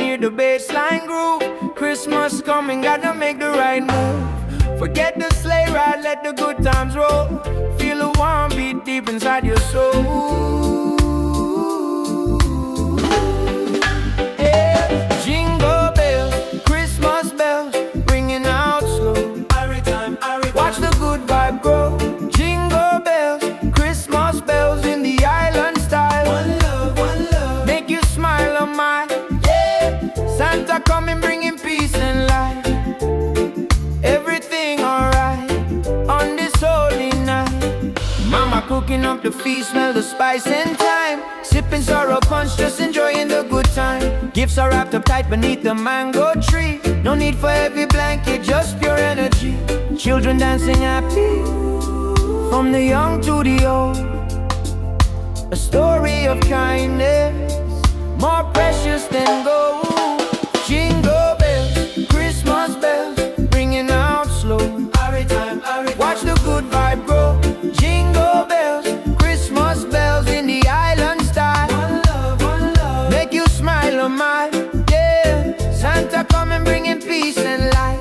hear the bass line groove. Christmas coming, gotta make the right move. Forget the sleigh ride, let the good times roll. Feel a warm beat deep inside your soul. Yeah. Jingle bells, Christmas bells, ringing out slow. Every time, watch the good vibe grow. Jingle bells, Christmas bells in the island style. One love, make you smile on my. Yeah. Santa coming, bringing peace and light. Everything alright on this holy night. Mama cooking up the feast, smell the spice and thyme. Sipping sorrow punch, just enjoying the good time. Gifts are wrapped up tight beneath the mango tree. No need for heavy blanket, just pure energy. Children dancing happy, from the young to the old. A story of kindness, more precious than gold. Jingle bells, Christmas bells, ringing out slow. Every time, watch the good vibe grow. Jingle bells, Christmas bells in the island style. One love, make you smile on my. Yeah, Santa coming, bringing peace and light.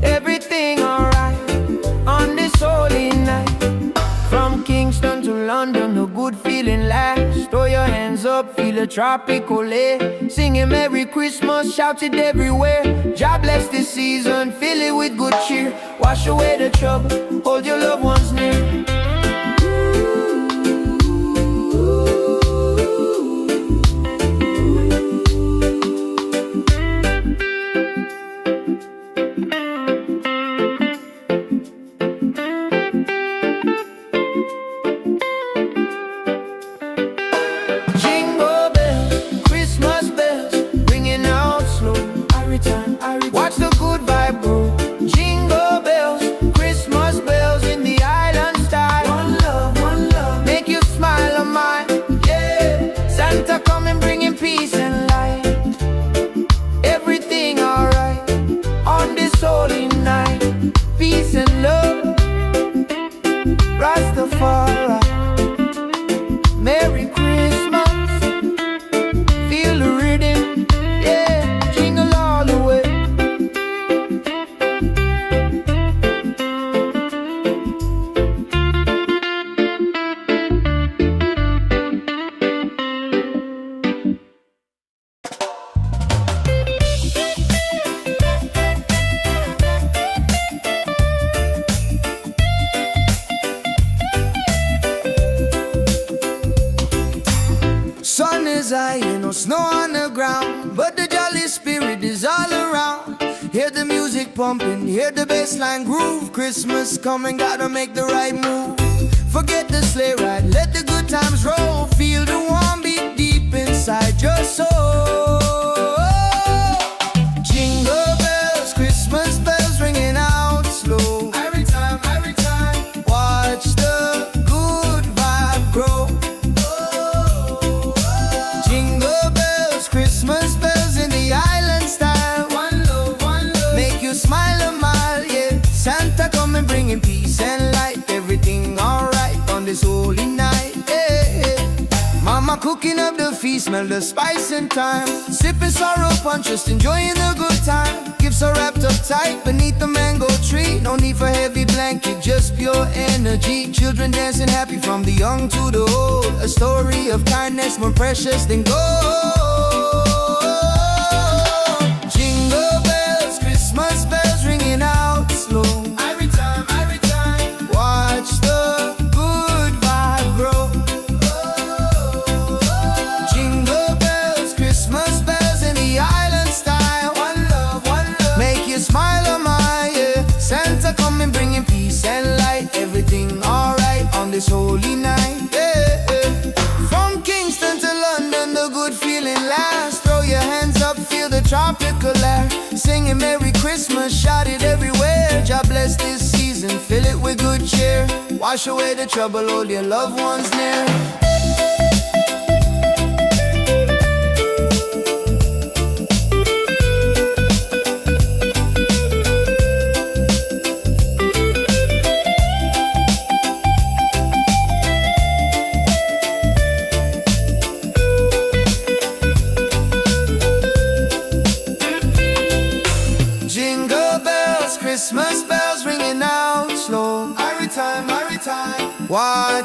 Everything alright on this holy night. From Kingston to London, the good feeling lasts. Throw your hands up, feel a tropical air. Singing Merry Christmas, shout it everywhere. God bless this season, fill it with good cheer. Wash away the trouble, hold your loved ones near. Watch the good vibe grow. Jingle bells, Christmas bells in the island style. One love, make you smile on mine. Yeah, Santa coming, bringing peace and light. Everything alright on this holy night. Peace and love, Rastafari. Merry Christmas, feel the rhythm. Yeah, jingle all the way. Sun is high, no snow on the ground, but the jolly spirit is all around. Hear the music pumping, hear the bassline groove. Christmas coming, gotta make the right move. Forget the sleigh ride, let the good times roll. Feel the warm beat deep inside your soul. Jingle bells, Christmas bells ringing out slow. Every time, watch the good vibe grow. Christmas bells in the island style. One love, make you smile a mile, yeah. Santa coming, bringing peace and light. Everything alright on this holy night, yeah. Mama cooking up the feast, smell the spice and thyme. Sipping sorrow punch, just enjoying the good time. Gifts are wrapped up tight beneath the mango tree. No need for heavy blanket, just pure energy. Children dancing happy, from the young to the old. A story of kindness, more precious than gold. Jingle bells, Christmas bells ringing out slow. Every time, watch the good vibe grow. Jingle bells, Christmas bells in the island style. One love, make you smile on my, yeah. Santa coming, bringing peace and light. Everything alright on this holy night, yeah. From Kingston to London, the good feeling lasts. Throw your hands up, feel the tropical air. Singing Merry Christmas, shout it everywhere. God bless this season, fill it with good cheer. Wash away the trouble, hold your loved ones near.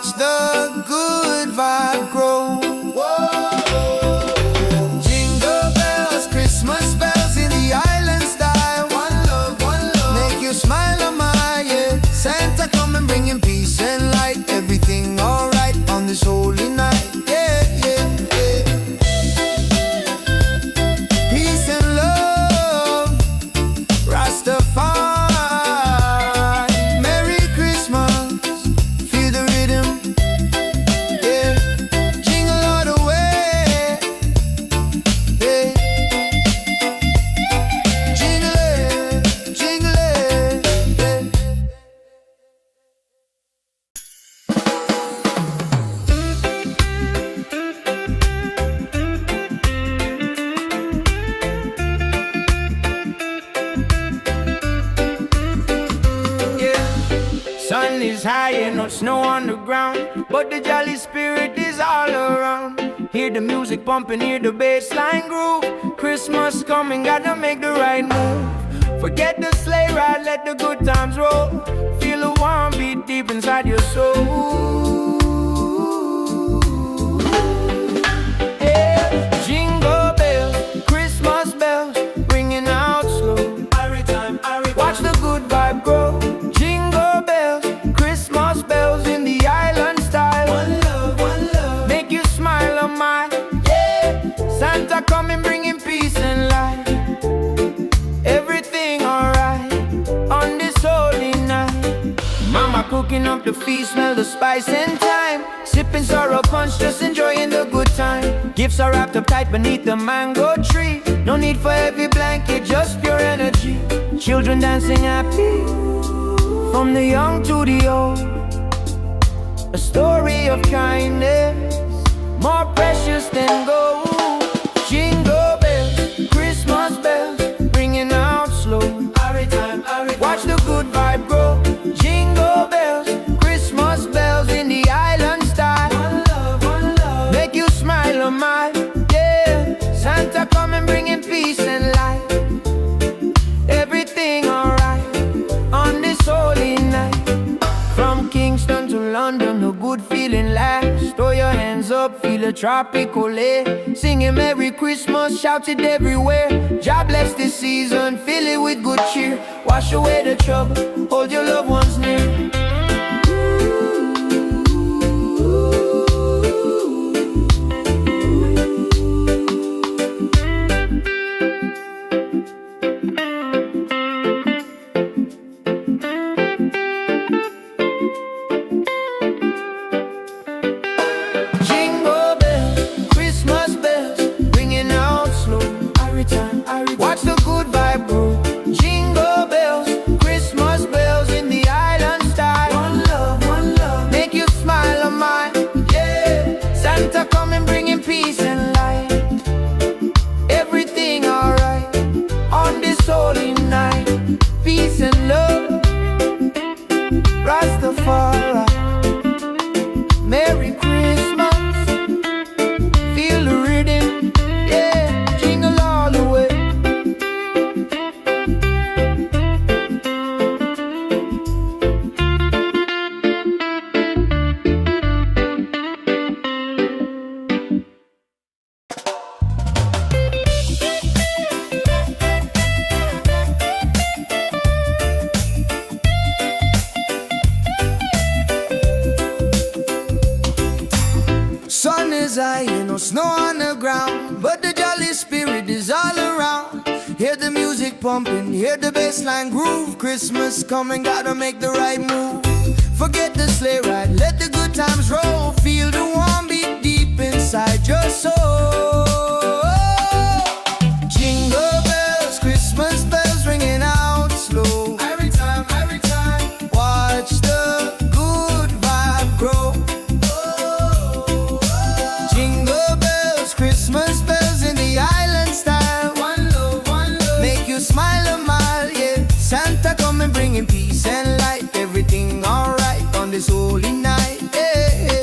watch the good vibe grow. Jingle bells, Christmas bells in the island style. One love, make you smile on my, yeah. Santa come and bringing peace and light. Everything alright on this holy night, yeah, yeah, yeah. Peace and love, Rastafari. Merry Christmas, feel the rhythm, yeah. Jingle all the way, yeah. Jingle it, yeah. Sun is high and no snow on the ground, but the jolly spirit is all around. Hear the music pumping, hear the bass line groove. Christmas coming, gotta make the right move. Forget the sleigh ride, let the good times roll. Feel the warm beat deep inside your soul. Yeah. Jingle bells, Christmas bells, ringing out slow. Watch the good vibe grow. Jingle bells, Christmas bells in the island style. One love, make you smile on my, yeah. Santa coming bringing peace and light. Everything alright on this holy night. Mama cooking up the feast, smell the spice and thyme. Sipping sorrow punch, just enjoying the good time. Gifts are wrapped up tight beneath the mango tree. No need for heavy blanket, just pure energy. Children dancing happy, from the young to the old. A story of kindness, more precious than gold. Jingle bells, Christmas bells, ringing out slow. Watch the good vibe grow. Jingle bells, Christmas bells in the island style. One love, make you smile on my, yeah. Santa come and bringing peace and light. Everything alright on this holy night. From Kingston to London, a good feeling lasts. Throw your hands up, feel a tropical air. Singing Merry Christmas, shout it everywhere. God bless this season, fill it with good cheer. Wash away the trouble, hold your loved ones near. Jingle bells, Christmas bells, ringing out slow. Watch the good vibe grow. Jingle bells, Christmas bells in the island style. One love, make you smile on mine, yeah. Santa coming bringing peace and light. Everything alright on this holy night. Peace and love, Rastafari. Merry Christmas, feel the rhythm, yeah. Jingle all the way. Sun is high and no snow on the ground, but the jolly spirit is all around. Hear the music pumping, hear the bass line groove. Christmas coming, gotta make the right move. Forget the sleigh ride, let the good times roll. Feel the warm beat deep inside your soul. Jingle bells, Christmas bells ringing out slow. Every time, watch the good vibe grow. Jingle bells, Christmas bells in the island style. One love, make you smile a mile, yeah. Santa come and bringing peace and light. Everything alright on this holy night, yeah.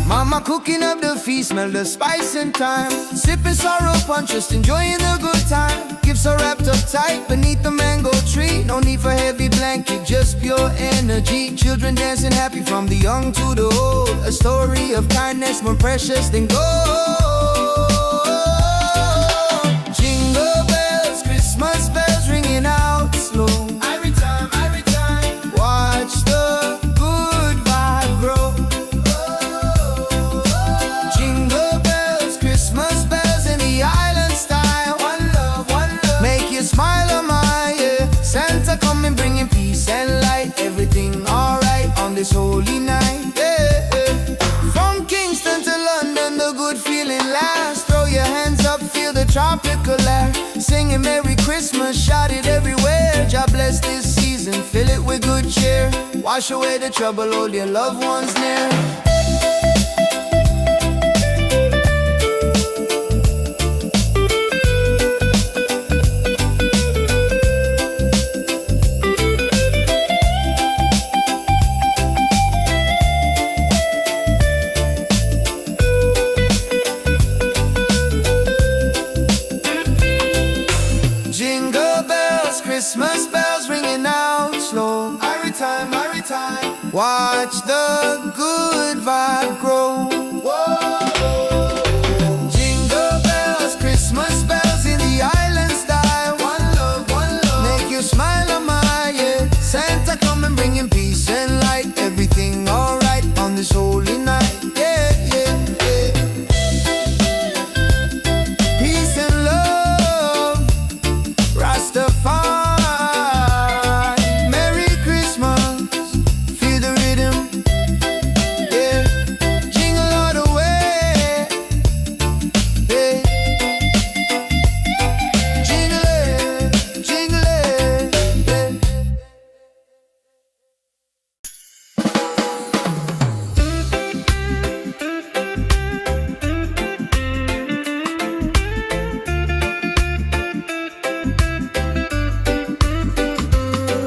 Mama cooking up the feast, smell the spice and thyme. Sipping sorrow punch, just enjoying the good time. Gifts are wrapped up tight beneath the mango tree. No need for heavy blanket, just pure energy. Children dancing happy from the young to the old. A story of kindness more precious than gold. Jingle bells, Christmas bells ringing out slow. Every time, watch the good vibe grow. Jingle bells, Christmas bells in the island style. One love, make you smile on my yeah. Santa coming bringing peace and light. Everything alright on this holy night, yeah, yeah. From Kingston to London, the good feeling lasts. Throw your hands up, feel the tropical air. Singing Merry Christmas, shout it everywhere. God bless this season, fill it with good cheer. Wash away the trouble, hold your loved ones near. Jingle bells, Christmas bells ringing out slow. Every time, watch the good vibe grow. Whoa. Jingle bells, Christmas bells in the island style. One love, make you smile on my yeah. Santa coming bringing peace and light. Everything alright on this holy night, yeah, yeah, yeah. Peace and love, Rastafari, Merry Christmas, feel the rhythm, yeah. Jingle all the way, yeah. Jingle it,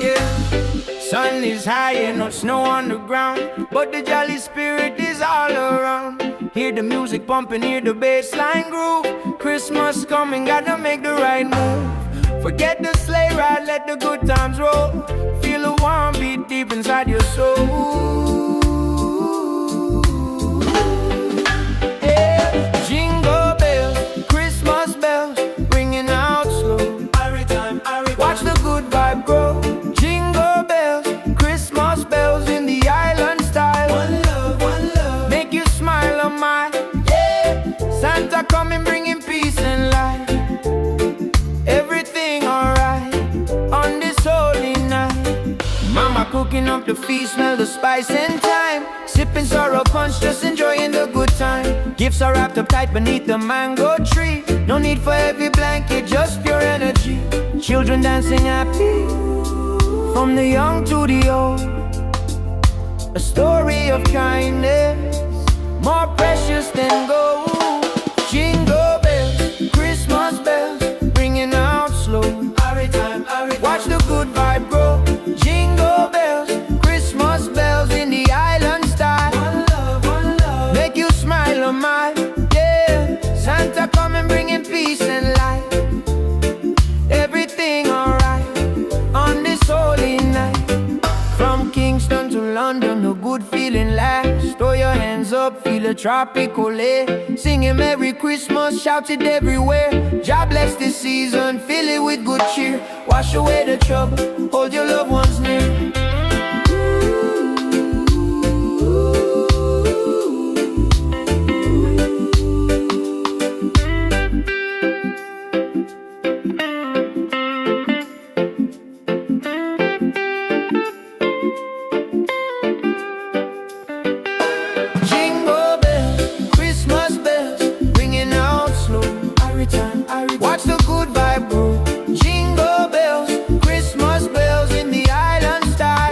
yeah. Sun is high and no snow on the ground, but the jolly spirit is all around. Hear the music pumping, hear the bass line groove. Christmas coming, gotta make the right move. Forget the sleigh ride, let the good times roll. Feel the warm beat deep inside your soul. Yeah. Jingle bells, Christmas bells, ringing out slow. Watch the good vibe grow. Jingle bells, Christmas bells in the island style. One love, make you smile on my yeah. Santa coming bringing peace and light. Everything alright on this holy night. Mama cooking up the feast, smell the spice and thyme. Sipping sorrow punch, just enjoying the good time. Gifts are wrapped up tight beneath the mango tree. No need for heavy blanket, just pure energy. Children dancing happy, from the young to the old. A story of kindness, more precious than gold. Jingle bells, Christmas bells, ringing out slow. Watch the good vibe grow. Jingle bells, Christmas bells in the island style. One love, make you smile on my yeah. Santa coming bringing peace and light. Everything alright on this holy night. From Kingston to London, a good feeling lasts. Throw your hands up, feel a tropical air. Singing Merry Christmas, shout it everywhere. God bless this season, fill it with good cheer. Wash away the trouble, hold your loved ones near. Jingle bells, Christmas bells, ringing out slow. Watch the good vibe grow. Jingle bells, Christmas bells in the island style.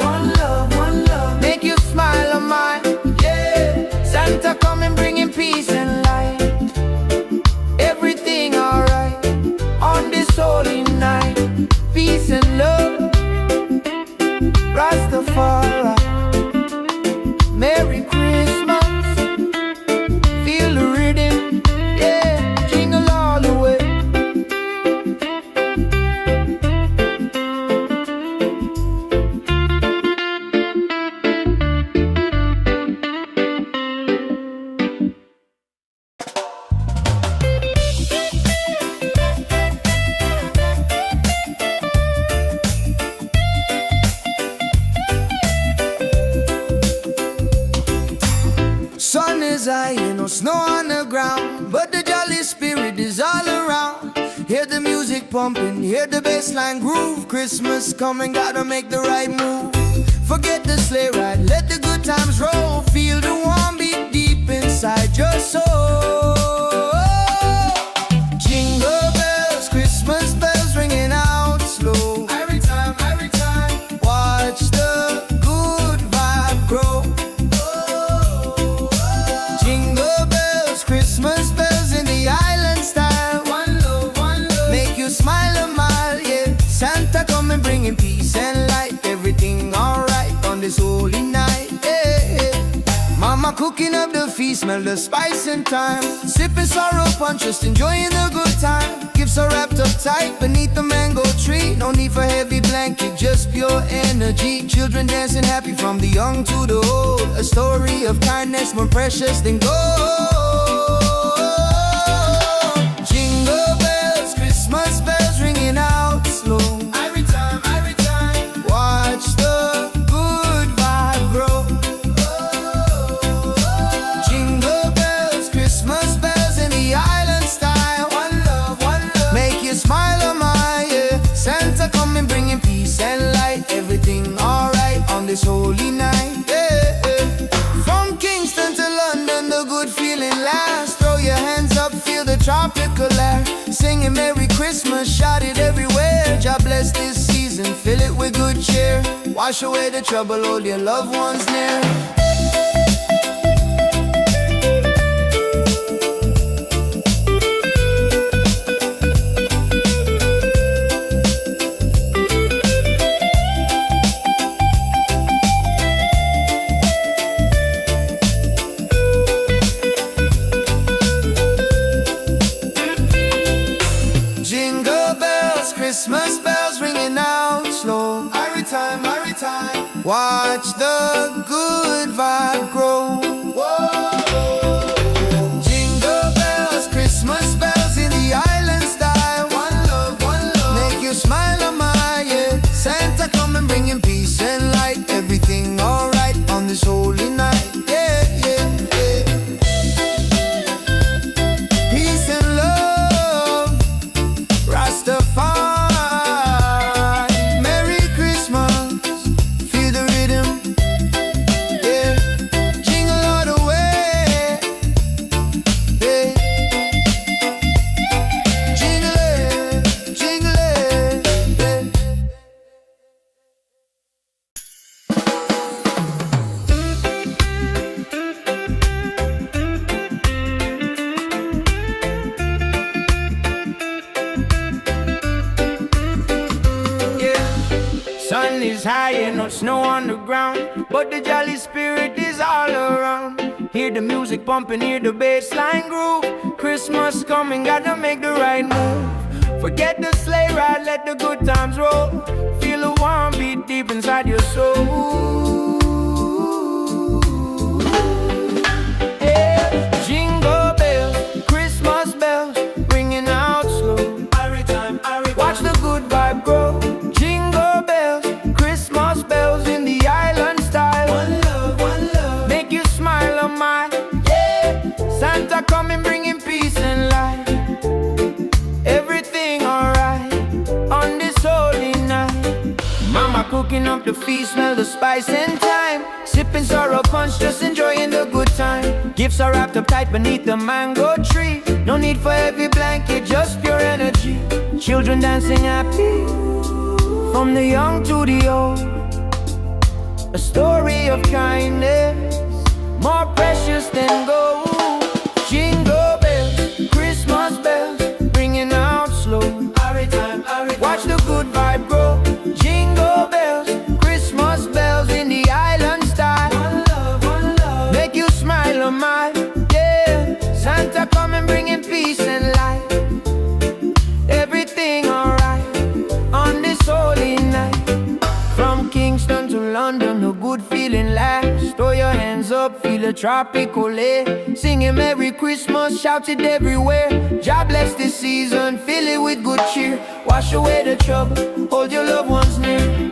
Hear the music pumping, hear the bassline groove. Christmas coming, gotta make the right move. Forget the sleigh ride, let the good times roll. Feel the warm beat deep inside your soul. Jingle bells, Christmas bells ringing out slow. Every time, watch the good vibe grow. Jingle bells, Christmas bells in the island style. One love, make you smile a mile, yeah. Santa coming bringing peace and light. Everything alright on this holy night, yeah. Mama cooking up the feast, smell the spice and thyme. Sipping sorrow punch, just enjoying the good time. Gifts are wrapped up tight beneath the mango tree. No need for heavy blanket, just pure energy. Children dancing happy from the young to the old. A story of kindness more precious than gold. Jingle bells, Christmas bells ringing out slow. Every time, watch the good vibe grow. Jingle bells, Christmas bells in the island style. One love, make you smile a mile, yeah. Santa coming bringing peace and light. Everything alright on this holy night, yeah. From Kingston to London, the good feeling lasts. Throw your hands up, feel the tropical air. Singing Merry Christmas, shout it everywhere. God bless this season, fill it with good cheer. Wash away the trouble, hold your loved ones near. Jingle bells, Christmas bells ringing out slow. Every time, watch the good vibe grow. Jingle bells, Christmas bells in the island style. One love, make you smile a mile, yeah. Santa coming bringing peace and light. Everything alright on this holy night, yeah, yeah, yeah. Peace and love, Rastafari, Merry Christmas, feel the rhythm, yeah. Jingle all the way, yeah. Jingle it, yeah. Sun is high and no snow on the ground, but the jolly spirit is all around. Hear the music pumping, hear the bassline groove. Christmas coming, gotta make the right move. Forget the sleigh ride, let the good times roll. Feel the warm beat deep inside your soul. Yeah. Jingle bells, Christmas bells, ringing out slow. Watch the good vibe grow. Jingle bells, Christmas bells in the island style. One love, make you smile a mile, yeah. Santa coming bringing peace and light. Everything alright on this holy night. Mama cooking up the feast, smell the spice and thyme. Sipping sorrow punch, just enjoying the good time. Gifts are wrapped up tight beneath the mango tree. No need for heavy blanket, just pure energy. Children dancing happy, from the young to the old. A story of kindness, more precious than gold. Jingle bells, Christmas bells, ringing out slow. Watch the good vibe grow. Jingle bells, Christmas bells in the island style. One love, make you smile a mile, yeah. Santa coming bringing peace and light. Everything alright on this holy night. From Kingston to London, a good feeling lasts. Throw your hands up, feel the tropical air. Singing Merry Christmas, shout it everywhere. God bless this season, fill it with good cheer. Wash away the trouble, hold your loved ones near.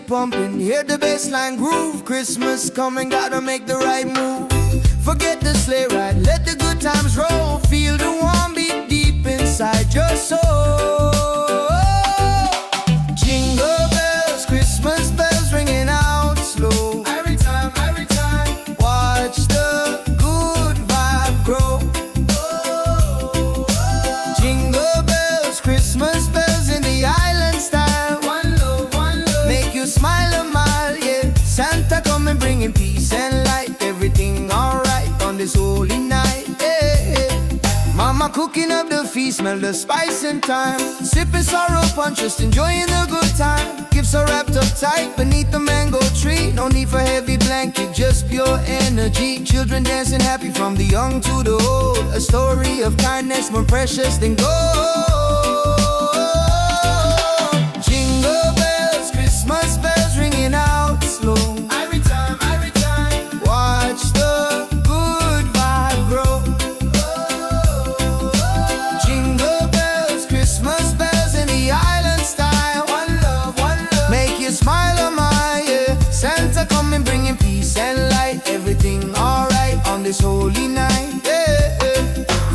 music pumping, hear the bassline groove. Christmas coming, gotta make the right move. Forget the sleigh ride, let the good times roll. Feel the warm beat deep inside your soul. Jingle bells, Christmas bells ringing out slow. Every time, watch the good vibe grow. Jingle bells, Christmas bells in the island style. One love, make you smile a mile, yeah. Santa coming bringing peace and light. Everything alright on this holy night, yeah. Mama cooking up the feast, smell the spice and thyme. Sipping sorrow punch, just enjoying the good time. Gifts are wrapped up tight beneath the mango tree. No need for heavy blanket, just pure energy. Children dancing happy from the young to the old. A story of kindness more precious than gold. Jingle bells, Christmas bells ringing out slow. Every time, watch the good vibe grow. Jingle bells, Christmas bells in the island style. One love, make you smile a mile, yeah. Santa coming bringing peace and light. Everything alright on this holy night, yeah.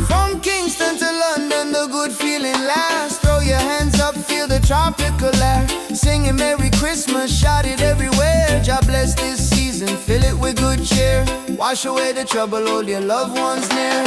From Kingston to London, the good feeling lasts. Throw your hands up, feel the tropical air. Singing Merry Christmas, shout it everywhere. God bless this season, fill it with good cheer. Wash away the trouble, hold your loved ones near.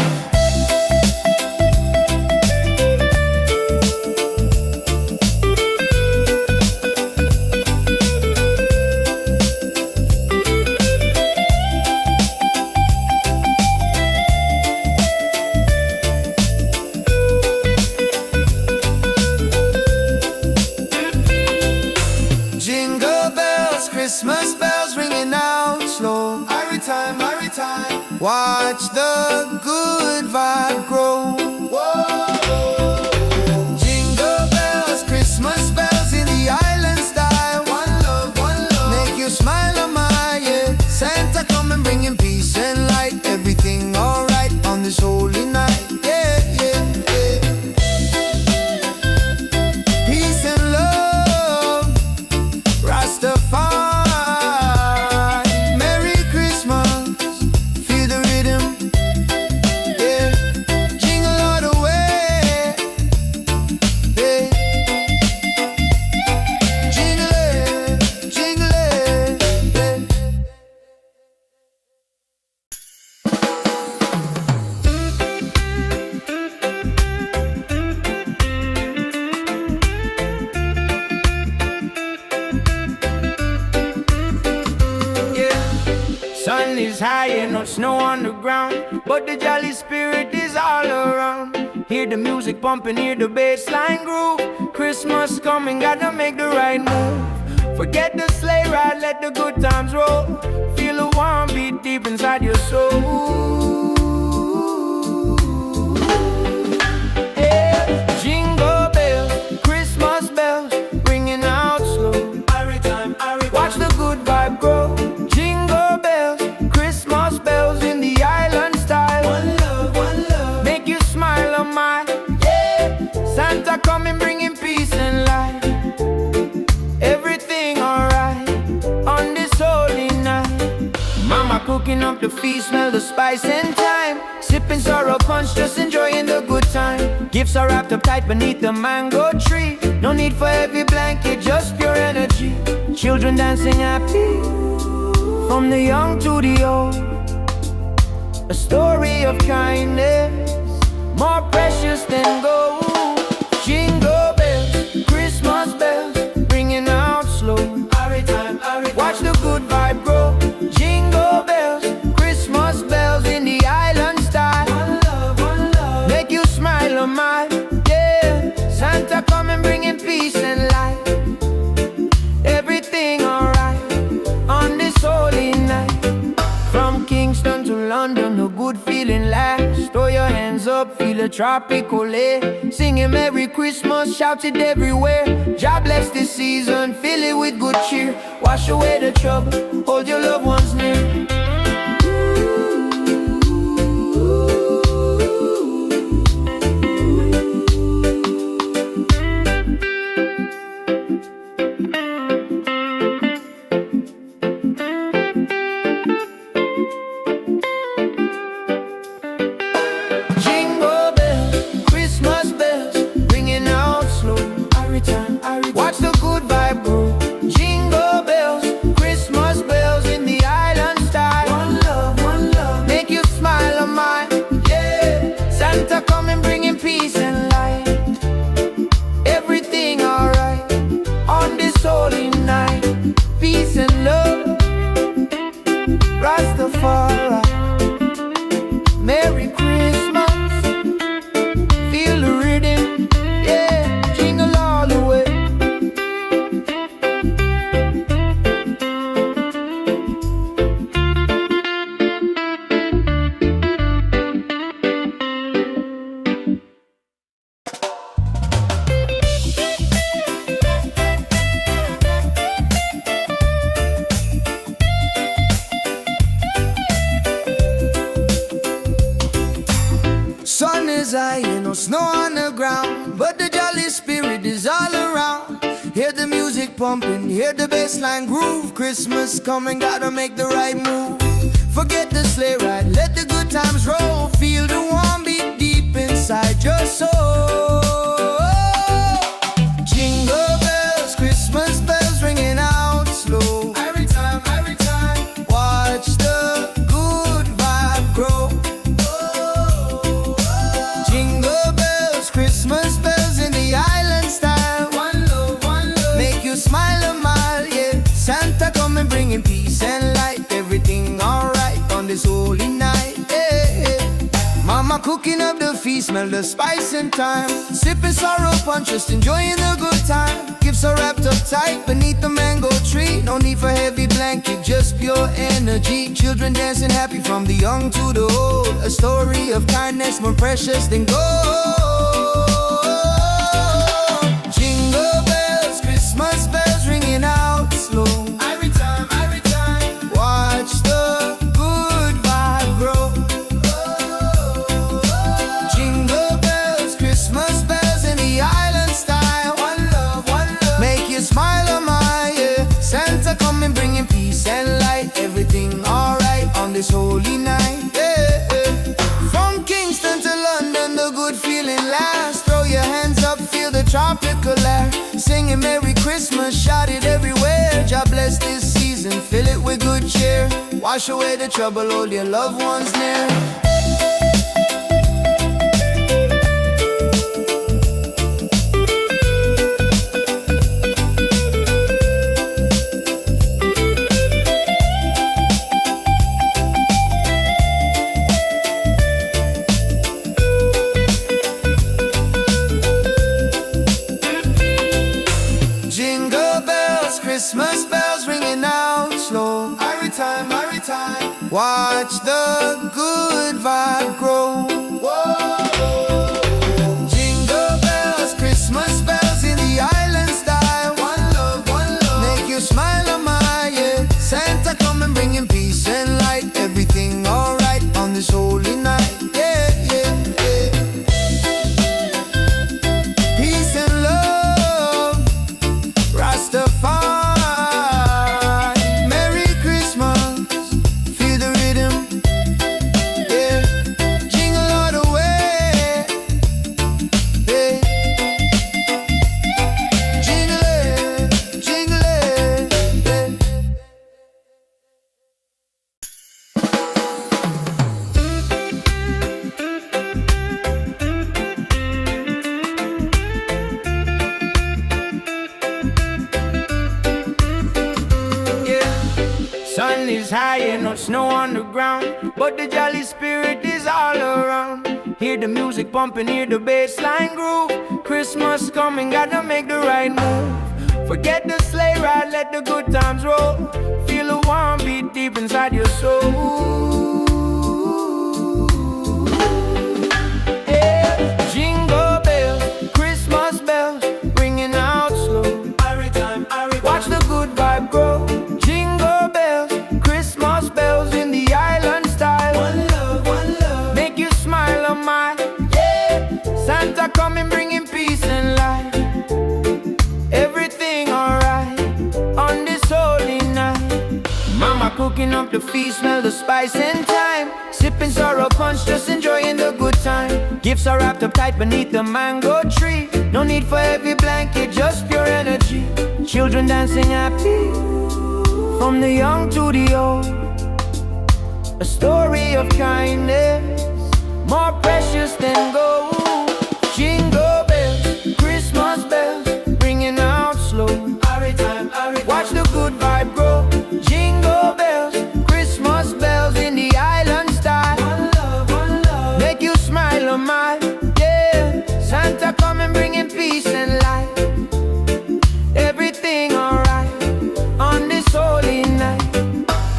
Jingle bells, Christmas bells ringing out slow. Every time, watch the good vibe grow. Whoa. Jingle bells, Christmas bells in the island style. One love, make you smile a mile, yeah. Santa coming bringing peace and light. Everything alright on this holy night, yeah, yeah, yeah. Peace and love, Rastafari, Merry Christmas, feel the rhythm, yeah. Jingle all the way, yeah. Jingle it, yeah. Sun is high and no snow on the ground, but the jolly spirit is all around. Hear the music pumping, hear the bassline groove. Christmas coming, gotta make the right move. Forget the sleigh ride, let the good times roll. Feel the warm beat deep inside your soul. Yeah. Jingle bells, Christmas bells, ringing out slow. Watch the good vibe grow. Jingle bells, Christmas bells in the island style. One love, make you smile a mile, yeah. Santa coming bringing peace and light. Everything alright on this holy night. Mama cooking up the feast, smell the spice and thyme. Sipping sorrow punch, just enjoying the good time. Gifts are wrapped up tight beneath the mango tree. No need for heavy blanket, just pure energy. Children dancing happy from the young to the old. A story of kindness more precious than gold. Jingle bells, Christmas bells, ringing out slow. Watch the good vibe grow. Jingle bells, Christmas bells in the island style. One love, make you smile a mile, yeah. Santa coming bringing peace and light. Everything alright on this holy night. From Kingston to London, a good feeling lasts. Throw your hands up, feel a tropical air. Singing Merry Christmas, shout it everywhere. God bless this season, fill it with good cheer. Wash away the trouble, hold your loved ones near. music pumping, hear the bassline groove. Christmas coming, gotta make the right move. Forget the sleigh ride, let the good times roll. Feel the warm beat deep inside your soul. Jingle bells, Christmas bells ringing out slow. Every time, watch the good vibe grow. Jingle bells, Christmas bells in the island style. One love, make you smile a mile, yeah. Santa coming bringing peace and light. Everything alright on this holy night, yeah. Mama cooking up the feast, smell the spice and thyme. Sipping sorrow punch, just enjoying the good time. Gifts are wrapped up tight beneath the mango tree. No need for heavy blanket, just pure energy. Children dancing happy from the young to the old. A story of kindness more precious than gold. Jingle bells, Christmas bells ringing out slow. Every time, watch the good vibe grow. Jingle bells, Christmas bells in the island style. One love, make you smile a mile, yeah. Santa coming bringing peace and light. Everything alright on this holy night, yeah. From Kingston to London, the good feeling lasts. Throw your hands up, feel the tropical air. Singing Merry Christmas, shout it everywhere. God bless this season, fill it with good cheer. Wash away the trouble, hold your loved ones near. Jingle bells, Christmas bells ringing out slow. Every time, watch the good vibe grow. Whoa. Jingle bells, Christmas bells in the island style. One love, make you smile a mile, yeah. Santa coming bringing peace and light. Everything alright on this holy night, yeah, yeah, yeah. Peace and love, Rastafari, Merry Christmas, feel the rhythm, yeah. Jingle all the way, yeah. Jingle it, yeah. Sun is high and no snow on the ground, but the jolly spirit is all around. Hear the music pumping, hear the bassline groove. Christmas coming, gotta make the right move. Forget the sleigh ride, let the good times roll. Feel the warm beat deep inside your soul. Yeah. Jingle bells, Christmas bells, ringing out slow. Watch the good vibe grow. Jingle bells, Christmas bells in the island style. One love, make you smile a mile, yeah. Santa coming bringing peace and light. Everything alright on this holy night. Mama cooking up the feast, smell the spice and thyme. Sipping sorrow punch, just enjoying the good time. Gifts are wrapped up tight beneath the mango tree. No need for heavy blanket, just pure energy. Children dancing happy from the young to the old. A story of kindness more precious than gold. Jingle bells, Christmas bells, ringing out slow. Watch the good vibe grow. Jingle bells, Christmas bells in the island style. One love, make you smile a mile, yeah. Santa coming bringing peace and light. Everything alright on this holy night.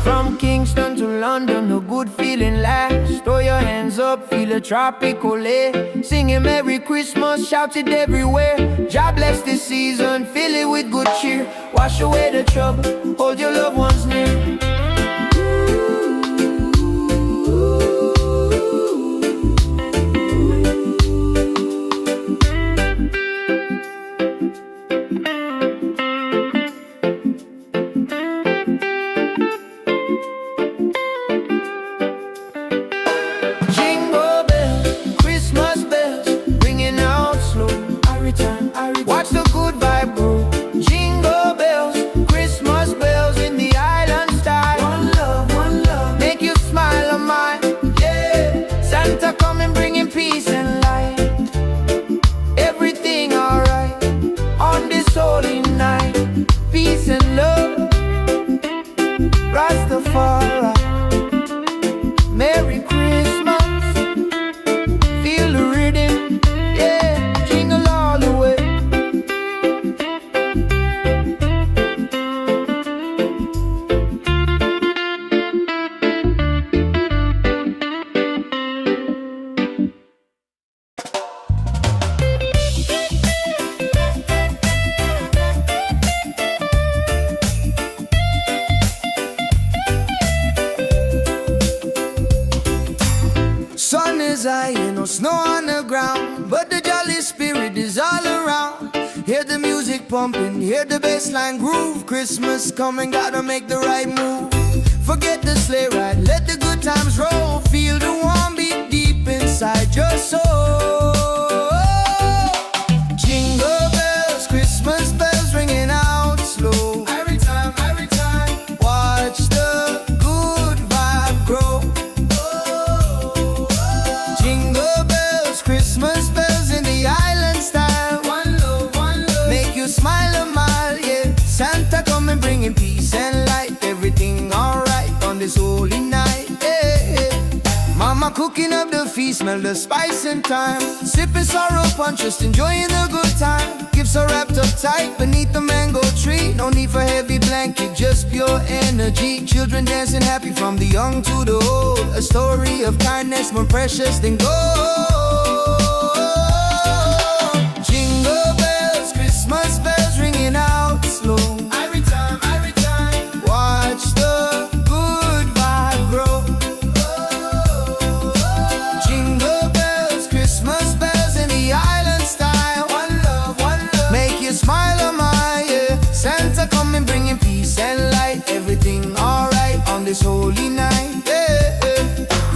From Kingston to London, a good feeling lasts. Throw your hands up, feel a tropical air. Singing Merry Christmas, shout it everywhere. God bless this season, fill it with good cheer. Wash away the trouble, hold your loved ones near. Rastafari. Merry Christmas. Feel the rhythm, yeah, jingle all the way. Sun is high and no snow on the ground, but the jolly spirit is all around. Hear the music pumping, hear the bassline groove. Christmas coming, gotta make the right move. Forget the sleigh ride, let the good times roll. Feel the warm beat deep inside your soul. Jingle bells, Christmas bells ringing out slow. Every time, watch the good vibe grow. Jingle bells, Christmas bells in the island style. One love, make you smile a mile, yeah. Santa coming bringing peace and light. Everything alright on this holy night, yeah. Mama cooking up the feast, smell the spice and thyme. Sipping sorrow punch, just enjoying the good time. Gifts are wrapped up tight beneath the mango tree. No need for heavy blanket, just pure energy. Children dancing happy from the young to the old. A story of kindness more precious than gold. Jingle bells, Christmas bells ringing out slow. Every time, watch the good vibe grow. Jingle bells, Christmas bells in the island style. One love, make you smile a mile, yeah. Santa coming bringing peace and light. Everything alright on this holy night, yeah.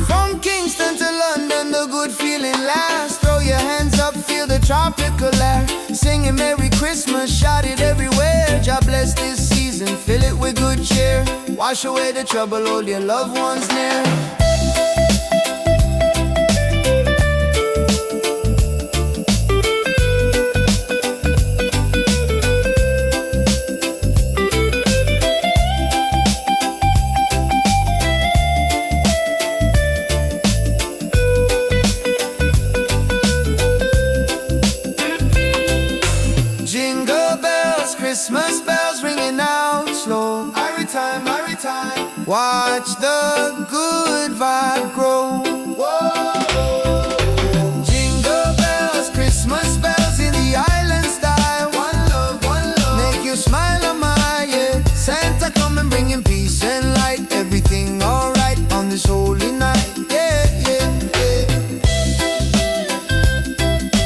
From Kingston to London, the good feeling lasts. Throw your hands up, feel the tropical air. Singing Merry Christmas, shout it everywhere. God bless this season, fill it with good cheer. Wash away the trouble, hold your loved ones near. Jingle bells, Christmas bells ringing out slow. Every time, watch the good vibe grow. Whoa. Jingle bells, Christmas bells in the island style. One love, make you smile a mile, yeah. Santa coming bringing peace and light. Everything alright on this holy night, yeah.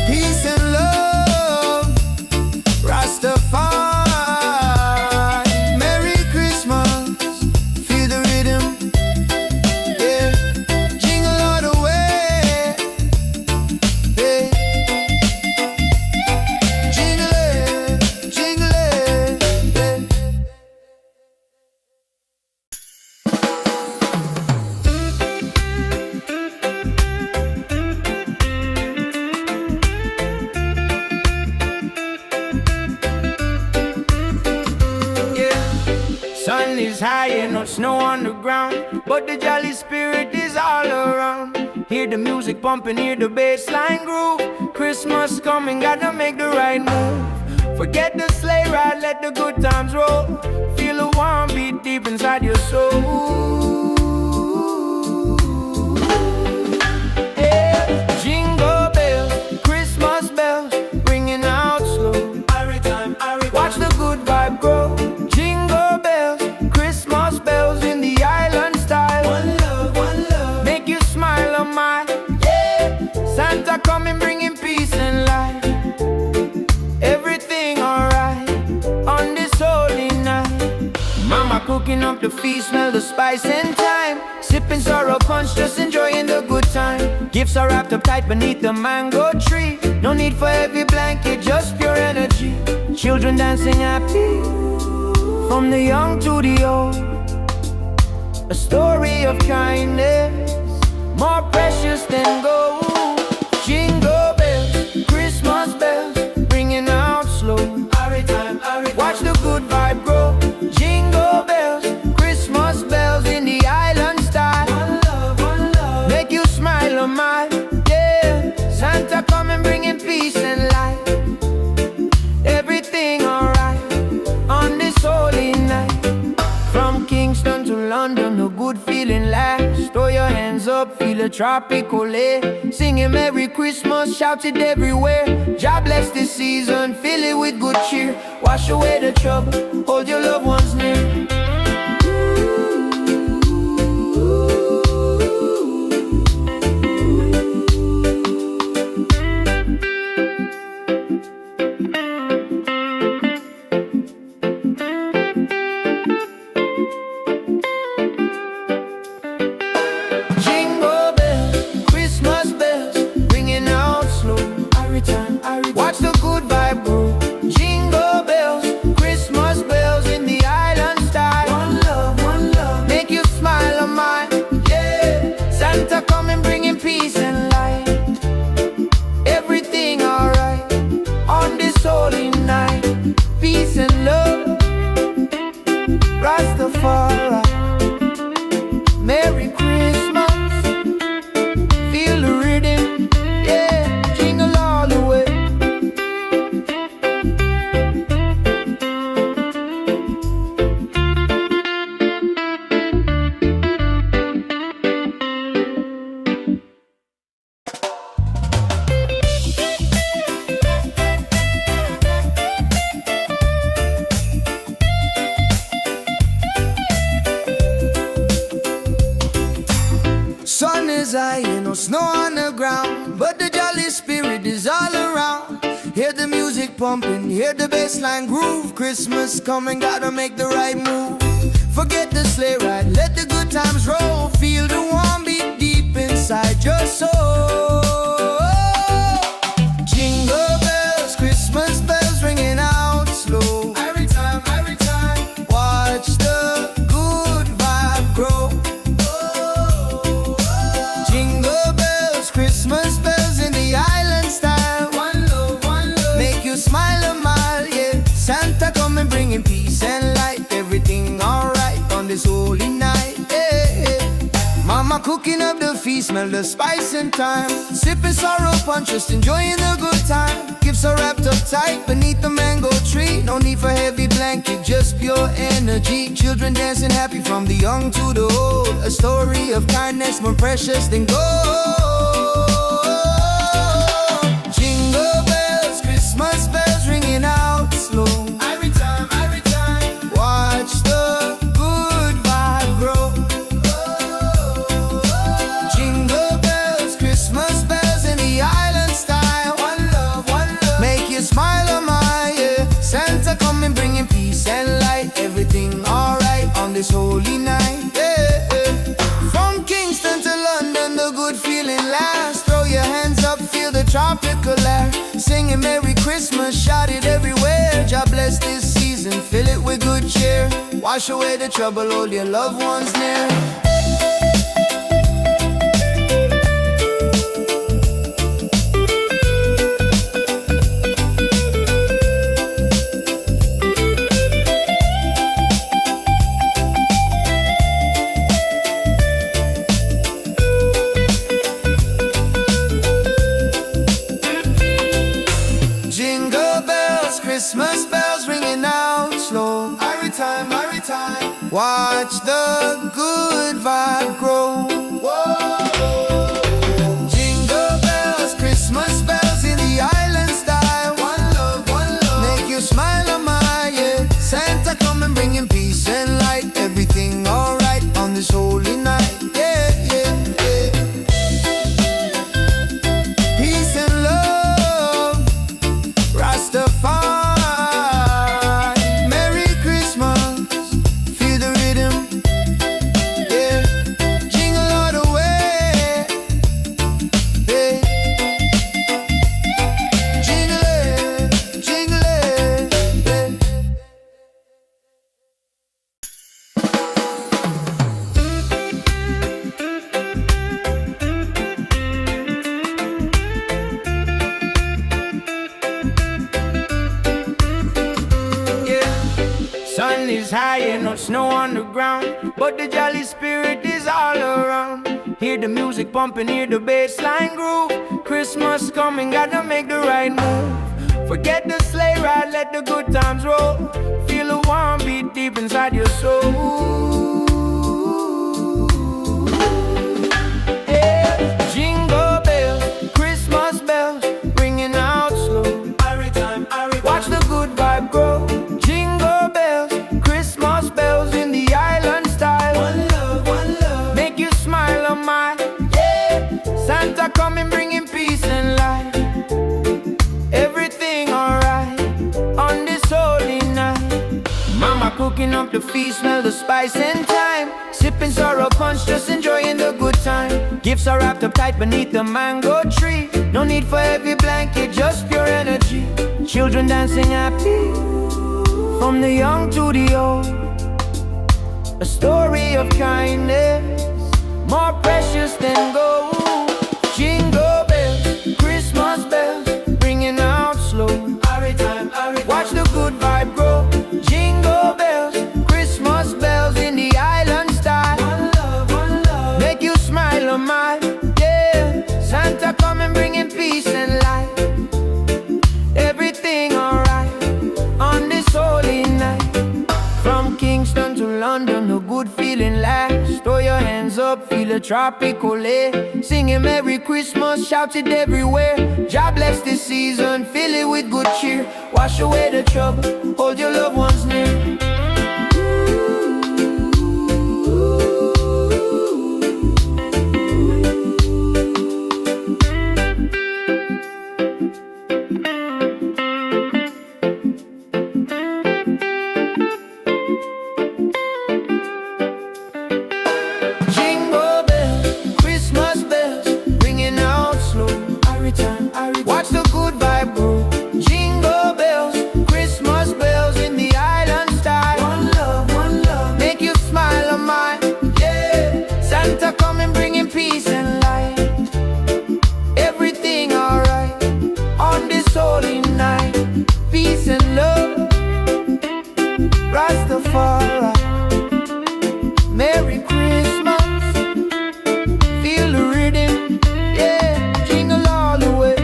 Peace and love, Rastafari. Merry Christmas, feel the rhythm, yeah. Jingle all the way, yeah. Jingle it, yeah. Sun is high and no snow on the ground, but the jolly spirit is all around. Hear the music pumping, hear the bassline groove. Christmas coming, gotta make the right move. Forget the sleigh ride, let the good times roll. Feel the warm beat deep inside your soul. Yeah. Jingle bells, Christmas bells, ringing out slow. Watch the good vibe grow. Jingle bells, Christmas bells in the island style. One love, make you smile a mile, yeah. Santa coming bringing peace and light. Everything alright on this holy night. Mama cooking up the feast, smell the spice and thyme. Sipping sorrow punch, just enjoying the good time. Gifts are wrapped up tight beneath the mango tree. No need for heavy blanket, just pure energy. Children dancing happy from the young to the old. A story of kindness more precious than gold. Jingle bells, Christmas bells, ringing out slow. Watch the good vibe grow. Jingle bells, Christmas bells London, a good feeling lasts. Throw your hands up, feel a tropical air. Singing Merry Christmas, shout it everywhere. God bless this season, fill it with good cheer. Wash away the trouble, hold your loved ones near. Watch the good vibe grow. Jingle bells, Christmas bells in the island style. One love, make you smile on mine. Yeah, Santa coming bringing peace and light. Everything alright on this holy night. Peace and love, Rastafari. Merry Christmas, feel the rhythm. Yeah, jingle all the way. Sun is high, ain't no snow on the ground, but the jolly spirit is all around. Hear the music pumping, hear the bassline groove. Christmas coming, gotta make the right move. Forget the sleigh ride, let the good times roll. Feel the warm beat deep inside your soul. Jingle bells, Christmas bells ringing out slow. Every time, watch the good vibe grow. Christmas bells in the island style. One love, make you smile a mile, yeah. Santa coming bringing peace and light. Everything alright on this holy night, yeah. Mama cooking up the feast, smell the spice and thyme. Sipping sorrow punch, just enjoying the good time. Gifts are wrapped up tight beneath the mango tree. No need for heavy blanket, just pure energy. Children dancing happy from the young to the old. A story of kindness more precious than gold. Jingle bells, Christmas bells ringing out slow. Every time, watch the good vibe grow. Jingle bells, Christmas bells in the island style. One love, make you smile on my, yeah. Santa coming bringing peace and light. Everything alright on this holy night, yeah. From Kingston to London, the good feeling lasts. Throw your hands up, feel the tropical air. Singing Merry Christmas, shout it everywhere. God bless this season, fill it with good cheer. Wash away the trouble, hold your loved ones near. Christmas bells ringing out slow. Every time, watch the good vibe grow. Whoa. Jingle bells, Christmas bells in the island style. One love, make you smile on my, yeah. Santa coming bringing peace and light. Everything alright on this holy night, yeah. Peace and love, Rastafari. Sun is high and no snow on the ground, but the jolly spirit is all around. Hear the music pumping, hear the bassline groove. Christmas coming, gotta make the right move. Forget the sleigh ride, let the good times roll. Feel a warm beat deep inside your soul. Santa coming bringing peace and light. Everything alright on this holy night. Mama cooking up the feast, smell the spice and thyme. Sipping sorrow punch, just enjoying the good time. Gifts are wrapped up tight beneath the mango tree. No need for heavy blanket, just pure energy. Children dancing happy, from the young to the old. A story of kindness, more precious than gold. Jingle bells, Christmas bells, ringing out slow. Watch the good vibe grow. Jingle bells, Christmas bells in the island style. One love, make you smile a mile. Yeah, Santa coming bringing peace and light. Everything alright on this holy night. From Kingston to London, a good feeling lasts. Throw your hands up, feel a tropical air. Singing Merry Christmas, shout it everywhere. God bless this season, fill it with good cheer. Wash away the trouble, hold your loved ones near. Watch the good vibe grow. Jingle bells, Christmas bells in the island style. One love, make you smile a mile. Yeah, Santa coming bringing peace and light. Everything alright on this holy night. Peace and love, Rastafari. Merry Christmas, feel the rhythm. Yeah, jingle all the way.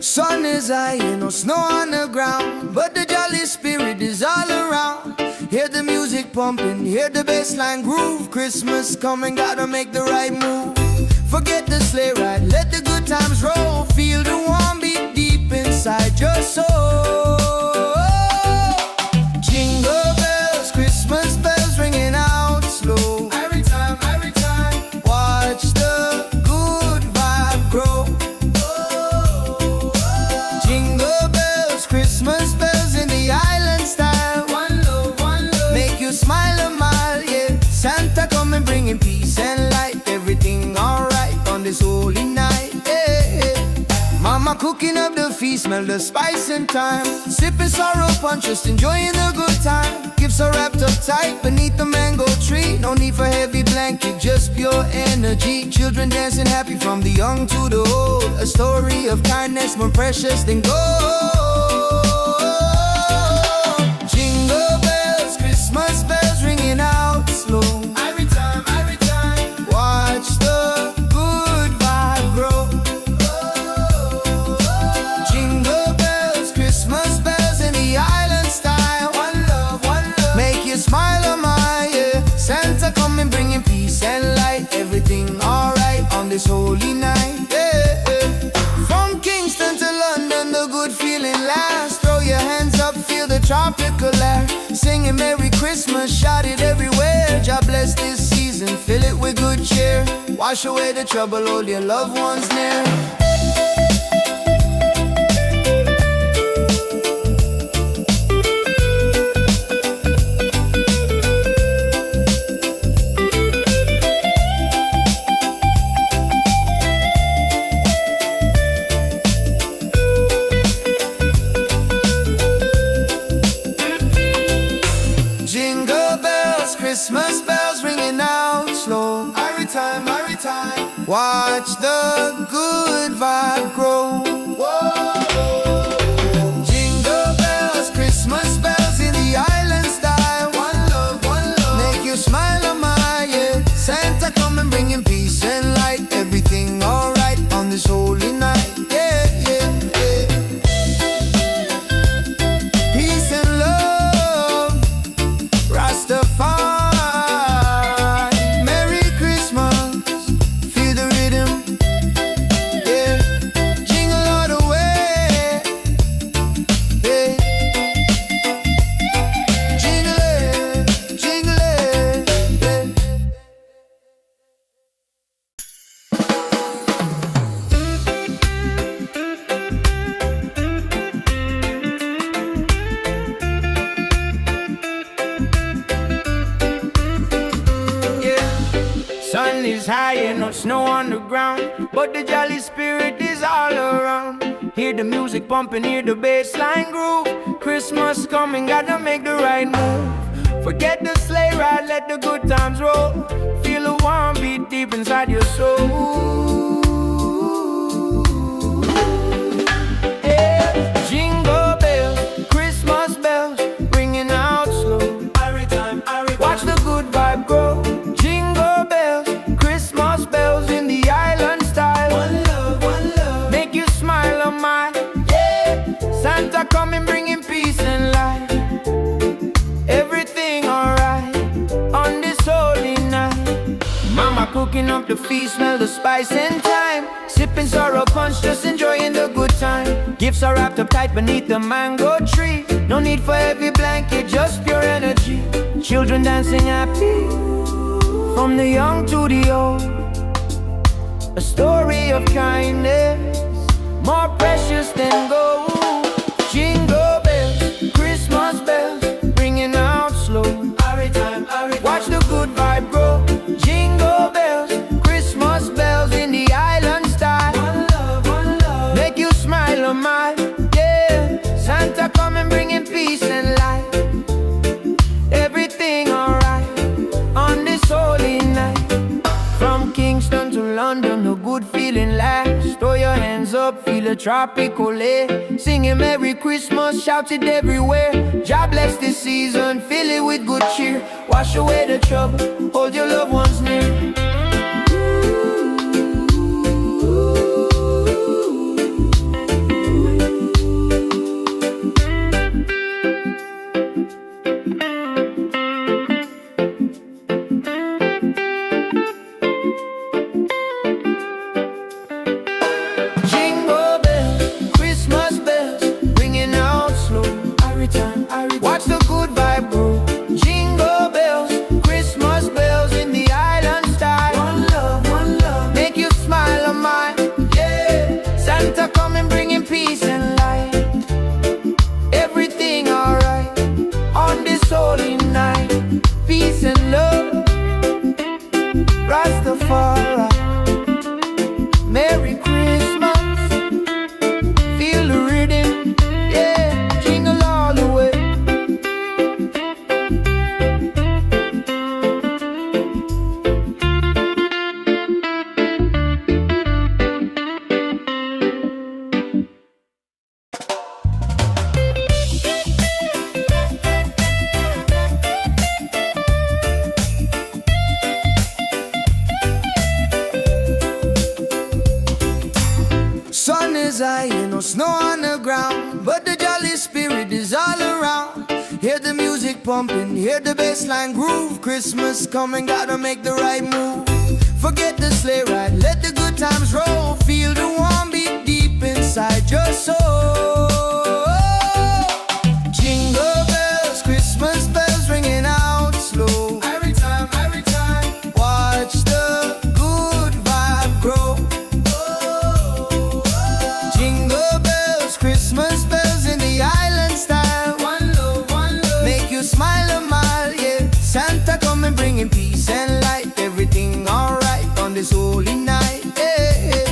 Sun is high, no snow on the ground, but the jolly spirit is all around. Hear the music pumping, hear the bassline groove. Christmas coming, gotta make the right move. Forget the sleigh ride, let the good times roll. Feel the warm beat deep inside your soul. Jingle bells, Christmas bells ringing out slow. Every time, watch the good vibe grow. Jingle bells, Christmas bells in the island style. One love, make you smile a mile. Yeah, Santa coming bringing peace and light. Everything alright on this holy night. Yeah. Mama cooking up the feast, smell the spice and thyme. Sipping sorrow punch, just enjoying the good time. Gifts are wrapped up tight beneath the mango tree. No need for heavy blanket, just pure energy. Children dancing happy from the young to the old. A story of kindness more precious than gold. Jingle bells, Christmas bells ringing out slow. Every time, watch the good vibe grow. Jingle bells, Christmas bells in the island style. One love, make you smile a mile. Yeah, Santa coming bringing peace and light. Everything alright on this holy night. Yeah. From Kingston to London, the good feeling lasts. Throw your hands up, feel the tropical air. Singing Merry Christmas, shout it everywhere. God bless this season, fill it with good cheer. Wash away the trouble, hold your loved ones near. Jingle bells, Christmas bells ringing out slow. Every time, watch the good vibe grow. Jingle bells, Christmas bells in the island style. One love, make you smile a mile. Yeah, Santa coming bringing peace and light. Everything alright on this holy night. Yeah. Peace ground, but the jolly spirit is all around. Hear the music pumping, hear the bass line groove. Christmas coming, gotta make the right move. Forget the sleigh ride, let the good times roll. Feel a warm beat deep inside your soul. Yeah. Jingle bells, Christmas bells, ringing out slow. Watch the good vibe grow. Jingle bells, Christmas bells in the island style. One love, make you smile on my, yeah. Santa coming bringing peace and light. Everything alright on this holy night. Mama cooking up the feast, smell the spice and thyme. Sipping sorrow punch, just enjoying the good time. Gifts are wrapped up tight beneath the mango tree. No need for heavy blanket, just pure energy. Children dancing happy, from the young to the old. A story of kindness, more precious than gold. Jingle bells, Christmas bells, ringing out slow. Watch the good vibe grow. Jingle bells, Christmas bells in the island style. One love, make you smile on my, yeah. Santa coming bringing peace and light. Everything alright on this holy night. From Kingston to London, a good feeling lasts. Throw your hands up, feel a tropical air. Singing Merry Christmas, shout it everywhere. God bless this season, fill it with good cheer. Wash away the trouble, hold your loved ones near. Watch the good vibe grow. Jingle bells, Christmas bells in the island style. One love, make you smile on my, yeah. Santa coming bringing peace and light. Everything alright on this holy night. Peace and love, Rastafari. Merry Christmas, feel the rhythm, yeah. Jingle all the way. Sun is high, no snow on the ground, but the jolly spirit is all around. Hear the music pumping, hear the bass line groove. Christmas coming, gotta make the right move. Forget the sleigh ride, let the good times roll. Feel the warm beat deep inside your soul. Jingle bells, Christmas bells ringing out slow. Every time, watch the good vibe grow. Jingle bells, Christmas bells in the island style. One love, make you smile a mile, yeah. Santa coming bringing peace and light. Everything alright on this holy night, yeah.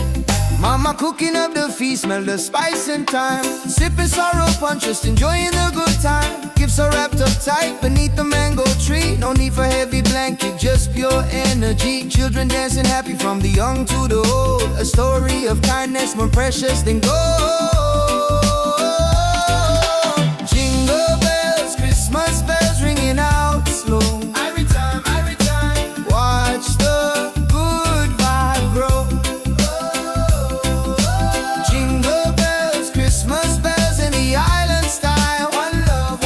Mama cooking up the feast, smell the spice and thyme. Sipping sorrow punch, just enjoying the good time. Gifts are wrapped up tight beneath the mango tree. No need for heavy blanket, just pure energy. Children dancing happy from the young to the old. A story of kindness more precious than gold. Jingle bells, Christmas bells ringing out slow. Every time, watch the good vibe grow. Jingle bells, Christmas bells in the island style. One love,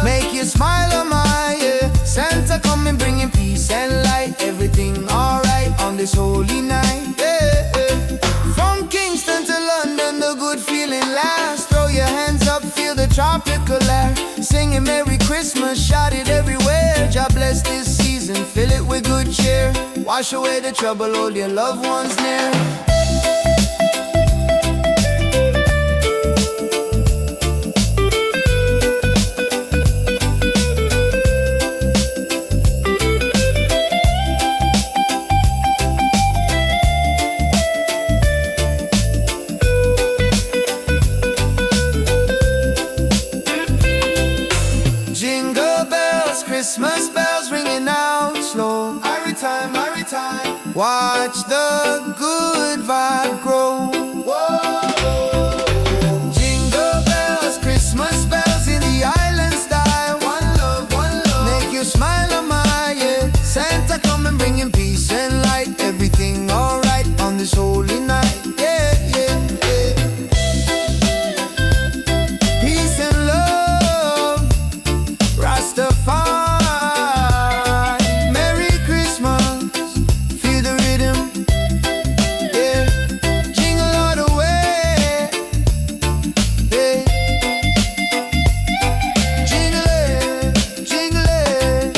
make you smile on my, yeah. Santa coming bringing peace and light. Everything alright on this holy night, yeah. From Kingston to London, the good feeling lasts. Throw your hands up, feel the tropical air. Singing Merry Christmas, shout it everywhere. God bless this season, fill it with good cheer. Wash away the trouble, hold your loved ones near. Watch the good vibe grow. Jingle bells, Christmas bells in the island style. One love, make you smile on my, yeah. Santa come and bring him peace and light. Everything alright on this holy night, yeah, yeah, yeah. Peace and love, Rastafari. Merry Christmas, feel the rhythm, yeah. Jingle all the way, yeah. Jingle it, jingle it,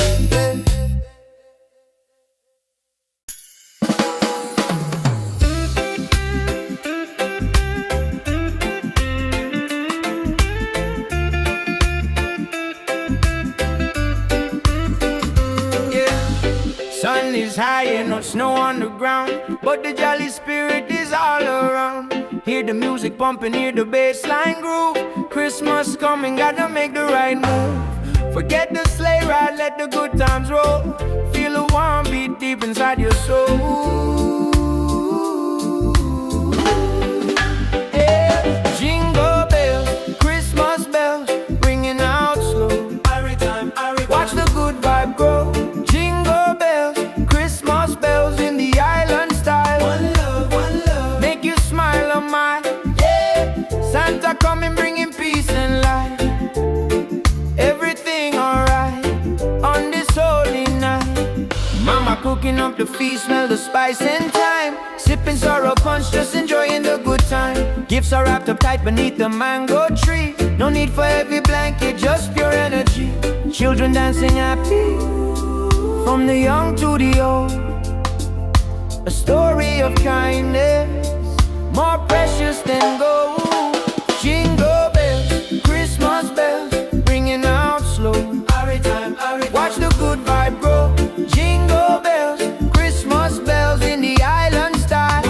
yeah. Sun is high and no snow on the ground, but the jolly spirit is all around. Hear the music pumping, hear the bass line groove. Christmas coming, gotta make the right move. Forget the sleigh ride, let the good times roll. Feel a warm beat deep inside your soul. Yeah. Jingle bells, Christmas bells, ringing out slow. Watch the good vibe grow. Jingle bells, Christmas bells in the island style. One love, make you smile on my, yeah. Santa coming bringing peace and light. Everything alright on this holy night. Mama cooking up the feast, smell the spice and thyme. Sipping sorrow punch, just enjoying the good time. Gifts are wrapped up tight beneath the mango tree. No need for heavy blanket, just pure energy. Children dancing happy, from the young to the old. A story of kindness, more precious than gold. Jingle bells, Christmas bells, ringing out slow. Watch the good vibe grow. Jingle bells, Christmas bells in the island style.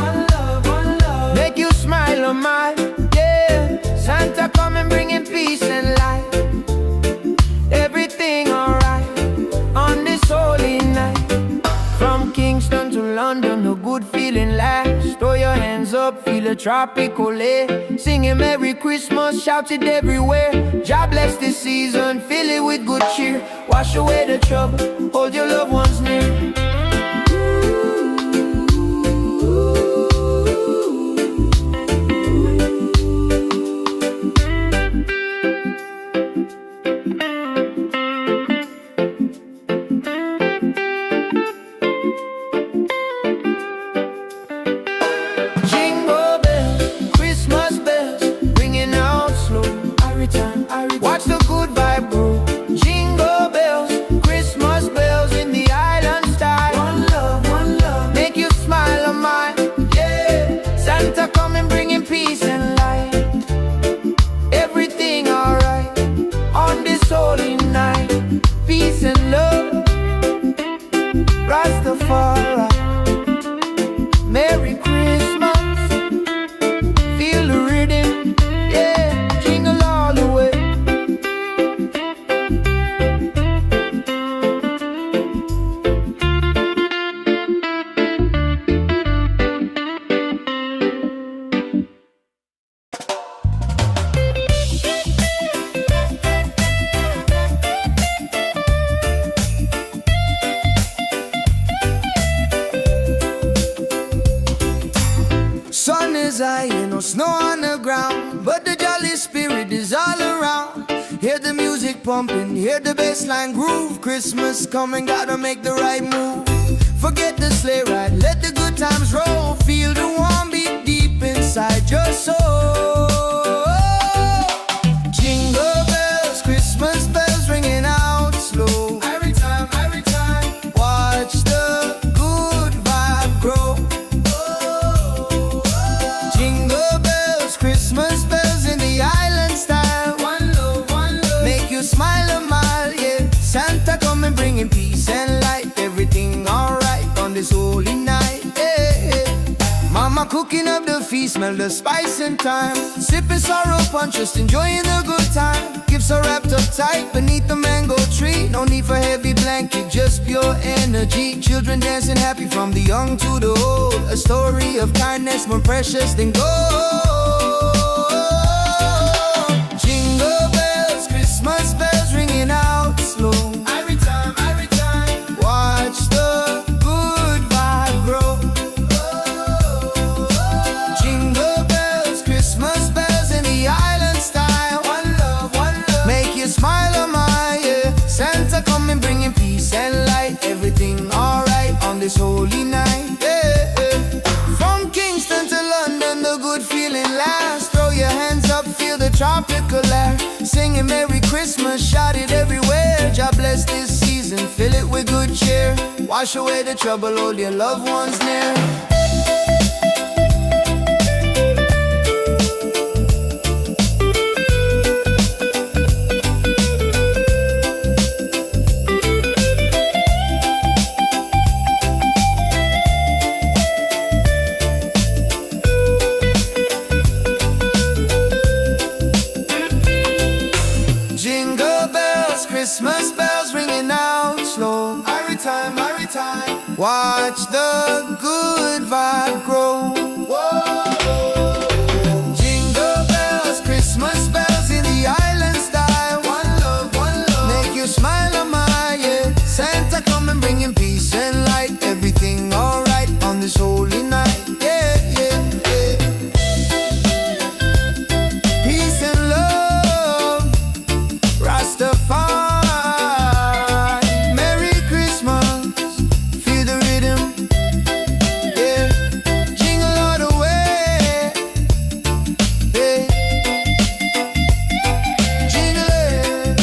One love, make you smile on my, yeah. Santa come and bringing peace and light. Everything alright on this holy night. From Kingston to London, no good feeling lasts. Throw your hands up, feel a tropical air. Singing Merry Christmas, shout it everywhere. God bless this season, fill it with good cheer. Wash away the trouble, hold your loved ones near. Jingle bells, Christmas bells, ringing out slow. Watch the good vibe grow. Jingle bells, Christmas bells in the island style. One love, make you smile on my, yeah. Santa come and bringing peace and light. Everything alright on this holy night. Peace and love, Rastafari. Merry Christmas, feel the rhythm, yeah. Jingle all the way. Sun is high and no snow on the ground, but the jolly spirit is all around. Hear the music pumping, hear the bass line groove. Christmas coming, gotta make the right move. Forget the sleigh ride, let the good times roll. Feel the warm beat deep inside your soul. Jingle bells, Christmas bells ringing out slow. Every time, watch the good vibe grow. Jingle bells, Christmas bells in the island style. One love, make you smile a mile, yeah. Santa come and bringing peace and light. Everything alright on this holy night, yeah, yeah. Mama cooking up the feast, smell the spice and thyme. Sipping sorrow punch, just enjoying the good time. Gifts are wrapped up tight beneath the mango tree. No need for heavy blanket, just pure energy. Children dancing happy from the young to the old. A story of kindness more precious than gold. Jingle bells, Christmas bells ringing out slow. Every time, watch the good vibe grow. Jingle bells, Christmas bells in the island style. One love, make you smile, oh my, yeah. Santa coming bringing peace and light. Everything alright on this holy night, yeah, yeah. From Kingston to London, the good feeling lasts. Throw your hands up, feel the tropical air. Singing Merry Christmas, shout it everywhere. God bless this season, fill it with good cheer. Wash away the trouble, hold your loved ones near. Jingle bells, Christmas bells ringing out slow. Every time, watch the good vibe grow. Whoa. Jingle bells, Christmas bells in the island style. One love, make you smile, oh my, yeah. Santa coming bringing peace and light. Everything alright on this holy night, yeah, yeah, yeah. Peace and love, Rastafari. Merry Christmas, feel the rhythm, yeah. Jingle all the way, yeah. Jingle it,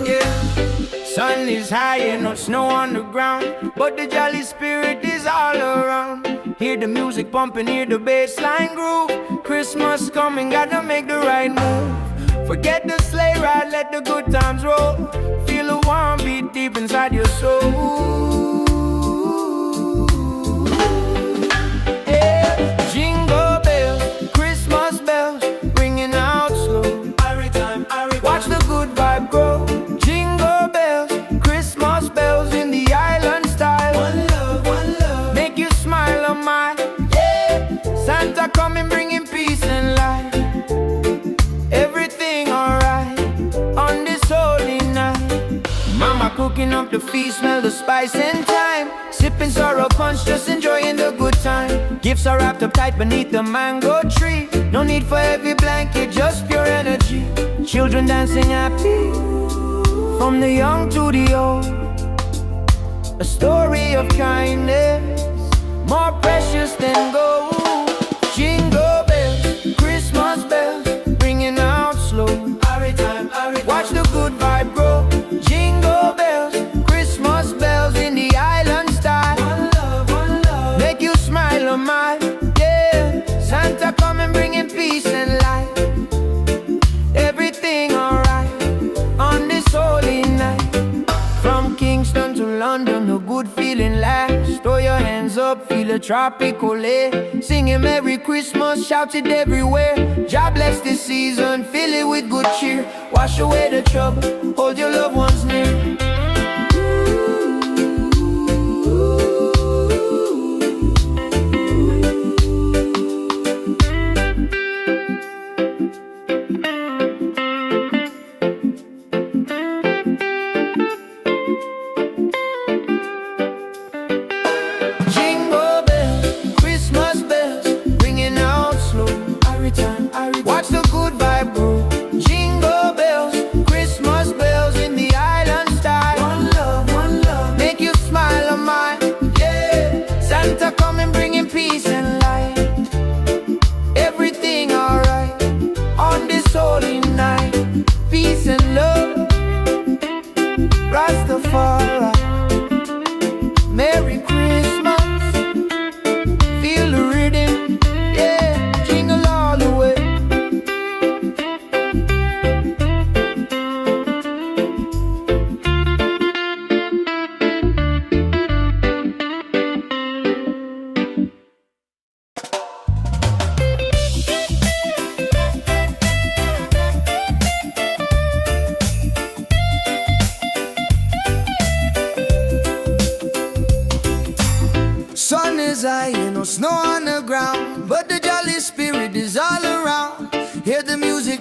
yeah. Sun is high and no snow on the ground, but the jolly spirit is all around. Hear the music pumping, hear the bass line groove. Christmas coming, gotta make the right move. Forget the sleigh ride, let the good times roll. Feel a warm beat deep inside your soul. Yeah. Jingle bells, Christmas bells, ringing out slow. Watch the good vibe grow. Jingle bells, Christmas bells in the island style. One love, make you smile, oh my, yeah. Santa coming bringing peace and light. Everything alright on this holy night. Mama cooking up the feast, smell the spice and thyme. Sipping sorrow punch, just enjoying the good time. Gifts are wrapped up tight beneath the mango tree. No need for heavy blanket, just pure energy. Children dancing happy from the young to the old. A story of kindness more precious than gold. Jingle bells, Christmas bells, ringing out slow. Watch the good vibe grow. Jingle bells, Christmas bells in the island style. One love, make you smile, oh my, yeah. Santa coming bringing peace and light. Everything alright on this holy night. From Kingston to London, the good feeling lasts. Throw your hands up, feel the tropical air. Singing Merry Christmas, shout it everywhere. God bless this season, fill it with good cheer. Wash away the trouble, hold your loved ones near. Jingle bells, Christmas bells, ringing out slow. Watch the good vibe grow. Jingle bells, Christmas bells in the island style.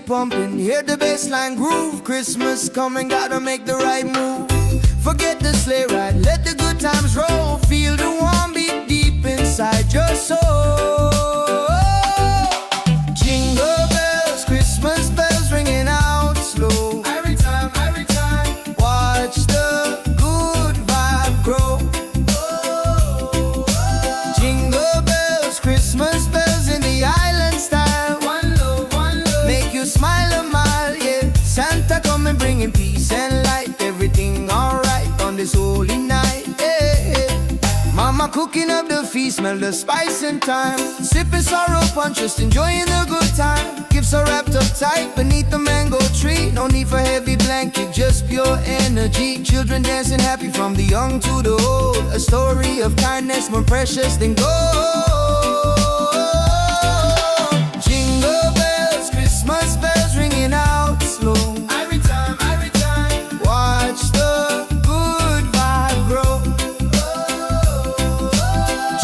pumping, hear the bassline groove. Christmas coming, gotta make the right move. Forget the sleigh ride, let the good times roll. Feel the warm beat deep inside your soul. Jingle bells, Christmas bells ringing out slow. Every time, watch the good vibe grow. Jingle bells, Christmas bells in the island style. One love, make you smile a mile, yeah. Santa coming bringing peace and light. Everything alright on this holy night, yeah. Mama cooking up the feast, smell the spice and thyme. Sipping sorrow punch, just enjoying the good time. Gifts are wrapped up tight beneath the mango tree. No need for heavy blanket, just pure energy. Children dancing happy from the young to the old. A story of kindness more precious than gold. Jingle bells, Christmas bells ringing out slow. Every time, watch the good vibe grow.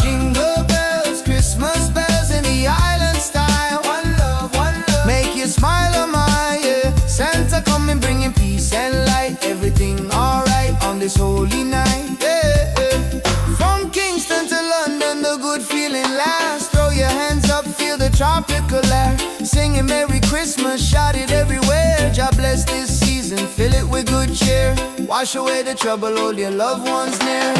Jingle bells, Christmas bells in the island style. One love, make you smile a mile, yeah. Santa coming bringing peace and light. Everything alright on this holy night, yeah. From Kingston to London, the good feeling lasts. Throw your hands up, feel the tropical air. Singing Merry Christmas, shout it everywhere. God bless this season, fill it with good cheer. Wash away the trouble, hold your loved ones near.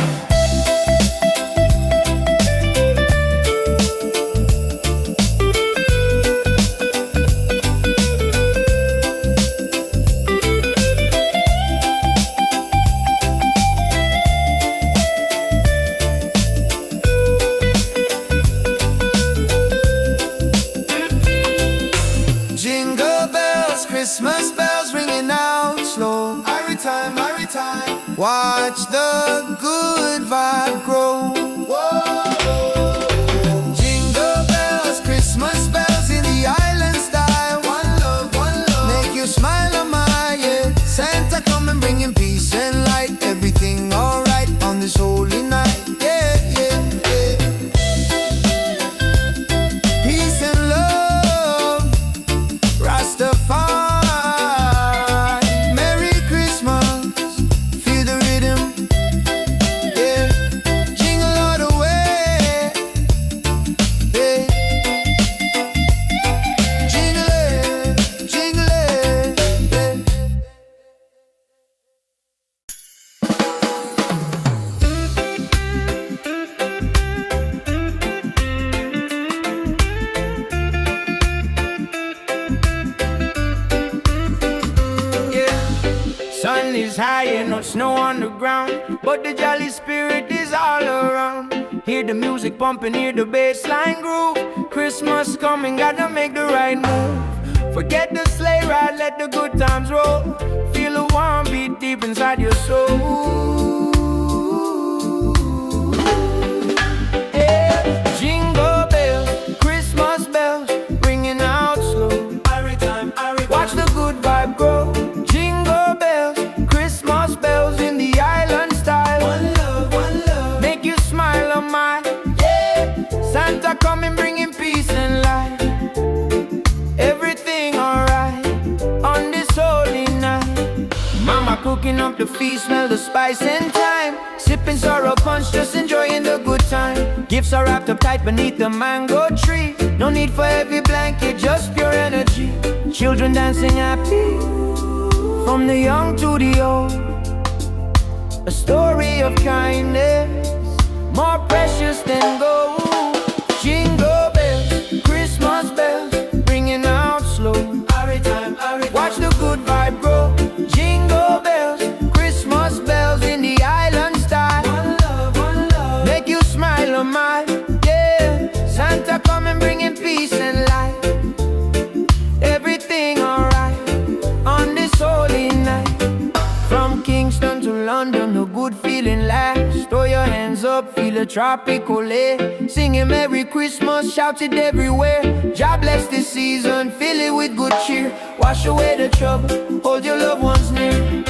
Jingle bells, Christmas bells ringing out slow. Every time, watch the good vibe grow. Jingle bells, Christmas bells in the island style. One love, make you smile a mile, yeah. Santa coming bringing peace and light. Everything alright on this holy night, yeah, yeah, yeah. Peace and love, Rastafari. Merry Christmas, feel the rhythm, yeah. Jingle all the way, yeah. Jingle it, yeah. Sun is high and no snow on the ground, but the jolly spirit is all around. Hear the music pumping, hear the bassline groove. Christmas coming, gotta make the right move. Forget the sleigh ride, let the good times roll. Feel the warm beat deep inside your soul. Yeah. Jingle bells, Christmas bells ringing out slow. Watch the good vibe grow. Jingle bells, Christmas bells in the island style. One love, make you smile a mile, yeah. Santa coming bringing peace and light. Everything alright on this holy night. Mama cooking up the feast, smell the spice and thyme. Sipping sorrow punch, just enjoying the good time. Gifts are wrapped up tight beneath the mango tree. No need for heavy blanket, just pure energy. Children dancing happy from the young to the old. A story of kindness more precious than gold. Jingle bells, Christmas bells ringing out slow. Watch the good vibe grow. Jingle bells, Christmas bells in the island style. One love, make you smile a mile, yeah. Santa coming bringing peace and light. Everything alright on this holy night. From Kingston to London, the good feeling lasts. Throw your hands up, feel the tropical air. Singing Merry Christmas, shout it everywhere. God bless this season, fill it with good cheer. Wash away the trouble, hold your loved ones near.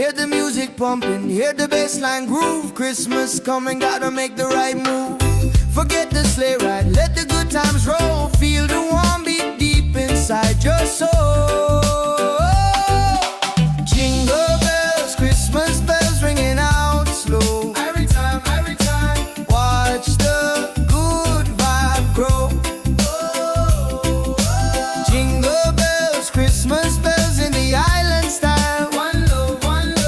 Hear the music pumping, hear the bassline groove. Christmas coming, gotta make the right move. Forget the sleigh ride, let the good times roll. Feel the warm beat deep inside your soul. Jingle bells, Christmas bells ringing out slow. Every time, watch the good vibe grow. Jingle bells, Christmas bells in the island style. One love,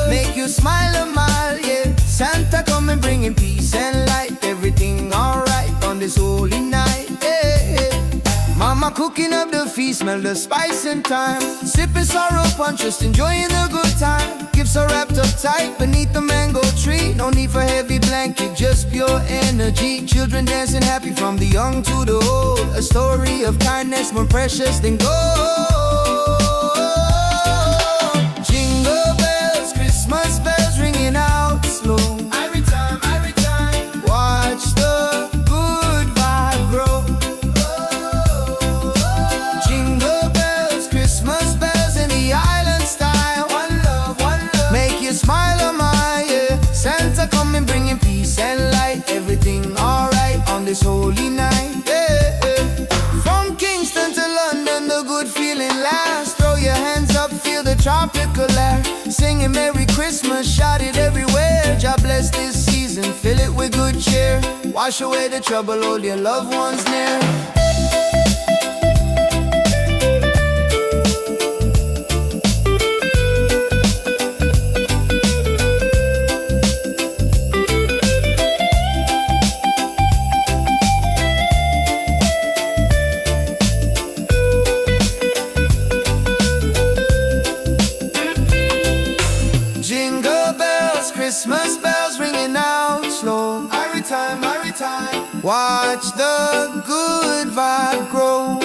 make you smile a mile, yeah. Santa coming bringing peace and light. Everything alright on this holy night, yeah. Mama cooking up the feast, smell the spice and thyme. Sipping sorrow punch, just enjoying the good time. Gifts are wrapped up tight beneath the mango tree. No need for heavy blanket, just pure energy. Children dancing happy from the young to the old. A story of kindness more precious than gold. Jingle bells, Christmas bells ringing out slow. Every time, watch the good vibe grow. Jingle bells, Christmas bells in the island style. One love, make you smile a mile, yeah. Santa coming bringing peace and light. Everything alright on this holy night, yeah. From Kingston to London, the good feeling lasts. Throw your hands up, feel the tropical air. Singing Merry Christmas, shout it everywhere. God bless this season, fill it with good cheer. Wash away the trouble, hold your loved ones near. Jingle bells, Christmas bells ringing out slow. Every time, watch the good vibe grow.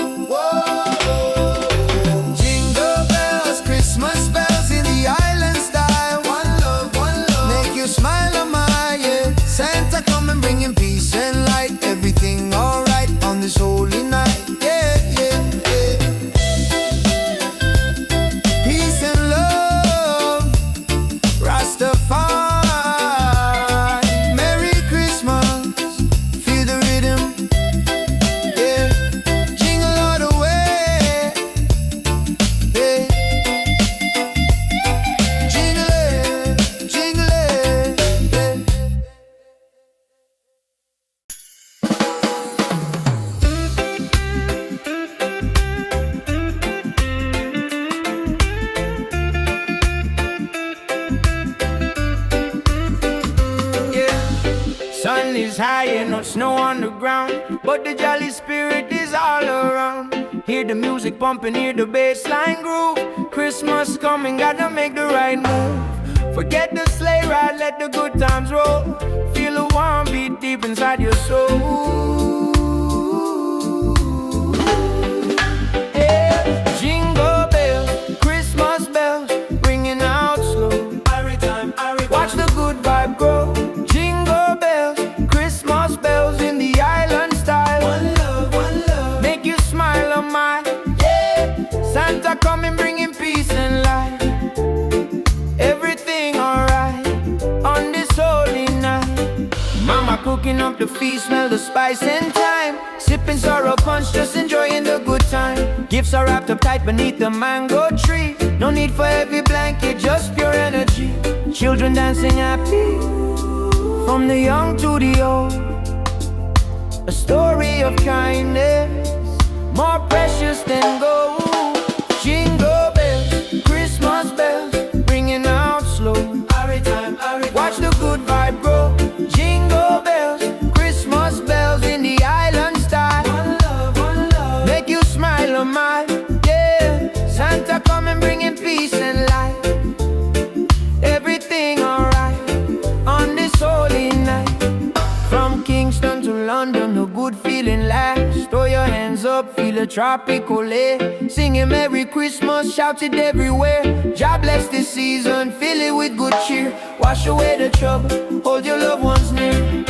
Jingle bells, Christmas bells in the island style. One love, make you smile a mile, yeah. Santa coming bringing peace and light. Everything alright on this holy night, yeah, yeah, yeah. Peace and love, Rastafari. Merry Christmas, feel the rhythm, yeah. Jingle all the way, yeah. Jingle it, yeah. Sun is high and no snow on the ground, but the jolly spirit is all around. Hear the music pumping, hear the bassline groove. Christmas coming, gotta make the right move. Forget the sleigh ride, let the good times roll. Feel the warm beat deep inside your soul. Yeah. Jingle bells, Christmas bells, ringing out slow. Watch the good vibe grow. Jingle bells, Christmas bells in the island style. One love, make you smile a mile, yeah. Santa coming bringing peace and light. Everything alright on this holy night. Mama cooking up the feast, smell the spice and thyme. Sipping sorrow punch, just enjoying the good time. Gifts are wrapped up tight beneath the mango tree. No need for heavy blanket, just pure energy. Children dancing happy from the young to the old. A story of kindness more precious than gold. Jingle bells, Christmas bells, ringing out slow. Watch the good vibe grow. Jingle bells, Christmas bells in the island style. One love, make you smile a mile, yeah. Santa coming bringing peace and light. Everything alright on this holy night. From Kingston to London, the good feeling lasts. Throw your hands up, feel a tropical air. Singing Merry Christmas, shout it everywhere. God bless this season, fill it with good cheer. Wash away the trouble, hold your loved ones near.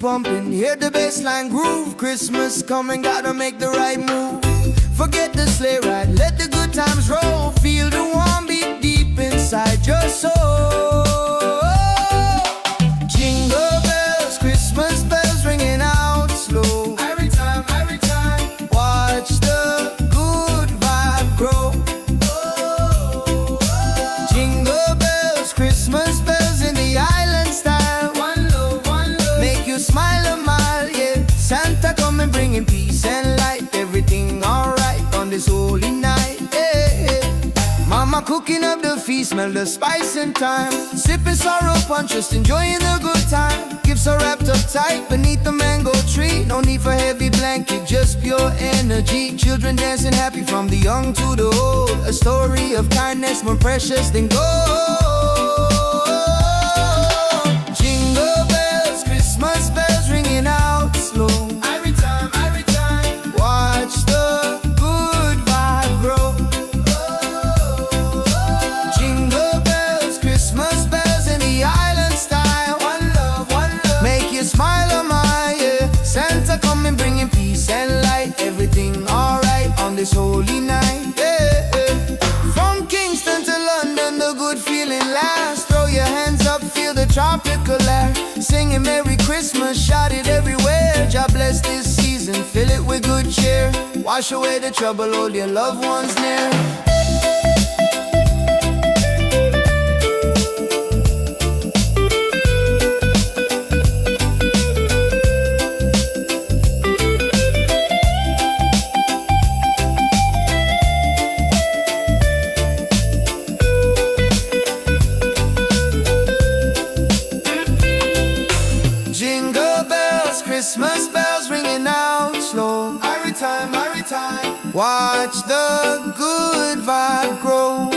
pumping, hear the bassline groove. Christmas coming, gotta make the right move. Forget the sleigh ride, let the good times roll. Feel the warm beat deep inside your soul. Jingle bells, Christmas bells ringing out slow. Every time, watch the good vibe grow. Jingle bells, Christmas bells in the island style. One love, make you smile a mile, yeah. Santa coming bringing peace and light. Everything alright on this holy night, yeah. Mama cooking up the feast, smell the spice and thyme. Sipping sorrow punch, just enjoying the good time. Gifts are wrapped up tight beneath the mango tree. No need for heavy blanket, just pure energy. Children dancing happy from the young to the old. A story of kindness more precious than gold. Jingle bells, Christmas bells ringing out slow. Every time, watch the good vibe grow. Jingle bells, Christmas bells in the island style. One love, make you smile a mile, yeah. Santa coming bringing peace and light. Everything alright on this holy night, yeah. From Kingston to London, the good feeling lasts. Throw your hands up, feel the tropical air. Singing Merry Christmas, shout it everywhere. God bless this season, fill it with good cheer. Wash away the trouble, hold your loved ones near. Jingle bells, Christmas bells ringing out slow. Every time, watch the good vibe grow.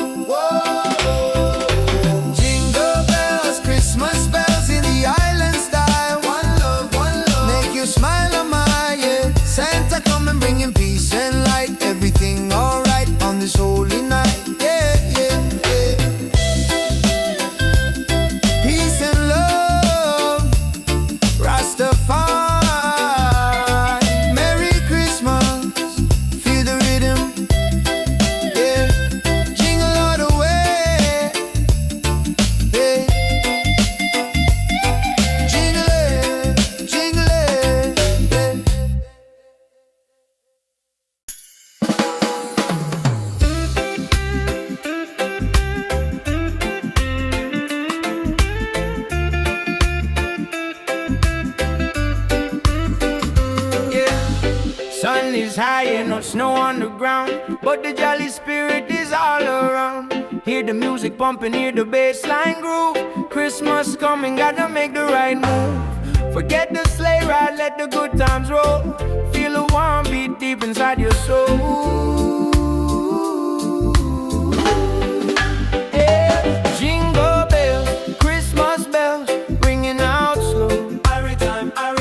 Jingle bells, Christmas bells in the island style. One love, make you smile a mile, yeah. Santa coming bringing peace and light. Everything alright on this holy night, yeah, yeah, yeah. Peace and love, Rastafari. Merry Christmas, feel the rhythm, yeah. Jingle all the way, yeah. Jingle it, yeah. Sun is high and no snow on the ground, but the jolly spirit is all around. Hear the music pumping, hear the bassline groove. Christmas coming, gotta make the right move. Forget the sleigh ride, let the good times roll. Feel a warm beat deep inside your soul. Yeah. Jingle bells, Christmas bells, ringing out slow.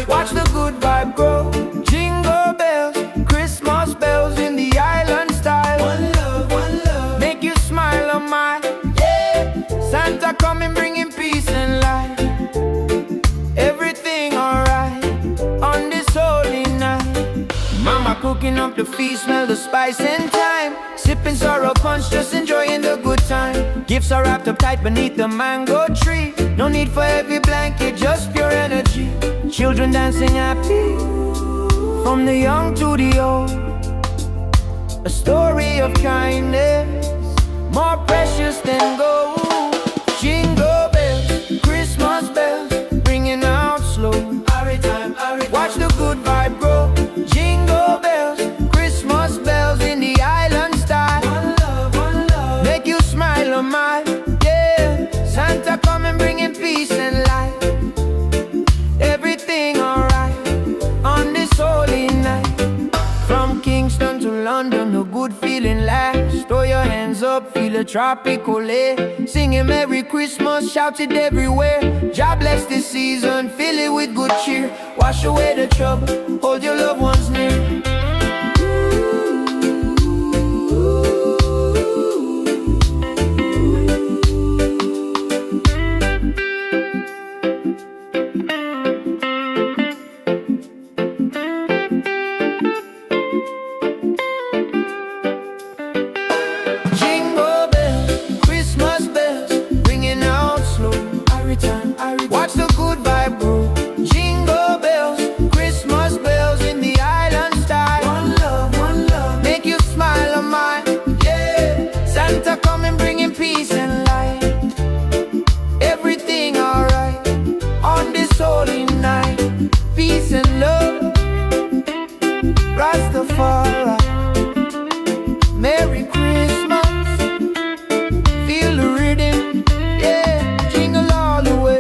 Watch the good vibe grow. Jingle bells, Christmas bells in the island style. One love, make you smile a mile, yeah. Santa coming bringing peace and light. Everything alright on this holy night. Mama cooking up the feast, smell the spice and thyme. Sipping sorrow punch, just enjoying the good time. Gifts are wrapped up tight beneath the mango tree. No need for heavy blanket, just pure energy. Children dancing happy, from the young to the old. A story of kindness, more precious than gold. Jingle bells, Christmas bells, ringing out slow. Watch the good vibe grow. Jingle bells, Christmas bells in the island style. One love, make you smile a mile, yeah. Santa coming bringing peace and light. Everything alright on this holy night. From Kingston to London, a good feeling lasts. Throw your hands up, feel a tropical air. Singing Merry Christmas, shout it everywhere. God bless this season, fill it with good cheer. Wash away the trouble, hold your loved ones near. Rastafari. Merry Christmas, feel the rhythm, yeah, jingle all the way.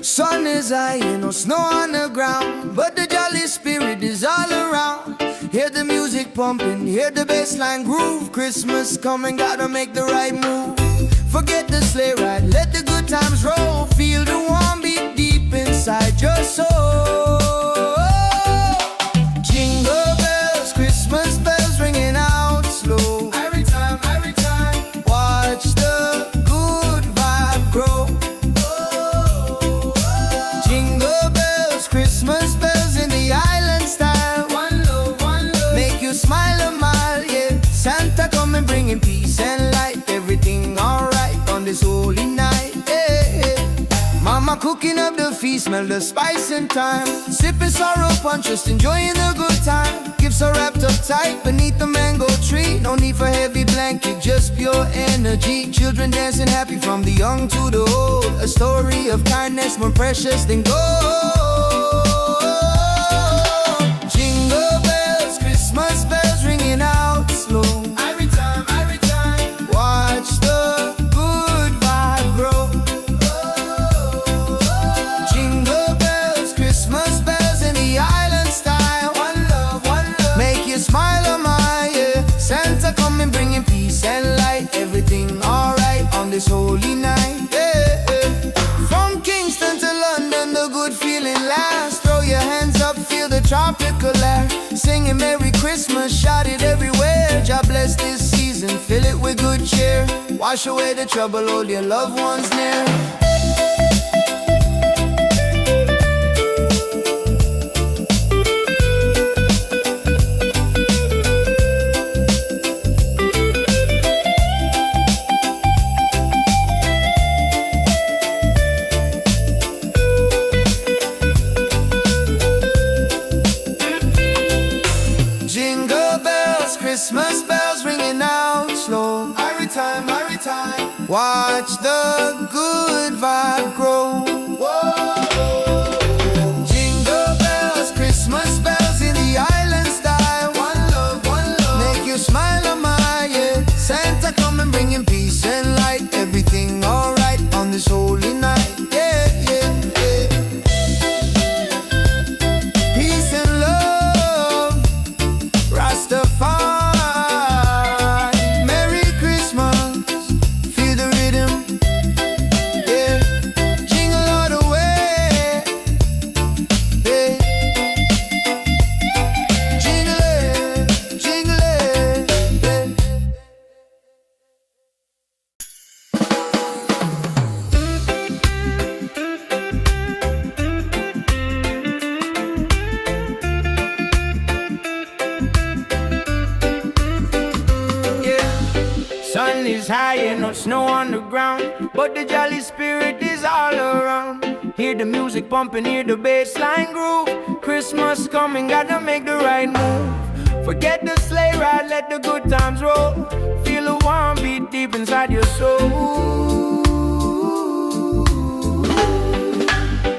Sun is high, ain't no snow on the ground, but the jolly spirit is all around. Hear the music pumping, hear the bassline groove. Christmas coming, gotta make the right move. Forget the sleigh ride, let the good times roll. Feel the warm beat deep inside your soul. Jingle bells, Christmas bells ringing out slow. Every time, watch the good vibe grow. Jingle bells, Christmas bells in the island style. One love, make you smile a mile, yeah. Santa coming bringing peace and light. Everything alright on this holy night, yeah. Mama cooking up the feast, smell the spice and thyme. Sipping sorrow punch, just enjoying the good time. Gifts are wrapped up tight beneath the mango tree. No need for heavy blanket, just pure energy. Children dancing happy from the young to the old. A story of kindness more precious than gold. Jingle bells, Christmas bells ringing out slow. Every time, watch the good vibe grow. Jingle bells, Christmas bells in the island style. One love, make you smile a mile, yeah. Santa coming bringing peace and light. Everything alright on this holy night, yeah. From Kingston to London, the good feeling lasts. Throw your hands up, feel the tropical air. Singing Merry Christmas, shout it everywhere. God bless this season, fill it with good cheer. Wash away the trouble, hold your loved ones near. Jingle bells, Christmas bells ringing out slow. Every time, watch the good vibe grow. Whoa. Jingle bells, Christmas bells in the island style. One love, make you smile a mile, yeah. Santa coming bringing peace and light. Everything alright on this holy night, yeah, yeah, yeah. Peace and love, Rastafari. Merry Christmas, feel the rhythm, yeah. Jingle all the way, yeah. Jingle it, yeah. Sun is high and no snow on the ground, but the jolly spirit is all around. Hear the music pumping, hear the bassline groove. Christmas coming, gotta make the right move. Forget the sleigh ride, let the good times roll. Feel the warm beat deep inside your soul.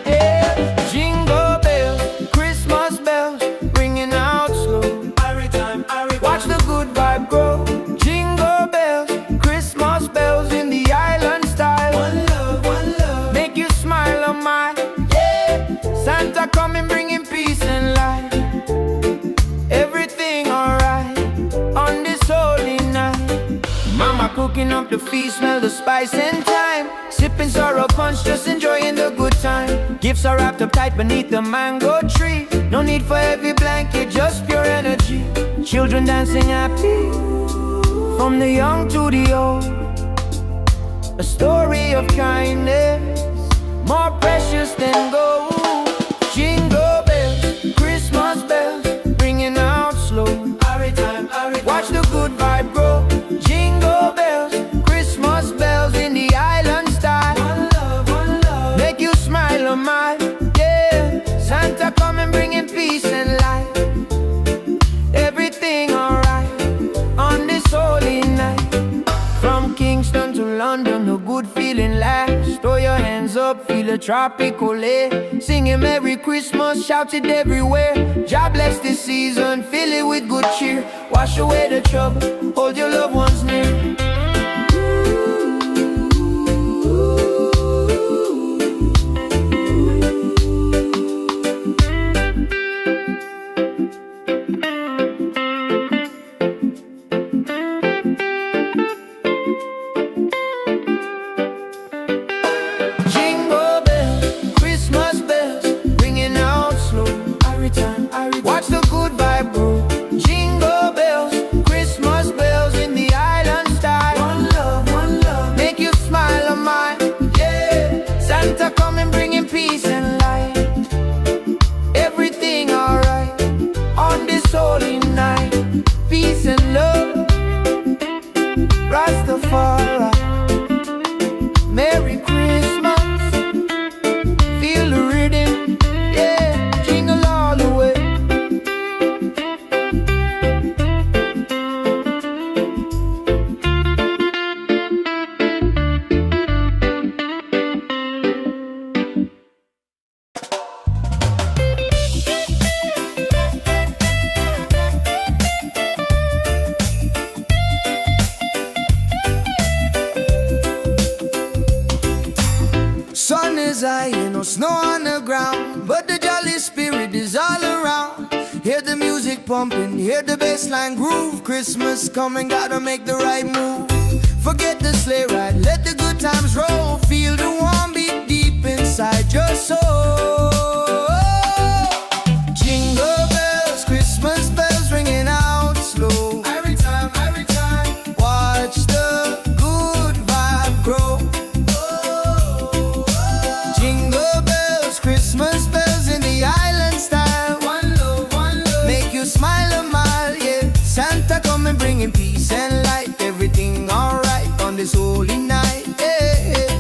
Yeah. Jingle bells, Christmas bells, ringing out slow. Watch the good vibe grow. Jingle bells, Christmas bells in the island style. One love, make you smile a mile, yeah. Santa coming bringing peace and light. Everything alright on this holy night. Mama cooking up the feast, smell the spice and thyme. Sipping sorrow punch, just enjoying the good time. Gifts are wrapped up tight beneath the mango tree. No need for heavy blanket, just pure energy. Children dancing happy, from the young to the old. A story of kindness, more precious than gold. Jingle bells, Christmas bells, ringing out slow. Watch the good vibe grow. Jingle bells, Christmas bells the tropical air. Singing Merry Christmas, shouted everywhere. God bless this season, fill it with good cheer. Wash away the trouble, hold your loved ones near. Watch the good vibe grow. Jingle bells, Christmas bells in the island style. One love, make you smile on mine. Yeah, Santa coming bringing peace and light. Everything alright on this holy night. Peace and love, Rastafari. Merry Christmas, feel the rhythm. Yeah, jingle all the way. Sun is high, no snow on the ground, but the jolly spirit is all around. Hear the music pumping, hear the bassline groove. Christmas coming, gotta make the right move. Forget the sleigh ride, let the good times roll. Feel the warm beat deep inside your soul. Jingle bells, Christmas bells ringing out slow. Every time, watch the good vibe grow. Jingle bells, Christmas bells in the island style. One love, make you smile a mile, yeah. Santa coming bringing peace and light. Everything alright on this holy night, yeah.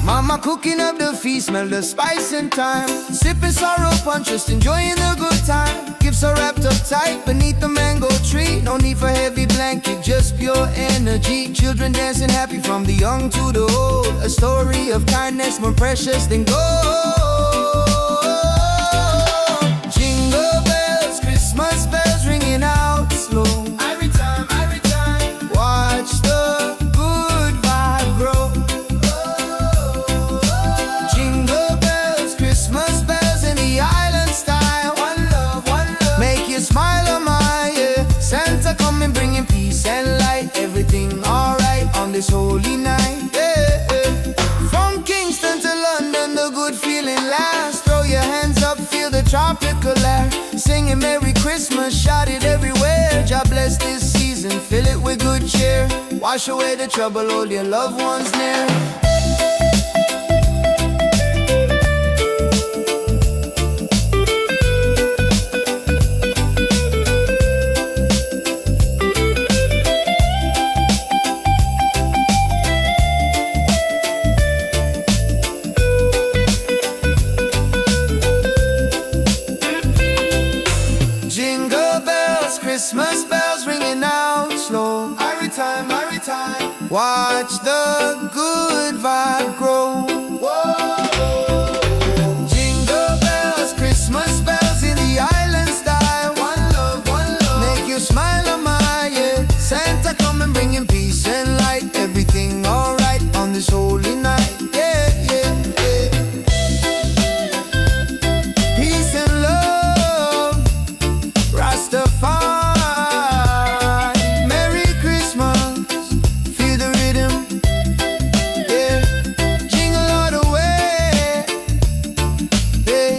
Mama cooking up the feast, smell the spice and thyme. Sipping sorrow punch, just enjoying the good time. Gifts are wrapped up tight beneath the mango tree. No need for heavy blanket, just pure energy. Children dancing happy from the young to the old. A story of kindness more precious than gold. Jingle bells, Christmas bells ringing out slow. Every time, watch the good vibe grow. Jingle bells, Christmas bells in the island style. One love, make you smile on my, yeah. Santa coming bringing peace and light. Everything alright on this holy night, yeah. From Kingston to London, the good feeling lasts. Throw your hands up, feel the tropical air. Singing Merry Christmas, shout it everywhere. God bless this season, fill it with good cheer. Wash away the trouble, hold your loved ones near. Jingle bells, Christmas bells ringing out slow. Every time, watch the good vibe grow. Whoa. Jingle bells, Christmas bells in the island style. One love, make you smile on my, yeah. Santa coming bringing peace and light. Everything alright on this holy night, yeah, yeah, yeah. Peace and love, Rastafari. Merry Christmas, feel the rhythm, yeah. Jingle all the way, yeah.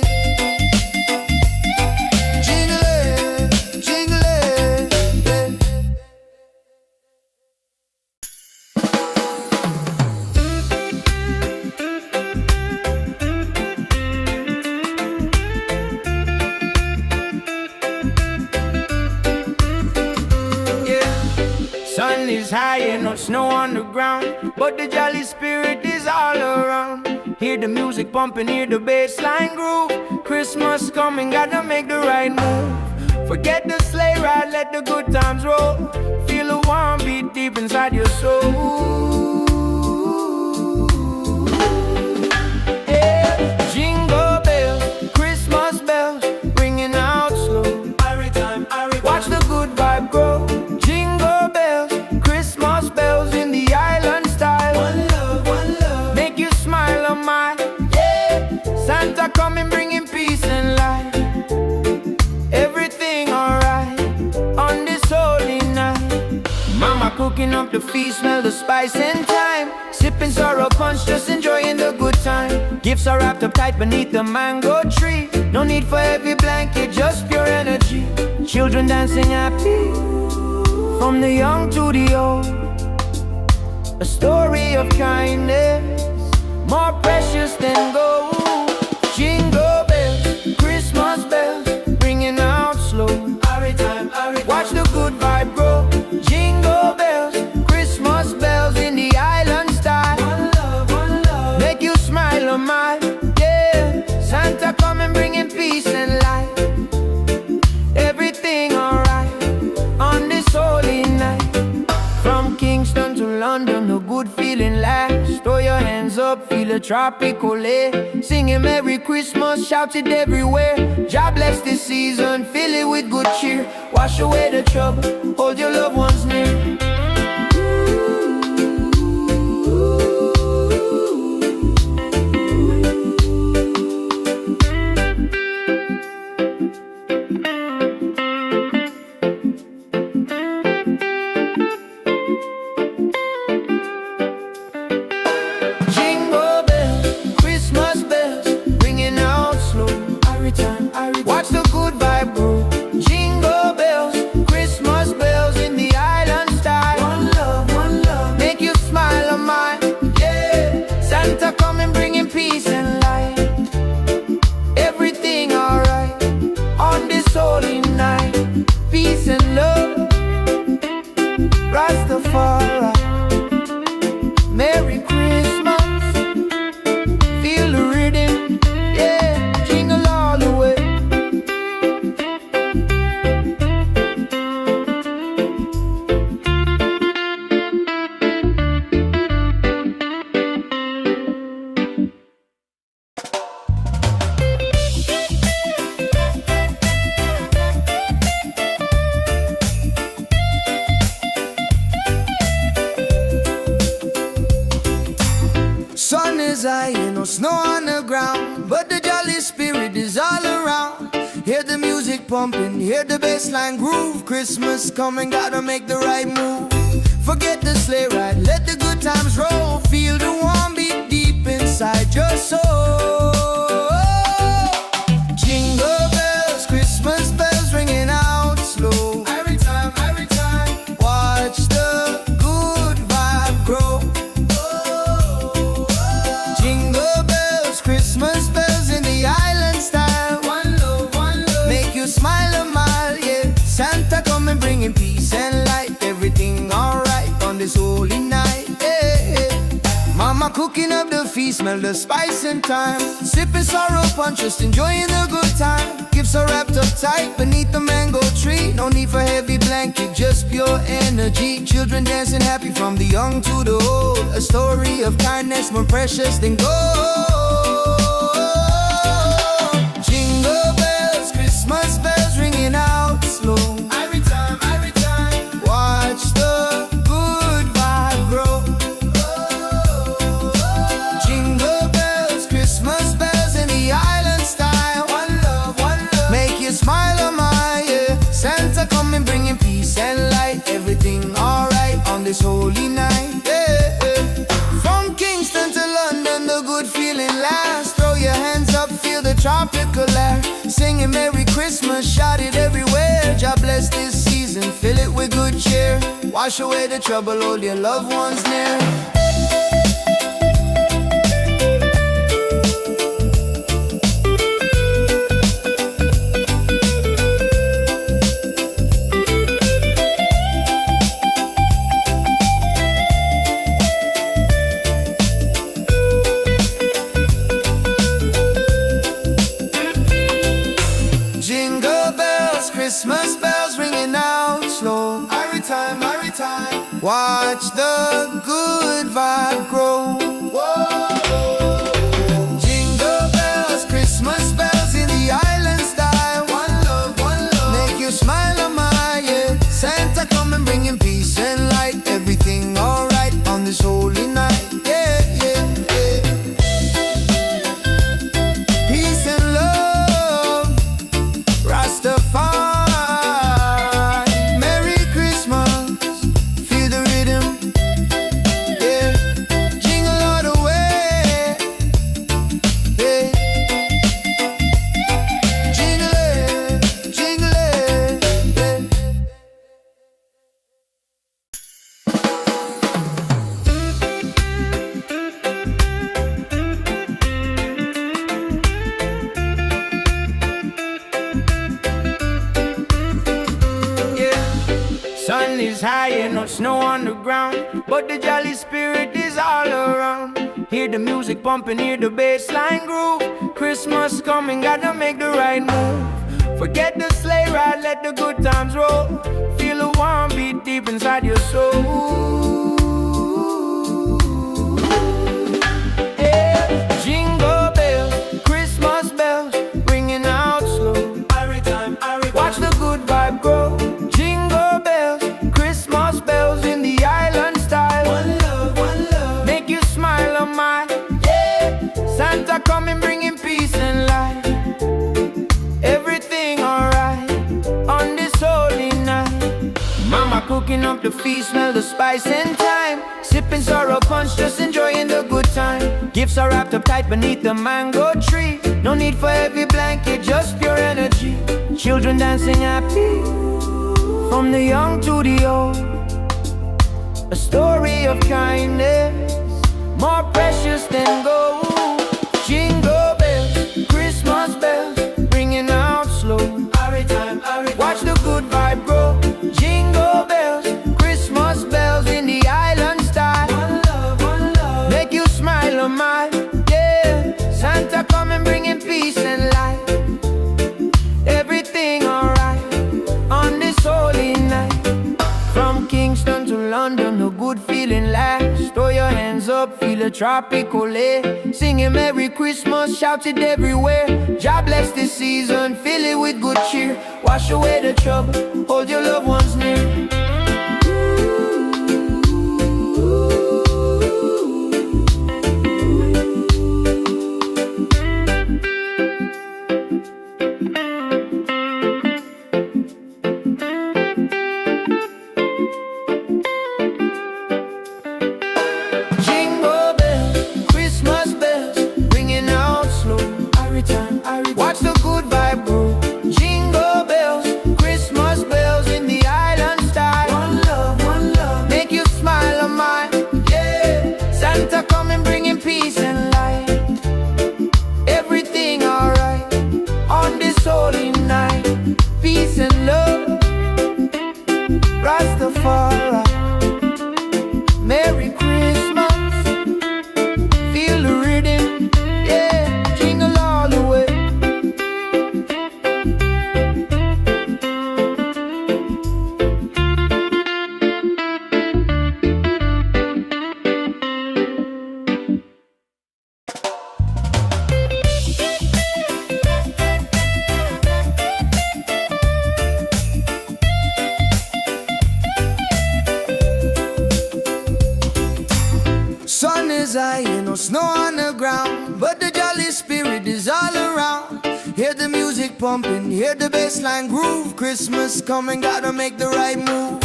Jingle it, yeah. Sun is high and no snow on the ground, but the jolly spirit is all around. Hear the music pumping, hear the bassline groove. Christmas coming, gotta make the right move. Forget the sleigh ride, let the good times roll. Feel the warm beat deep inside your soul. Yeah. the feast, smell the spice and thyme. Sipping sorrow punch, just enjoying the good time. Gifts are wrapped up tight beneath the mango tree. No need for heavy blanket, just pure energy. Children dancing happy, from the young to the old. A story of kindness, more precious than gold. Jingle bells, Christmas bells, ringing out slow. Watch the good vibe grow. Jingle bells, Christmas bells in the island style. One love, make you smile a mile. Yeah, Santa coming bringing peace and light. Everything alright on this holy night. From Kingston to London, the good feeling lasts. Throw your hands up, feel a tropical air. Singing Merry Christmas, shout it everywhere. God bless this season, fill it with good cheer. Wash away the trouble, hold your loved ones near. Watch the good vibe grow. Jingle bells, Christmas bells in the island style. One love, make you smile a mile. Yeah, Santa coming bringing peace and light. Everything alright on this holy night. Peace and love, Rastafari. Merry Christmas, feel the rhythm. Yeah, jingle all the way. Sun is high, no snow on the ground, but the jolly spirit is all around. Hear the music pumping, hear the bassline groove. Christmas coming, gotta make the right move. Forget the sleigh ride, let the good times roll. Feel the warm beat deep inside your soul. Jingle bells, Christmas bells ringing out slow. Every time, watch the good vibe grow. Jingle bells, Christmas bells in the island style. One love, make you smile a mile. Yeah, Santa coming bringing peace and light. Everything alright on this holy night. Yeah, Mama cooking up the feast, smell the spice and thyme. Sipping sorrow punch, just enjoying the good time. Gifts are wrapped up tight beneath the mango tree. No need for heavy blanket, just pure energy. Children dancing happy from the young to the old. A story of kindness more precious than gold. Jingle bells, Christmas bells ringing out slow. Every time, watch the good vibe grow. Jingle bells, Christmas bells in the island style. One love, make you smile a mile. Yeah, Santa coming bringing peace and light. Everything alright on this holy night. Yeah, from Kingston to London, the good feeling lasts. Throw your hands up, feel the tropical air. Singing Merry Christmas, shout it everywhere. God bless this season, fill it with good cheer. Wash away the trouble, hold your loved ones near. Jingle bells, Christmas bells ringing out slow. Every time, watch the good but the jolly spirit is all around. Hear the music pumping, hear the bass line groove. Christmas coming, gotta make the right move. Forget the sleigh ride, let the good times roll. Feel the warm beat deep inside your soul. Yeah. Jingle bells, Christmas bells, ringing out slow. Watch the good vibe grow. Jingle bells, Christmas bells in the island style. One love, make you smile on my, yeah. Santa coming bringing peace and light. Everything alright on this holy night. Mama cooking up the feast, smell the spice and thyme. Sipping sorrow punch, just enjoying the good time. Gifts are wrapped up tight beneath the mango tree. No need for heavy blanket, just pure energy. Children dancing happy, from the young to the old. A story of kindness, more precious than gold. Jingle bells, Christmas bells, ringing out slow. Watch the good vibe grow. Jingle bells, Christmas bells in the island style. One love, make you smile on my, yeah. Santa coming bringing peace and light. Everything alright on this holy night. From Kingston to London, a good feeling lasts. Throw your hands up, feel a tropical air. Singing Merry Christmas, shout it everywhere. God bless this season, fill it with good cheer. Wash away the trouble, hold your loved ones near. Watch the good vibe grow. Jingle bells, Christmas bells in the island style. One love, make you smile on mine, yeah. Santa coming bringing peace and light. Everything alright on this holy night. Peace and love, Rastafari. Merry Christmas, feel the rhythm, yeah. Jingle all the way. Sun is high, no snow on the ground, but the jolly spirit is all around. Hear the music pumping, hear the bass line groove. Christmas coming, gotta make the right move.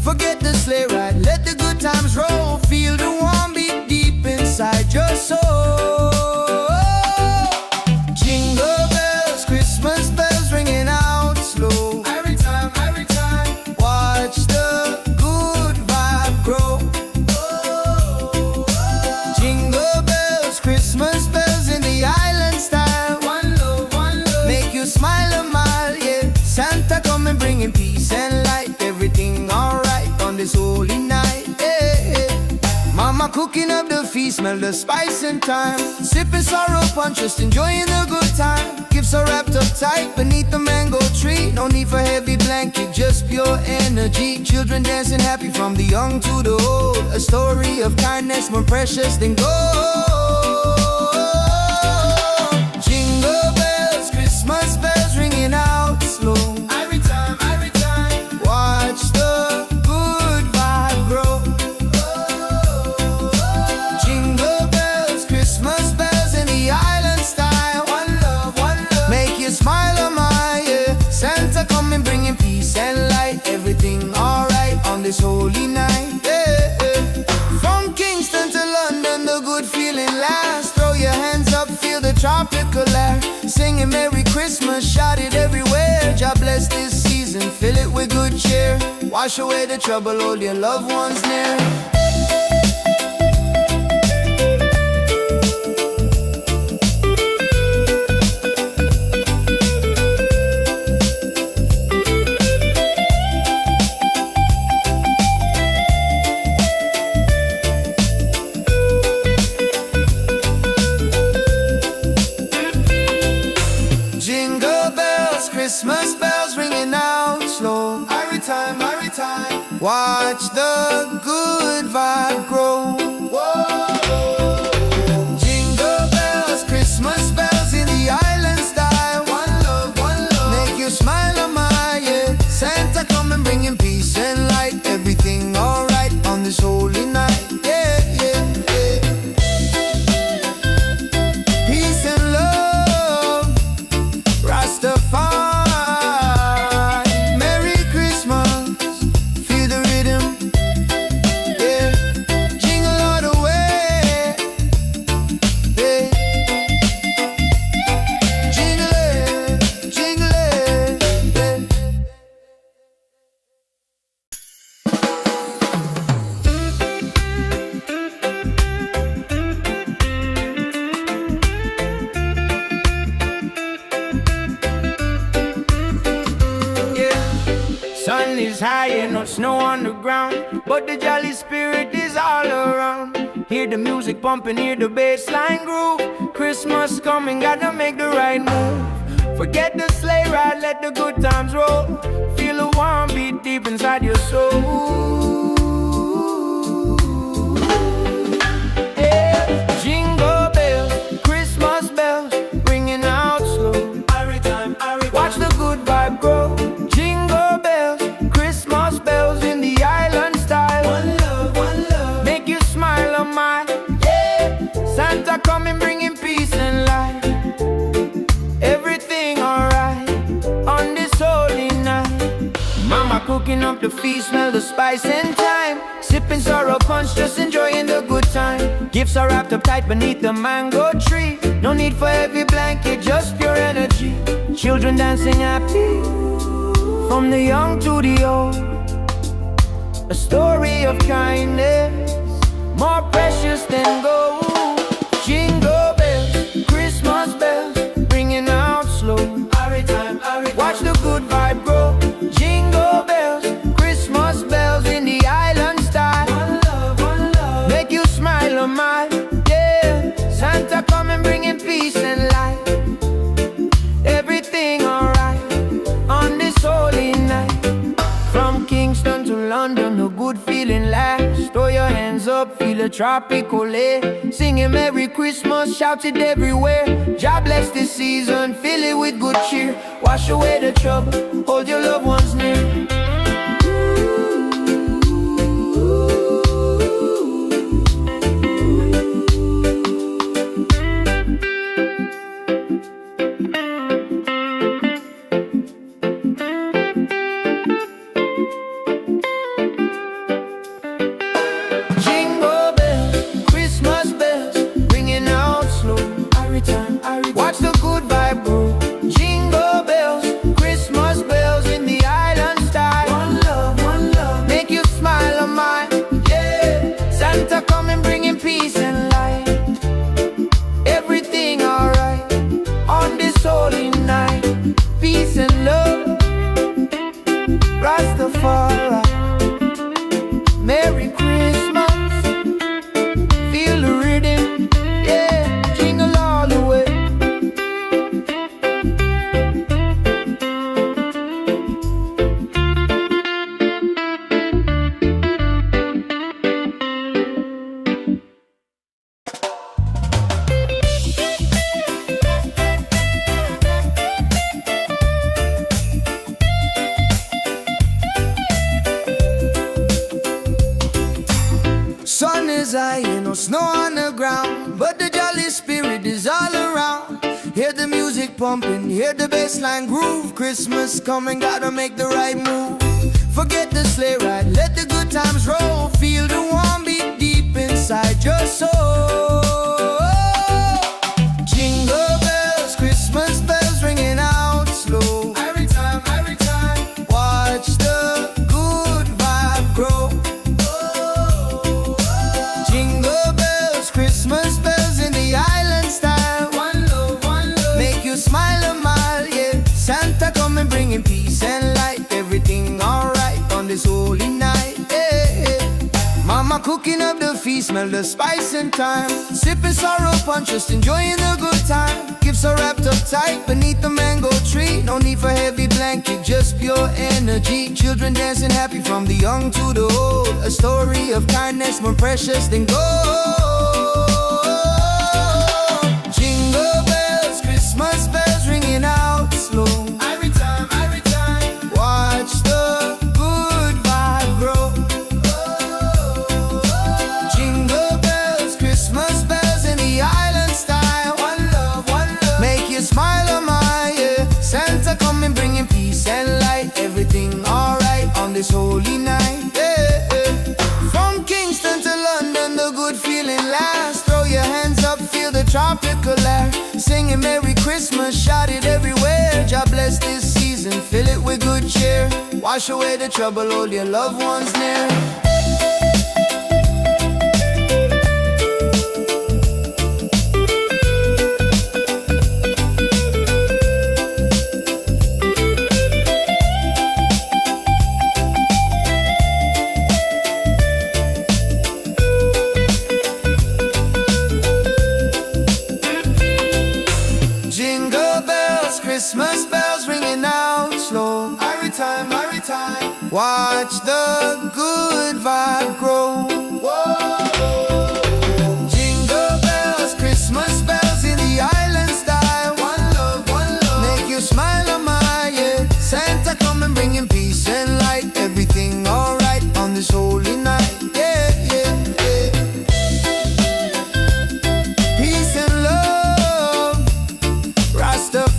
Forget the sleigh ride, let the good times roll. Feel the warm beat deep inside your soul. Jingle bells, Christmas bells ringing out slow. Every time, watch the good vibe grow. Jingle bells, Christmas bells in the island style. One love, make you smile a mile, yeah. Santa coming bringing peace and light. Everything alright on this holy night, yeah. Mama cooking up the feast, smell the spice and thyme. Sipping sorrow punch, just enjoying the good time. Gifts are wrapped up tight beneath the mango tree. No need for heavy blanket, just pure energy. Children dancing happy from the young to the old. A story of kindness more precious than gold. Jingle bells, Christmas bells ringing out slow. Every time, watch the good vibe grow. Jingle bells, Christmas bells in the island style. One love, make you smile on my, yeah. Santa coming bringing peace and light. Everything alright on this holy night, yeah. From Kingston to London, the good feeling lasts. Throw your hands up, feel the tropical air. Singing Merry Christmas, shout it everywhere. God bless this season, fill it with good cheer. Wash away the trouble, hold your loved ones near. time. Watch the good vibe grow. Whoa. Jingle bells, Christmas bells in the island style. One love, make you smile on my yeah. Santa come and bring him peace and light. Everything alright on this holy night. Yeah, yeah, yeah. Peace and love, Rastafari. Merry Christmas, feel the rhythm. Yeah, jingle all the way. Yeah, jingle it, jingle it. Yeah. Sun is high and no snow on the ground, but the jolly spirit is all around. Hear the music pumping, hear the bass line groove. Christmas coming, gotta make the right move. Forget the sleigh ride, let the good times roll. Feel the warm beat deep inside your soul. Yeah. Jingle bells, Christmas bells, ringing out slow. Watch the good vibe grow. Jingle bells, Christmas bells in the island style. One love, make you smile on my yeah. Santa coming, bringing peace and light. Everything alright on this holy night. Mama cooking up the feast, smell the spice and thyme. Sipping sorrow punch, just enjoying the good time. Gifts are wrapped up tight beneath the mango tree. No need for heavy blanket, just pure energy. Children dancing happy, from the young to the old. A story of kindness, more precious than gold. Jingle bells, Christmas bells, ringing out slow. Watch the good vibe grow. Jingle bells, Christmas bells in the island style. One love, make you smile on my yeah. Santa come and bringing peace and light. Everything alright on this holy night. From Kingston to London, a good feeling lasts. Throw your hands up, feel a tropical air. Singing Merry Christmas, shout it everywhere. God bless this season, fill it with good cheer. Wash away the trouble, hold your loved ones near. Jingle bells, Christmas bells, ringing out slow. Watch the good vibe grow. Jingle bells, Christmas bells in the island style. One love, make you smile on my yeah. Santa come and bringing peace and light. Everything alright on this holy night. Peace and love, Rastafari. Merry Christmas, feel the rhythm, yeah, jingle all the way. Sun is high and no snow on the ground, but the jolly spirit is all around. Hear the music pumping, hear the bass line groove. Christmas coming, gotta make the right move. Forget the sleigh ride, let the good times roll. Feel the warm beat deep inside your soul. Jingle bells, Christmas bells ringing out slow. Every time, watch the good vibe grow. Jingle bells, Christmas bells in the island style. One love, make you smile a mile, yeah. Santa come and bringing peace and light. Everything alright on this holy night, yeah. Mama cooking up the feast, smell the spice and thyme. Sipping sorrow punch, just enjoying the good time. Gifts Gifts are wrapped up tight beneath the mango tree. No need for heavy blanket, just pure energy. Children dancing happy from the young to the old. A story of kindness more precious than gold. Jingle bells, Christmas bells ringing out slow. Every time, watch the good vibe grow. Jingle bells, Christmas bells in the island style. One love, make you smile, oh my, yeah. Santa coming bringing peace and light. Everything alright on this holy night, yeah, yeah. From Kingston to London, the good feeling lasts. Throw your hands up, feel the tropical air. Singing Merry Christmas, shout it everywhere. God bless this season, fill it with good cheer. Wash away the trouble, hold your loved ones near. Jingle bells, Christmas bells ringing out slow. Every time, watch the good vibe grow. Whoa. Jingle bells, Christmas bells in the island style. One love, make you smile, oh my, yeah. Santa coming bringing peace and light. Everything alright on this holy night, yeah, yeah, yeah. Peace and love, Rastafari,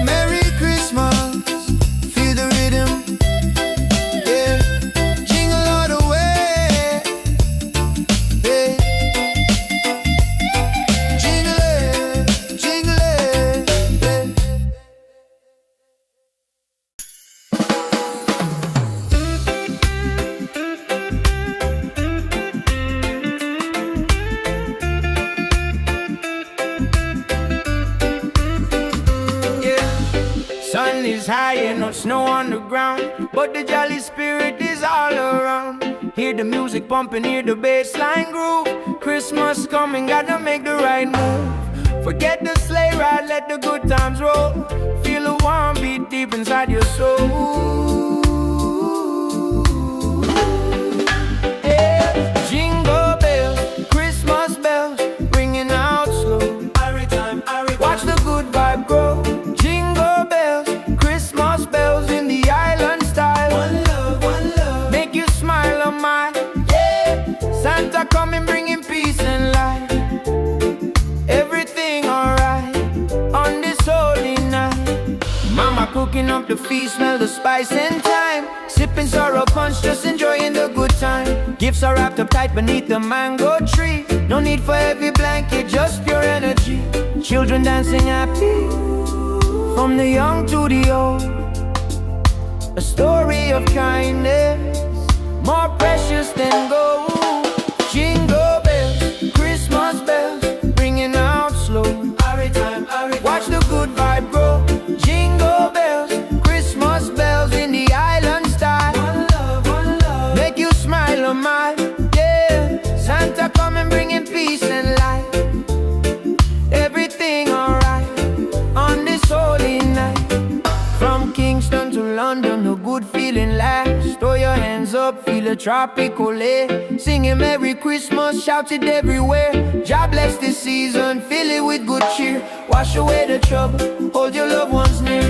Merry Christmas, feel the rhythm, yeah. Jingle all the way, yeah. Jingle it, yeah. Sun is high and no snow on the ground, but the jolly spirit is all around. Hear the music pumping, hear the bass line groove. Christmas coming, gotta make the right move. Forget the sleigh ride, let the good times roll. Feel the warm beat deep inside your soul. Yeah. Jingle bells, Christmas bells, ringing out slow. Watch the good vibe grow. Jingle bells, Christmas bells in the island style. One love, make you smile, oh my, yeah. Santa coming bringing peace and light. Everything alright on this holy night. Mama cooking up the feast, smell the spice and thyme. Sipping sorrow punch, just enjoying the good time. Gifts are wrapped up tight beneath the mango tree. No need for heavy blanket, just pure energy. Children dancing happy, from the young to the old. A story of kindness, more precious than gold. Jingle bells, Christmas bells, ringing out slow. Watch the good vibe grow. Jingle bells, Christmas bells in the island style. One love, make you smile, oh my, yeah. Santa coming bringing peace and light. Everything alright on this holy night. From Kingston to London, a good feeling lasts. Throw your hands up, feel a tropical air. Singing Merry Christmas, shout it everywhere. God bless this season, fill it with good cheer. Wash away the trouble, hold your loved ones near.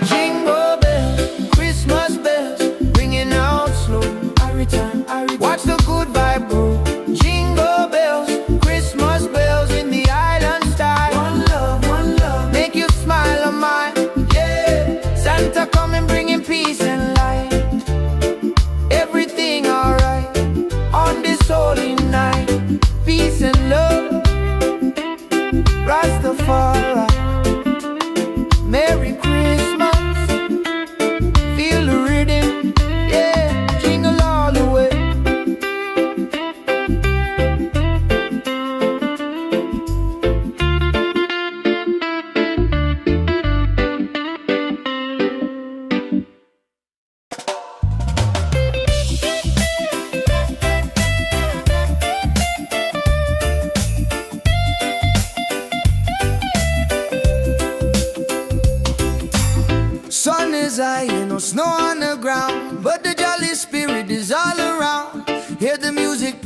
Jingle bells, Christmas bells, ringing out slow. Watch the good vibe grow. Jingle bells, Christmas bells in the island style.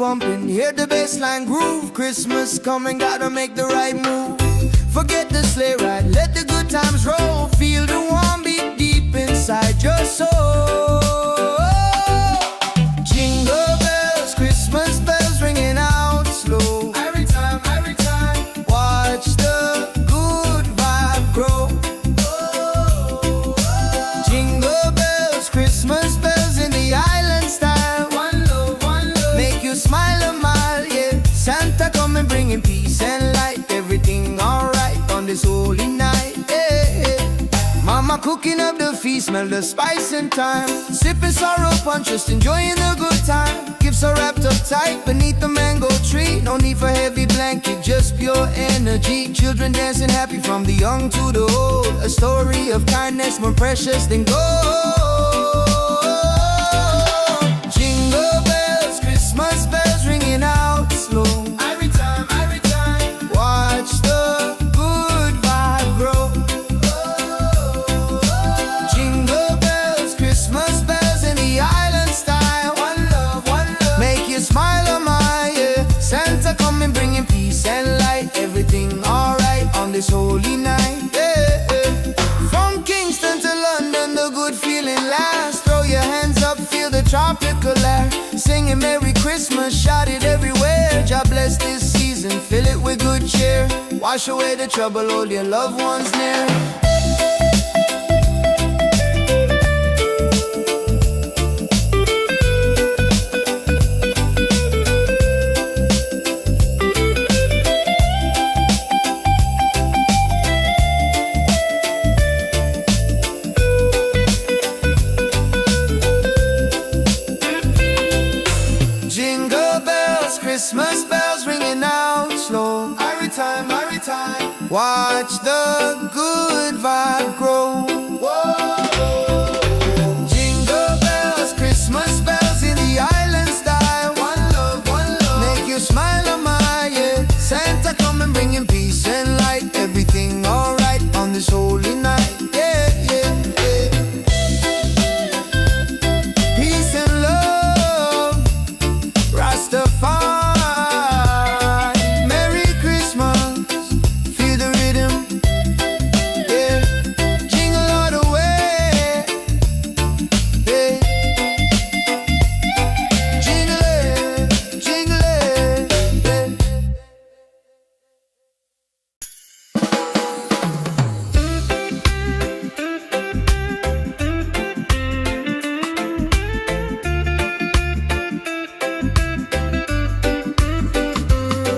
pumping, hear the bassline groove. Christmas coming, gotta make the right move. Forget the sleigh ride, let the good times roll. Feel the warm beat deep inside your soul. Jingle bells, Christmas bells ringing out slow. Every time, watch the good vibe grow. Jingle bells, Christmas bells in the island style. One love, make you smile a mile, yeah. Santa coming bringing peace and light. Everything alright on this holy night, yeah. Mama cooking up the feast, smell the spice and thyme. Sipping sorrow punch, just enjoying the good time. Gifts are wrapped up tight beneath the mango tree. No need for heavy blanket, just pure energy. Children dancing happy from the young to the old. A story of kindness more precious than gold. Jingle bells, Christmas bells ringing out slow. Every time, watch the good vibe grow. Jingle bells, Christmas bells in the island style. One love, make you smile a mile, yeah. Santa coming bringing peace and light. Everything alright on this holy night, yeah. From Kingston to London, the good feeling lasts. Throw your hands up, feel the tropical air. Singing Merry Christmas, shout it everywhere. God bless this season, fill it with good cheer. Wash away the trouble, hold your loved ones near. Jingle bells, Christmas bells ringing out slow. Every time, watch the good vibe grow. Jingle bells, Christmas bells in the island style. One love, make you smile a mile, yeah. Santa coming bringing peace and light. Everything alright on this holy night, yeah, yeah, yeah. Peace and love, Rastafari, Merry Christmas, feel the rhythm, yeah. Jingle all the way, yeah. Jingle it,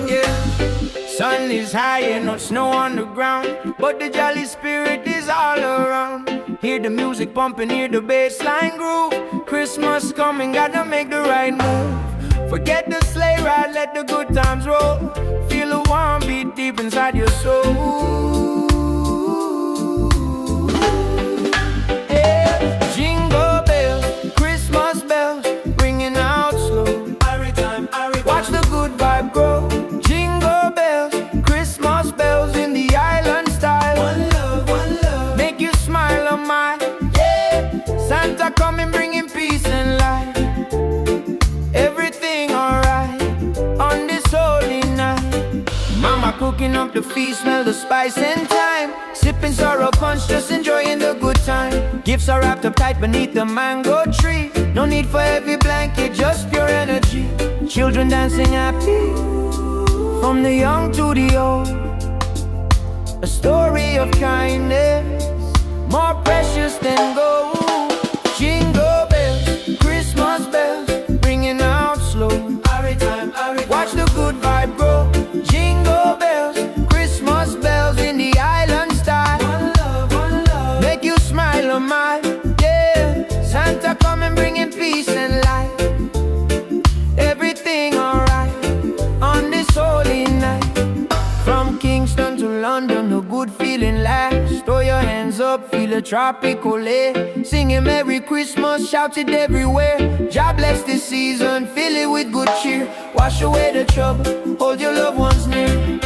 yeah. Sun is high and no snow on the ground, but the jolly spirit is all around. Hear the music pumping, hear the bassline groove. Christmas coming, gotta make the right move. Forget the sleigh ride, let the good times roll. Feel the warm beat deep inside your soul. Yeah. Jingle bells, Christmas bells, ringing out slow. Watch the good vibe grow. Jingle bells, Christmas bells in the island style. One love, make you smile a mile, yeah. Santa coming bringing peace and light. Everything alright on this holy night. Mama cooking up the feast, smell the spice and thyme. Sipping sorrow punch, just enjoying the good time. Gifts are wrapped up tight beneath the mango tree. No need for heavy blanket, just pure energy. Children dancing happy from the young to the old. A story of kindness more precious than gold. Jingle bells, Christmas bells, ringing out slow. Watch the good vibe grow. Jingle bells, Christmas bells in the island style. One love, make you smile a mile, yeah. Santa coming bringing peace and light. Everything alright on this holy night. From Kingston to London, a good feeling lasts. Throw your hands up, feel a tropical air. Singing Merry Christmas, shout it everywhere. God bless this season, fill it with good cheer. Wash away the trouble, hold your loved ones near.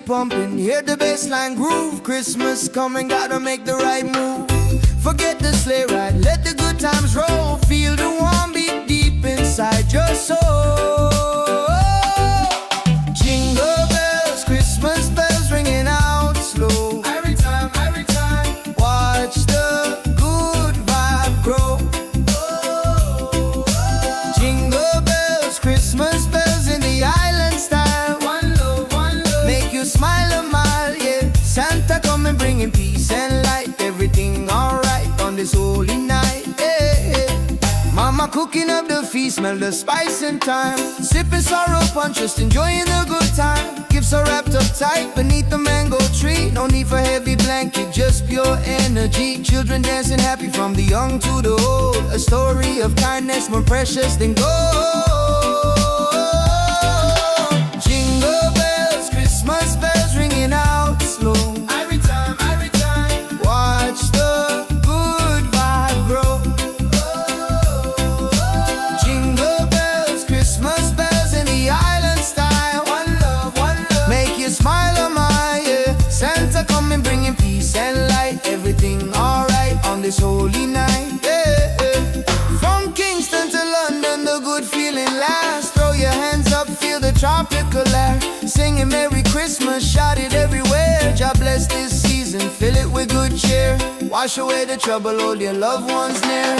music pumping, hear the bassline groove. Christmas coming, gotta make the right move. Forget the sleigh ride, let the good times roll. Feel the warm beat deep inside your soul. Jingle bells, Christmas bells ringing out slow. Every time, watch the good vibe grow. Jingle bells, Christmas bells in the island style. One love, make you smile a mile, yeah. Santa coming bringing peace and light. Everything alright on this holy night, yeah. Mama cooking up the feast, smell the spice and thyme. Sipping sorrow punch, just enjoying the good time. Gifts are wrapped up tight beneath the mango tree. No need for heavy blanket, just pure energy. Children dancing happy from the young to the old. A story of kindness more precious than gold. Jingle bells, Christmas bells ringing out slow. Every time, watch the good vibe grow. Jingle bells, Christmas bells in the island style. One love, make you smile a mile, yeah. Santa coming bringing peace and light. Everything alright on this holy night, yeah. From Kingston to London, the good feeling lasts. Throw your hands up, feel the tropical air. Singing Merry Christmas, shout it everywhere. God bless this season, fill it with good cheer. Wash away the trouble, hold your loved ones near.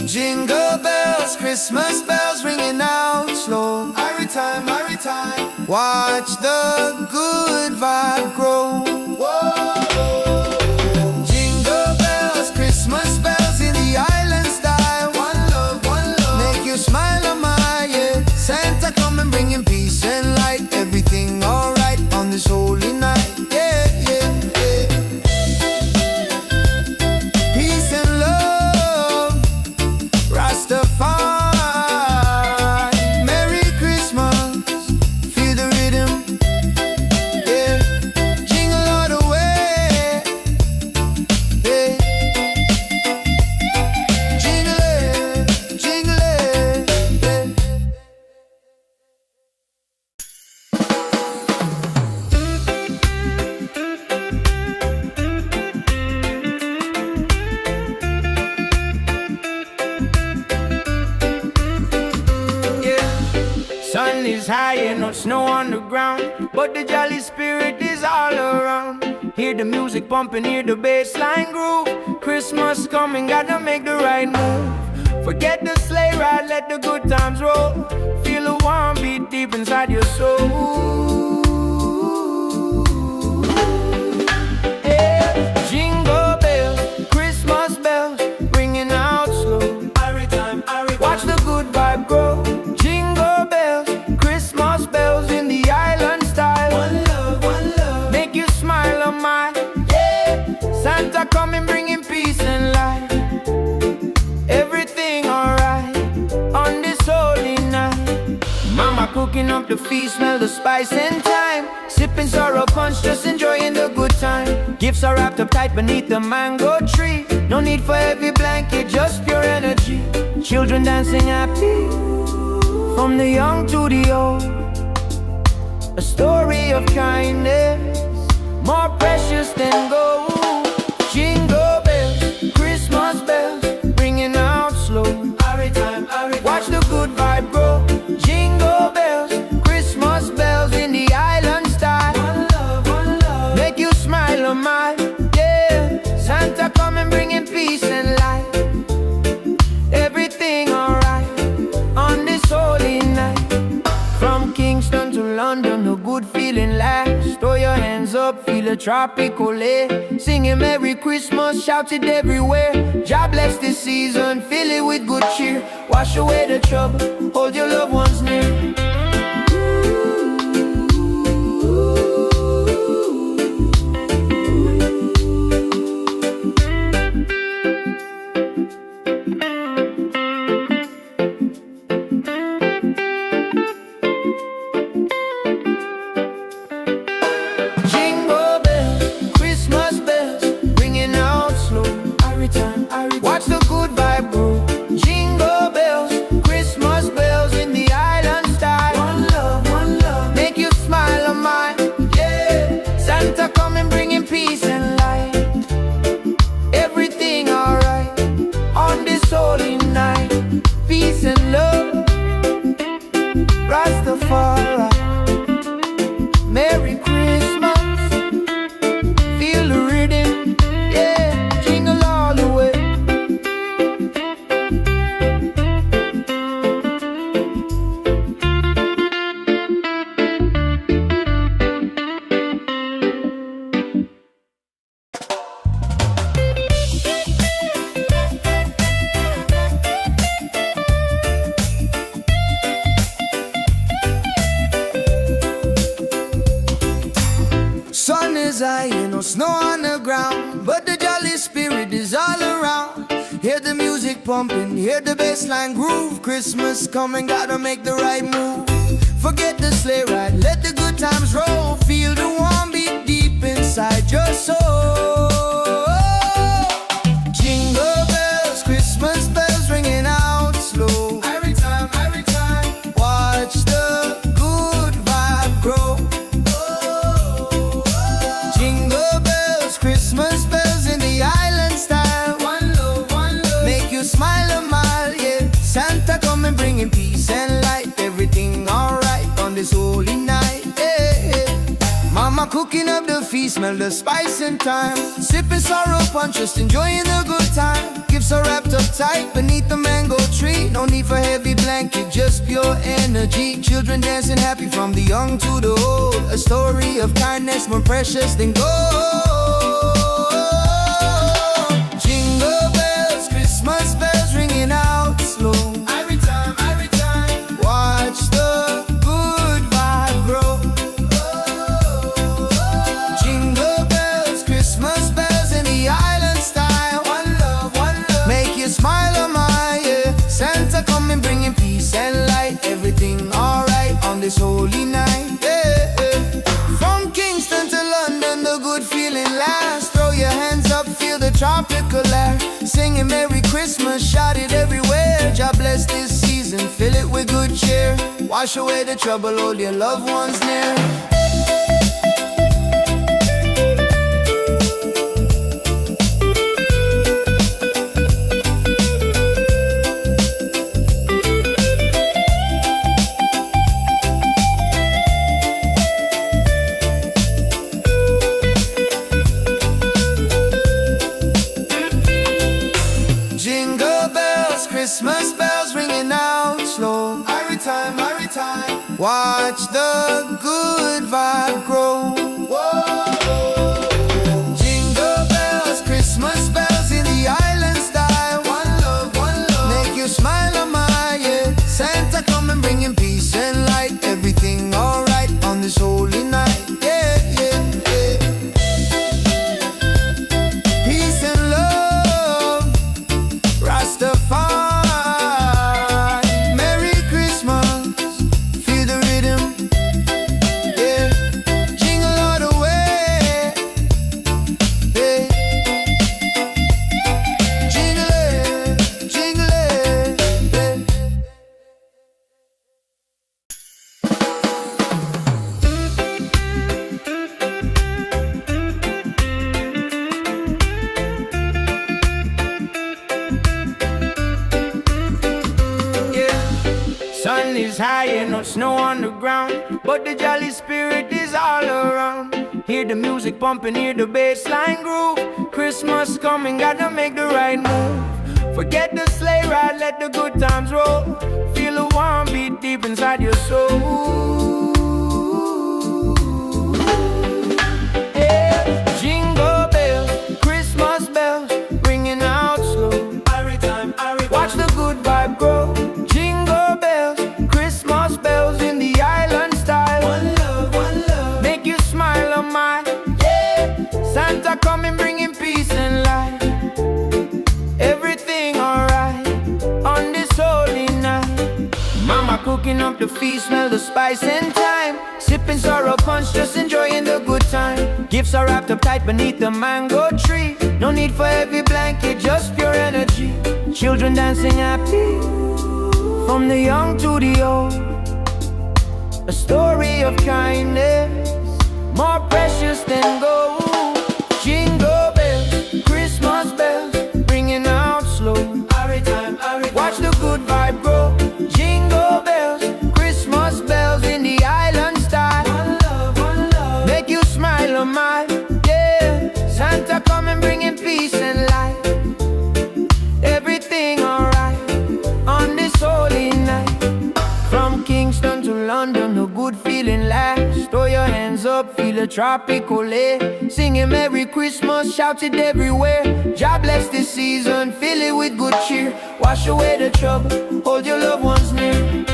Jingle bells, Christmas bells ringing out slow. Every time, watch the good vibe grow. Jingle bells, Christmas bells in the island style. One love, make you smile a mile, yeah. Santa coming bringing peace and light. Everything alright on this holy night, yeah. Peace and love, Rastafari. Merry Christmas, feel the rhythm, yeah. Jingle all the way, yeah. Jingle it, yeah. Sun is high and no snow on the ground, but the jolly spirit is all around. Hear the music pumping, hear the bassline groove. Christmas coming, gotta make the right move. Forget the sleigh ride, let the good times roll. Feel the warm beat deep inside your soul. Yeah. Jingle bells, Christmas bells, ringing out slow. Watch the good vibe grow. Jingle bells, Christmas bells in the island style. One love, make you smile a mile, yeah. Santa coming bringing peace and light. Everything alright on this holy night. Mama cooking up the feast, smell the spice and thyme. Sipping sorrow punch, just enjoying the good time. Gifts are wrapped up tight beneath the mango tree. No need for heavy blanket, just pure energy. Children dancing happy from the young to the old. A story of kindness more precious than gold. Jingle bells, Christmas bells, ringing out slow. Watch the good vibe grow. Jingle bells, Christmas bells in the island style. One love, make you smile a mile, yeah. Santa coming bringing peace and light. Everything alright on this holy night. From Kingston to London, a good feeling lasts. Throw your hands up, feel a tropical air. Singing Merry Christmas, shout it everywhere. God bless this season, fill it with good cheer. Wash away the trouble, hold your loved ones near. good vibe groove. Jingle bells, Christmas bells in the island style. One love, make you smile on mine. Yeah, Santa coming bringing peace and light. Everything alright on this holy night. Peace and love, Rastafari. Merry Christmas, feel the rhythm, yeah, jingle all the way. Sun is high, no snow on the ground, but the jolly spirit is all around. Hear the music pumping, hear the bassline groove. Christmas coming, gotta make the right move. Forget the sleigh ride, let the good times roll. Feel the warm beat deep inside your soul. Jingle bells, Christmas bells ringing out slow. Every time, watch the good vibe grow. Jingle bells, Christmas bells in the island style. One love, make you smile a mile, yeah. Santa coming bringing peace and light. Everything alright on this holy night, yeah. Mama cooking up the feast, smell the spice and thyme. Sipping sorrow punch, just enjoying the good time. Gifts are wrapped up tight beneath the mango tree. No need for heavy blanket, just pure energy. Children dancing happy from the young to the old. A story of kindness more precious than gold. Jingle bells, Christmas bells ringing out slow. Every time, watch the good vibe grow. Jingle bells, Christmas bells in the island style. One love, make you smile on my, yeah. Santa coming bringing peace and light. Everything alright on this holy night, yeah. From Kingston to London, the good feeling lasts. Throw your hands up, feel the tropical air. Singing Merry Christmas, shout it everywhere. God bless this season, fill it with good cheer. Wash away the trouble, hold your loved ones near. Jingle bells, Christmas bells ringing out slow. Every time, watch the good vibe grow. Whoa. Jingle bells, Christmas bells in the island style. One love, make you smile on my, yeah. Santa coming bringing peace and light. Everything alright on this holy night, yeah. Peace and love, Rastafari. Merry Christmas, feel the rhythm, yeah. Jingle all the way, yeah. Jingle it, yeah. Sun is high and no snow on the ground, but the jolly spirit is all around. Hear the music pumping, hear the bassline groove. Christmas coming, gotta make the right move. Forget the sleigh ride, let the good times roll. Feel the warm beat deep inside your soul. Yeah. Jingle bells, Christmas bells, ringing out slow. Watch the good vibe grow. Jingle bells, Christmas bells in the island style. One love, make you smile on my, yeah. Santa coming bringing peace and light. Everything alright on this holy night. Mama cooking up the feast, smell the spice and thyme. Sipping sorrow punch, just enjoying the good time. Gifts are wrapped up tight beneath the mango tree. No need for heavy blanket, just pure energy. Children dancing happy, from the young to the old. A story of kindness, more precious than gold. Jingle bells, Christmas bells, ringing out slow. Watch the good vibe grow. Jingle bells, Christmas bells in the island style. One love, make you smile a mile. Yeah, Santa coming bringing peace and light. Everything alright on this holy night. From Kingston to London, a good feeling lasts. Throw your hands up, feel a tropical air. Singing Merry Christmas, shout it everywhere. God bless this season, fill it with good cheer. Wash away the trouble, hold your loved ones near.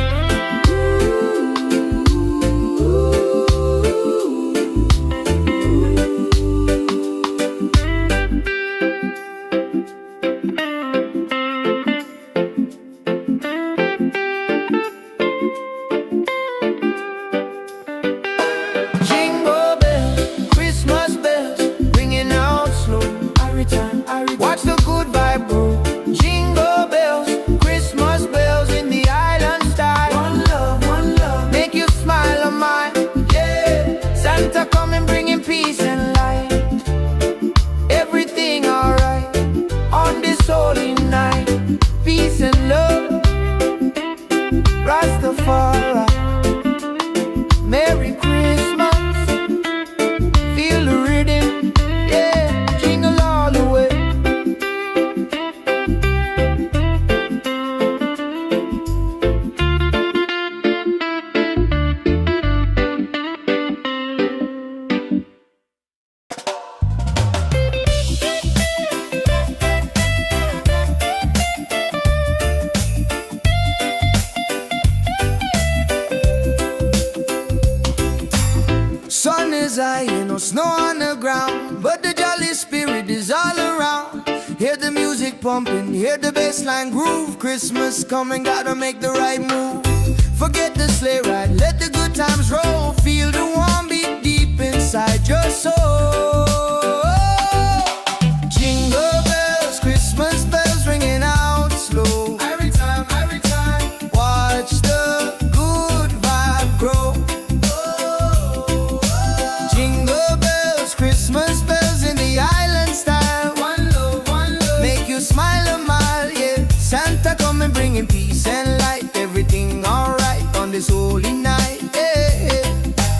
Watch the good vibe grow. Jingle bells, Christmas bells in the island style. One love, make you smile a mile. Yeah, Santa coming bringing peace and light. Everything alright on this holy night. Peace and love, Rastafari. Merry Christmas, feel the rhythm. Yeah, jingle all the way. Sun is high, no snow on the ground, but the jolly spirit is all around. Hear the music pumping, hear the bassline groove. Christmas coming, gotta make the right move. Forget the sleigh ride, let the good times roll. Feel the warm beat deep inside your soul. Jingle bells, Christmas bells ringing out slow. Every time, watch the good vibe grow. Jingle bells, Christmas bells in the island style. One love, make you smile a mile, yeah. Santa coming bringing peace and light. Everything alright on this holy night, yeah.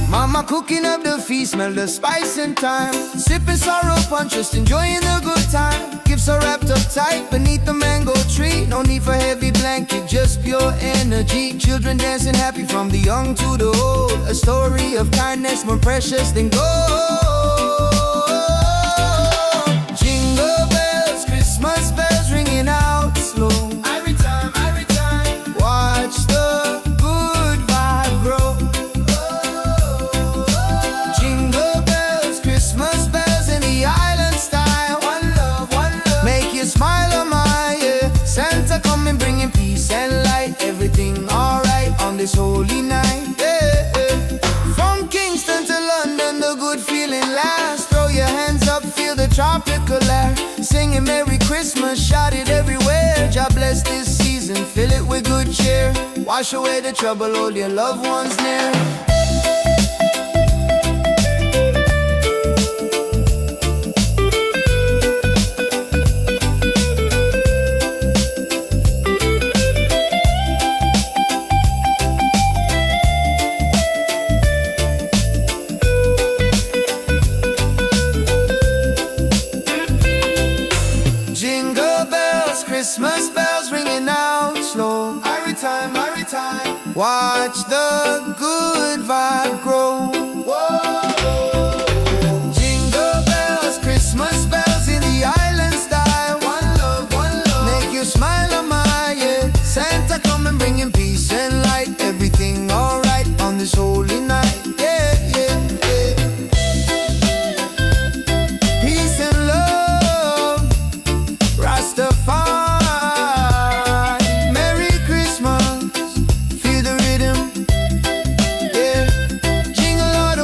Mama cooking up the feast, smell the spice and thyme. Sipping sorrow punch, just enjoying the good time. Gifts are wrapped up tight beneath the mango tree. No need for heavy blanket, just pure energy. Children dancing happy from the young to the old. A story of kindness more precious than gold. Jingle bells, Christmas bells ringing out slow. Every time, watch the good vibe grow. Jingle bells, Christmas bells in the island style. One love, make you smile a mile, yeah. Santa coming bringing peace and light. Everything alright on this holy night, yeah. From Kingston to London, the good feeling lasts. Throw your hands up, feel the tropical air. Singing Merry Christmas, shout it everywhere. God bless this season, fill it with good cheer. Wash away the trouble, hold your loved ones near. Jingle bells, Christmas bells ringing out slow. Every time, watch the good vibe grow. Jingle bells, Christmas bells in the island style. One love, make you smile a mile, yeah. Santa coming bringing peace and light. Everything alright on this holy night, yeah. Peace and love, Rastafari. Merry Christmas, feel the rhythm, yeah. Jingle all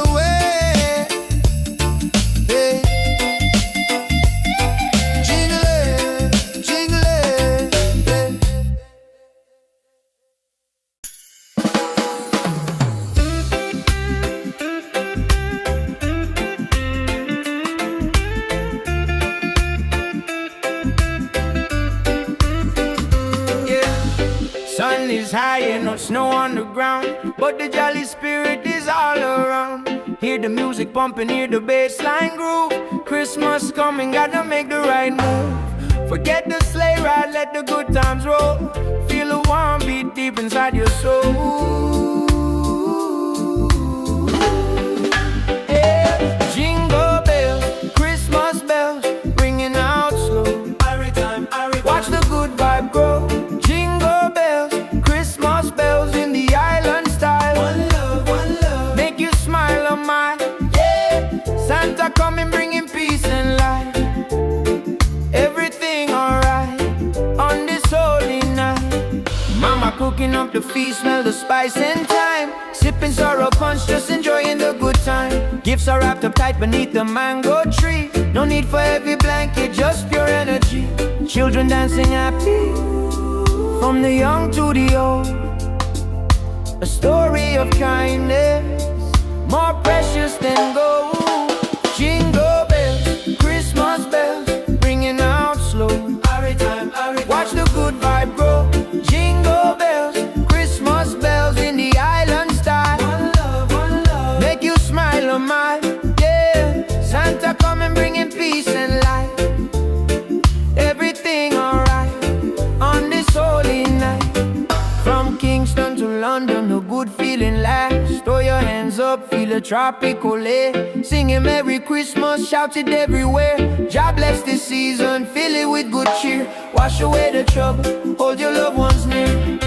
Sun is high and no snow on the ground, but the jolly spirit is all around. Hear the music pumping, hear the bass line groove. Christmas coming, gotta make the right move. Forget the sleigh ride, let the good times roll. Feel a warm beat deep inside your soul. Yeah. Jingle bells, Christmas bells, ringing out slow. Watch the good vibe grow. Jingle bells, Christmas bells in the island style. One love, make you smile on my, yeah. Santa coming bringing peace and light. Everything alright on this holy night. Mama cooking up the feast, smell the spice and thyme. Sipping sorrow punch, just enjoying the good time. Gifts are wrapped up tight beneath the mango tree. No need for heavy blanket, just pure energy. Children dancing happy, from the young to the old. A story of kindness, more precious than gold. Jingle bells, Christmas bells, ringing out slow. Watch the good vibe grow. Jingle bells, Christmas bells in the island style. One love, make you smile on my, yeah. Santa coming bringing peace and light. Everything alright on this holy night. From Kingston to London, a good feeling lasts. Throw your hands up, feel a tropical air. Singing Merry Christmas, shout it everywhere. God bless this season, fill it with good cheer. Wash away the trouble, hold your loved ones near.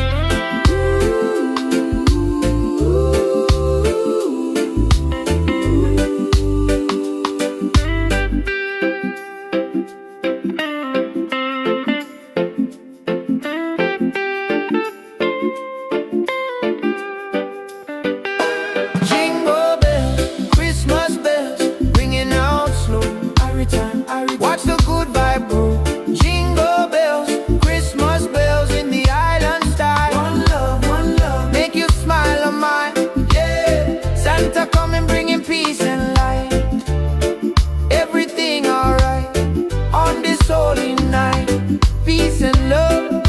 Watch the good vibe grow. Jingle bells, Christmas bells in the island style. One love, make you smile on mine, yeah. Santa coming bringing peace and light. Everything alright on this holy night. Peace and love,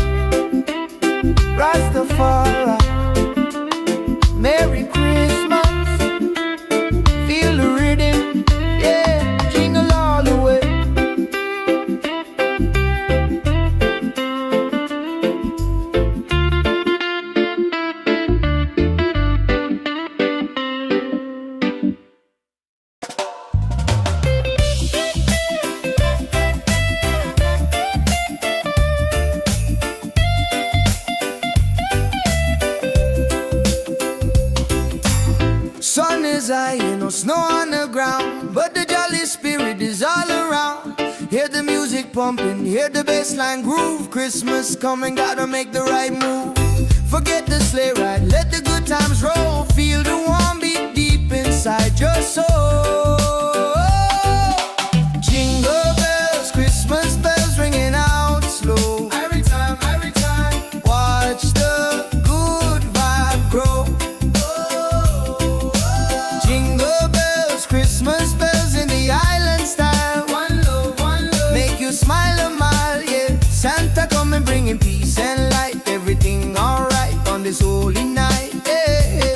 Rastafari. Merry Christmas, feel the rhythm, yeah. Jingle all the way. Sun is high and no snow on the ground, but the jolly spirit is all around. Hear the music pumping, hear the bass line groove. Christmas coming, gotta make the right move. Forget the sleigh ride, let the good times roll. Feel the warm beat deep inside your soul. Jingle bells, Christmas bells ringing out slow. Every time, watch the good vibe grow. Jingle bells, Christmas bells in the island style. One love, make you smile a mile, yeah. Santa coming bringing peace and light. Everything alright on this holy night, yeah.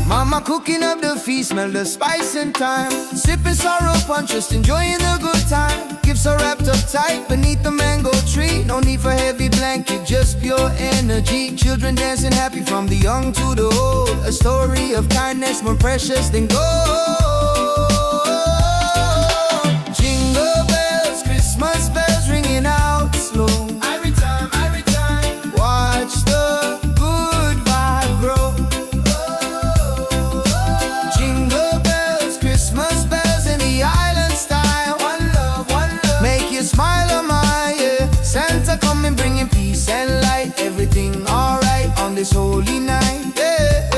Mama cooking up the feast, smell the spice and thyme. Sipping sorrow punch, just enjoying the good time. Gifts are wrapped up tight beneath the mango tree. No need for heavy blanket, just pure energy. Children dancing happy from the young to the old. A story of kindness more precious than gold. Jingle bells, Christmas bells ringing out slow. Every time, watch the good vibe grow. Jingle bells, Christmas bells in the island style. One love, make you smile on my, yeah. Santa coming bringing peace and light. Everything alright on this holy night, yeah.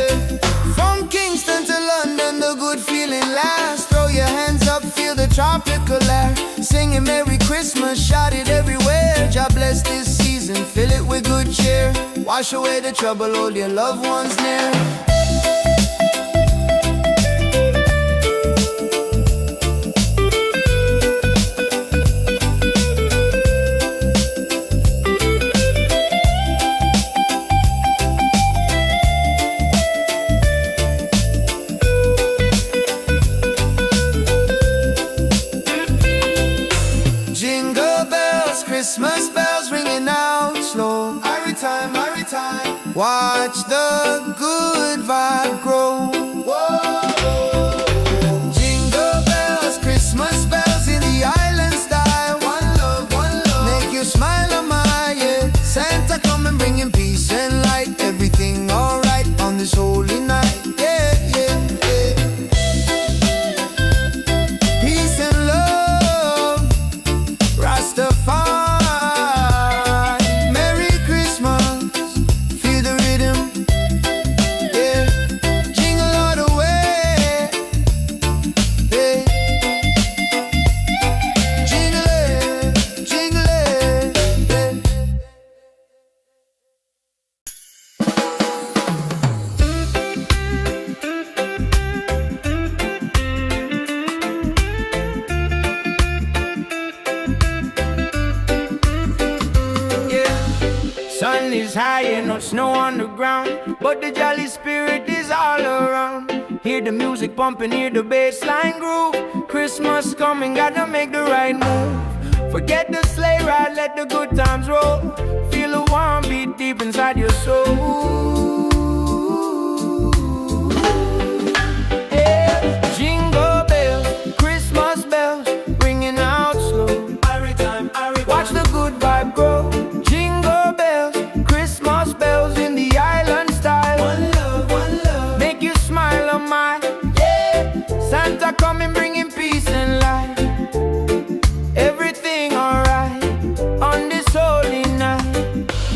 From Kingston to London, the good feeling lasts. Throw your hands up, feel the tropical air. Singing Merry Christmas, shout it everywhere. God bless this season, fill it with good cheer. Wash away the trouble, hold your loved ones near. time, every time. Watch the good vibe grow. Whoa. Jingle bells, Christmas bells in the island style. One love, make you smile on my, yeah. Santa come and bring him peace and light. Everything alright on this holy night, yeah, yeah, yeah. Peace and love, Rastafari. Merry Christmas, feel the rhythm, yeah. Jingle all the way, yeah. Jingle it, jingle it, yeah. Sun is high and no snow on the ground, but the jolly spirit is all around. Hear the music pumping, hear the bass line groove. Christmas coming, gotta make the right move. Forget the sleigh ride, let the good times roll. Feel a warm beat deep inside your soul. Yeah. Jingle bells, Christmas bells, ringing out slow. Watch the good vibe grow. Jingle bells, Christmas bells in the island style. One love, make you smile on my, yeah. Santa coming bringing peace and light. Everything alright on this holy night.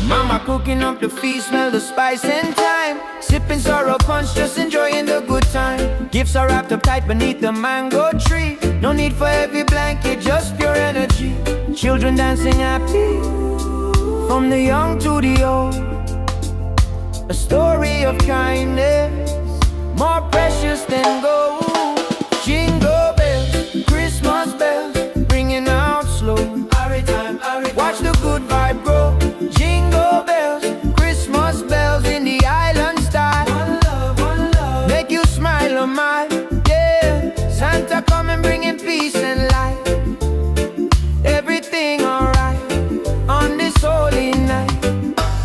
Mama cooking up the feast, smell the spice and thyme. Sipping sorrow punch, just enjoying the good time. Gifts are wrapped up tight beneath the mango tree. No need for heavy blanket, just pure energy. Children dancing happy, from the young to the old. A story of kindness, more precious than gold. Jingle bells, Christmas bells, ringing out slow. Watch the good vibe grow. Jingle bells, Christmas bells in the island style. One love, make you smile on my, yeah. Santa come and bringing peace and light. Everything alright on this holy night.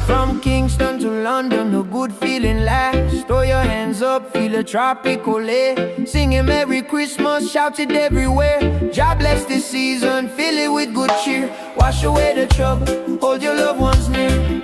From Kingston to London, no good feeling lasts. Throw your hands up, feel a tropical air. Singing Merry Christmas, shout it everywhere. God bless this season, fill it with good cheer. Wash away the trouble, hold your loved ones near.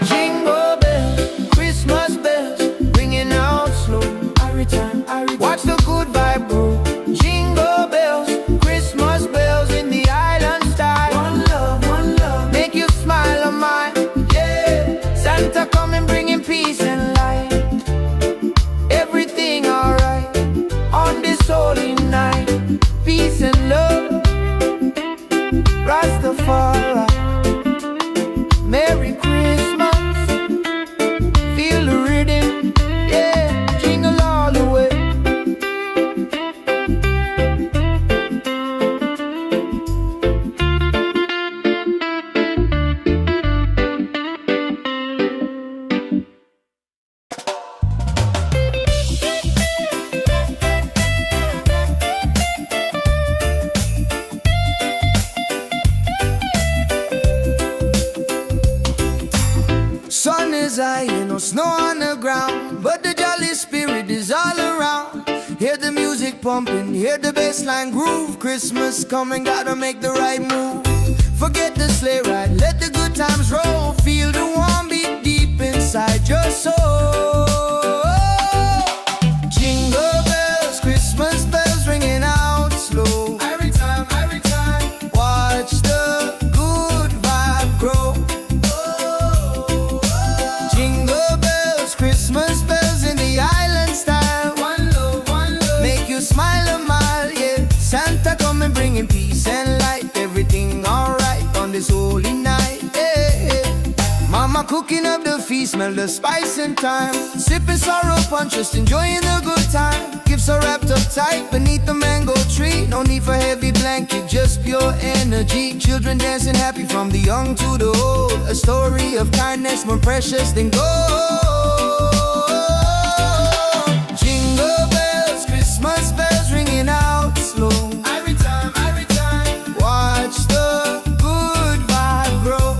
Jingle bells, Christmas bells, ringing out slow. Watch the good vibe grow. Jingle bells, Christmas bells in the island style. One love, make you smile on my, yeah. Santa come and bringing peace and light. Everything alright on this holy night. Peace and love, Rastafari. Merry Christmas, feel the rhythm, yeah. Jingle all the way. Sun is high and no snow on the ground, but the jolly spirit is all around. Hear the music pumping, hear the bass line groove. Christmas coming, gotta make the right move. Forget the sleigh ride, let the good times roll. Feel the warm beat deep inside your soul. Jingle bells, Christmas bells ringing out slow. Every time, watch the good vibe grow. Jingle bells, Christmas bells in the island style. One love, make you smile a mile, yeah. Santa come and bringing peace and light. Everything alright on this holy night, yeah, yeah. Mama cooking up the feast, smell the spice and thyme. Sipping sorrow punch, just enjoying the good time. Gifts are wrapped up tight beneath the mango tree. No need for heavy blanket, just pure energy. Children dancing happy from the young to the old. A story of kindness more precious than gold. Jingle bells, Christmas bells ringing out slow. Every time, watch the good vibe grow.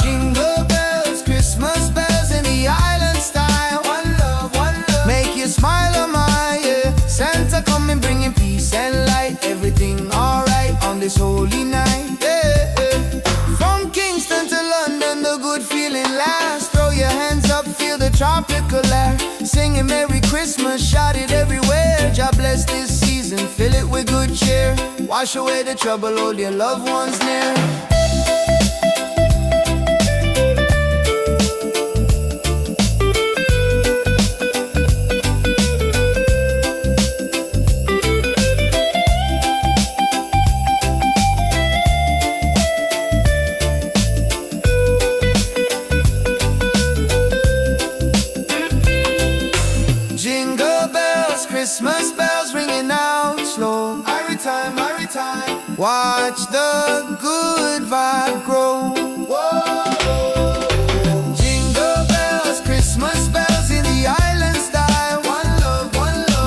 Jingle bells, Christmas bells in the island style. One love, make you smile, oh my, yeah. Santa coming bringing peace and light. Everything alright on this holy night, yeah. From Kingston to London, the good feeling lasts. Throw your hands up, feel the tropical air. Singing Merry Christmas, shout it everywhere. God bless this season, fill it with good cheer. Wash away the trouble, hold your loved ones near. Jingle bells, Christmas bells ringing out slow. Every time, watch the good vibe grow. Whoa. Jingle bells, Christmas bells in the island style. One love,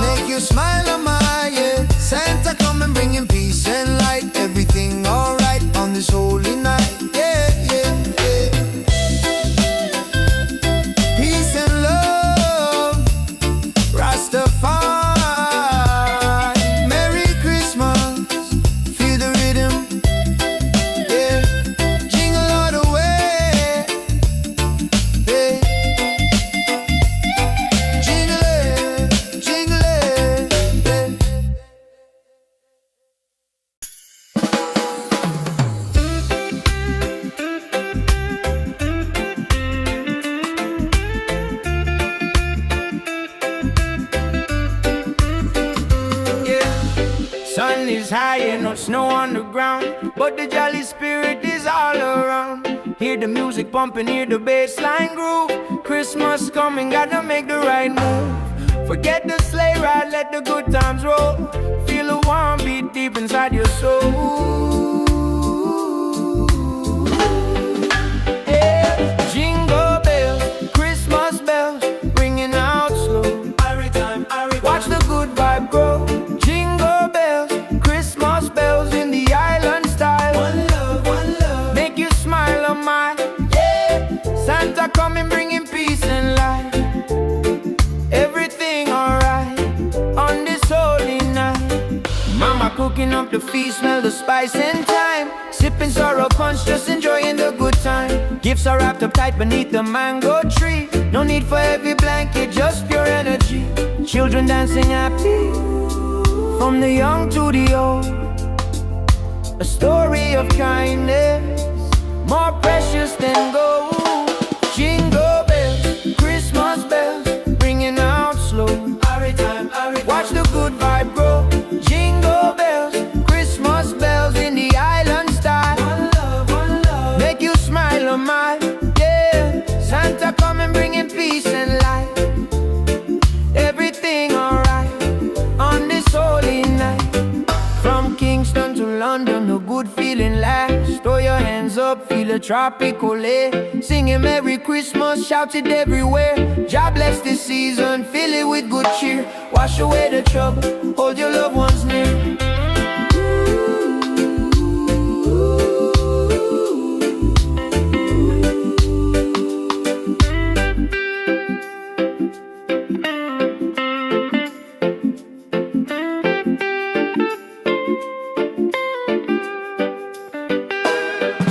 make you smile, oh my, yeah. Santa coming bringing peace and light. Everything alright on this holy night, yeah. Peace and love, Rastafari, Merry Christmas, feel the rhythm, yeah. Jingle all the way, hey. Jingle it, hey. Sun is high and no snow on the ground, but the jolly spirit is all around. Hear the music pumping, hear the bass line groove. Christmas coming, gotta make the right move. Forget the sleigh ride, let the good times roll. Feel a warm beat deep inside your soul. Yeah. Jingle bells, Christmas bells, ringing out slow. Watch the good vibe grow. Jingle bells, Christmas bells in the island style. One love, make you smile, oh my, yeah. Santa coming bringing peace and light. Everything alright on this holy night. Mama cooking up the feast, smell the spice and thyme. Sipping sorrow punch, just enjoying the good time. Gifts are wrapped up tight beneath the mango tree. No need for heavy blanket, just pure energy. Children dancing happy from the young to the old. A story of kindness more precious than gold. Jingle bells, Christmas bells, ringing out slow. Watch the good vibe grow. Jingle bells, Christmas bells in the island style. One love, make you smile, oh my, yeah. Santa coming bringing peace and light. Everything alright on this holy night. From Kingston to London, the good feeling lasts. Throw your hands up, feel the tropical air. Singing Merry Christmas, shout it everywhere. God bless this season, fill it with good cheer. Wash away the trouble, hold your loved ones near.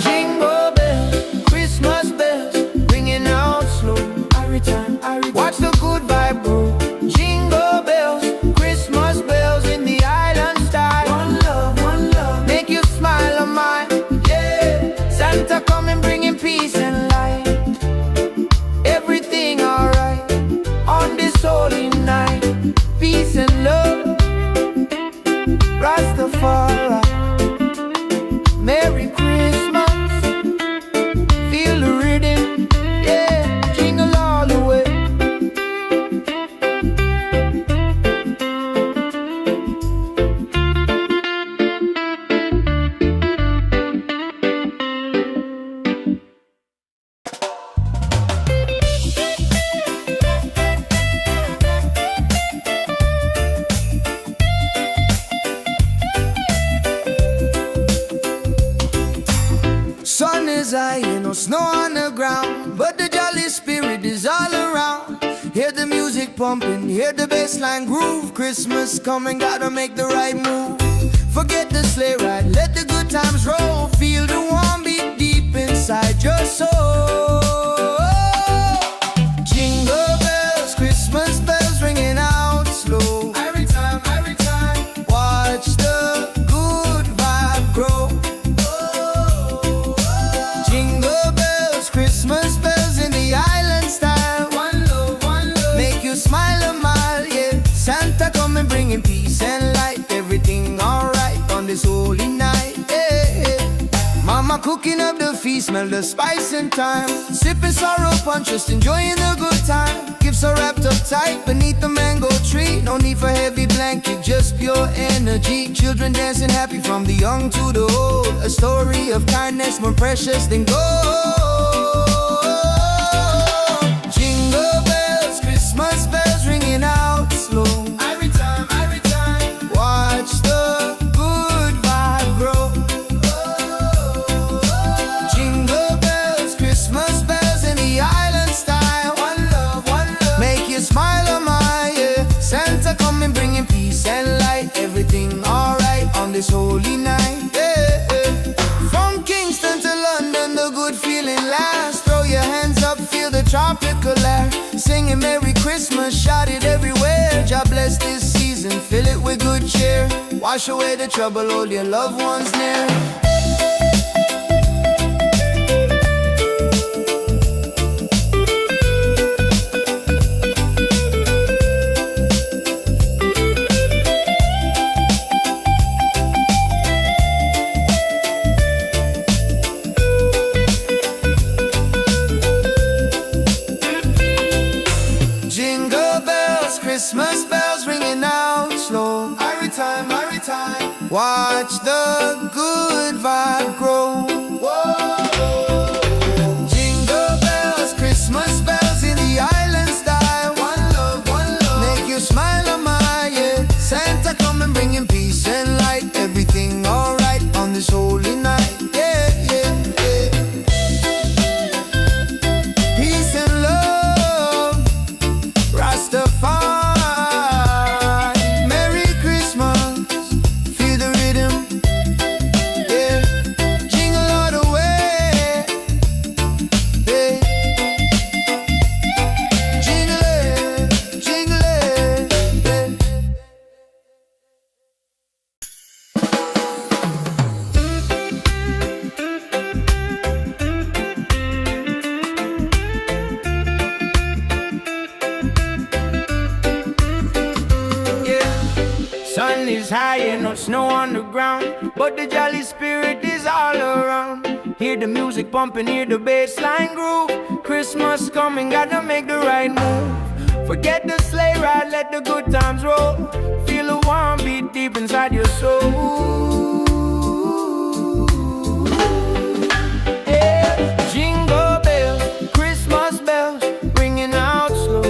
Jingle bells, Christmas bells, ringing out slow. Watch the good vibe grow. Jingle bells, Christmas bells in the island style. is high, ain't no snow on the ground, but the jolly spirit is all around. Hear the music pumping, hear the bassline groove. Christmas coming, gotta make the right move. Forget the sleigh ride, let the good times roll. Feel the warm beat deep inside your soul. Jingle bells, Christmas bells ringing out slow. Every time, watch the good vibe grow. Jingle bells, Christmas bells in the island style. One love, make you smile a mile, yeah. Santa coming bringing peace and light. Everything alright on this holy night, yeah. Mama cooking up the feast, smell the spice and thyme. Sipping sorrow punch, just enjoying the good time. Gifts are wrapped up tight beneath the mango tree. No need for heavy blanket, just pure energy. Children dancing happy from the young to the old. A story of kindness more precious than gold. Jingle bells, Christmas bells ringing out slow. Every time, watch the good vibe grow. Jingle bells, Christmas bells in the island style. One love, make you smile a mile, yeah. Santa coming bringing peace and light. Everything alright on this holy night, yeah. From Kingston to London, the good feeling lasts. Throw your hands up, feel the tropical air. Singing Merry Christmas, shout it everywhere. God bless this season, fill it with good cheer. Wash away the trouble, hold your loved ones near. Jingle bells, Christmas bells ringing out slow. Every time, watch the good vibe grow. Jingle bells, Christmas bells in the island style. One love, make you smile a mile, yeah. Santa coming bringing peace and light. Everything alright on this holy night, yeah, yeah, yeah. Peace and love, Rastafari. Merry Christmas, feel the rhythm, yeah. Jingle all the way, yeah. Jingle it, yeah. Sun is high and no snow on the ground, but the jolly spirit is all around. Hear the music pumping, hear the bassline groove. Christmas coming, gotta make the right move. Forget the sleigh ride, let the good times roll. Feel the warm beat deep inside your soul. Yeah. Jingle bells, Christmas bells ringing out slow.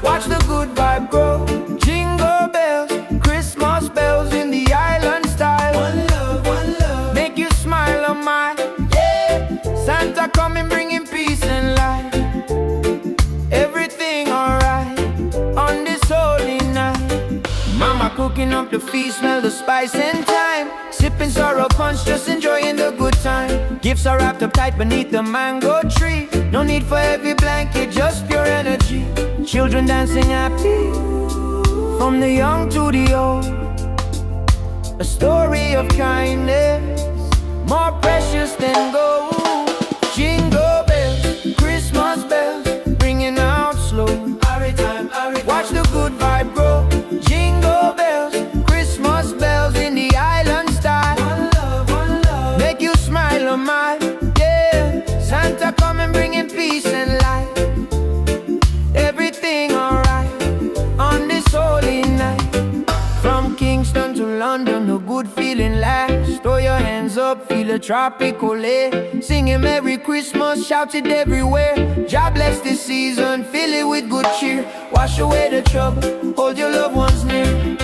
Watch the good vibe grow. Jingle bells, Christmas bells in the island style. One love, make you smile a mile, yeah. Santa coming bringing peace and light. Everything alright on this holy night. Mama cooking up the feast, smell the spice and thyme. Sipping sorrow punch, just enjoying the good time. Gifts are wrapped up tight beneath the mango tree. No need for heavy blanket, just pure energy. Children dancing happy from the young to the old. A story of kindness more precious than gold. Jingle bells, Christmas bells ringing out slow. Watch the good vibe grow. Jingle bells, Christmas bells in the island style. One love, make you smile a mile, yeah. Santa coming bringing peace and light. Everything alright on this holy night. From Kingston to London, the good feeling lasts. Throw your hands up, feel the tropical air. Singing Merry Christmas, shout it everywhere. God bless this season, fill it with good cheer. Wash away the trouble, hold your loved ones near.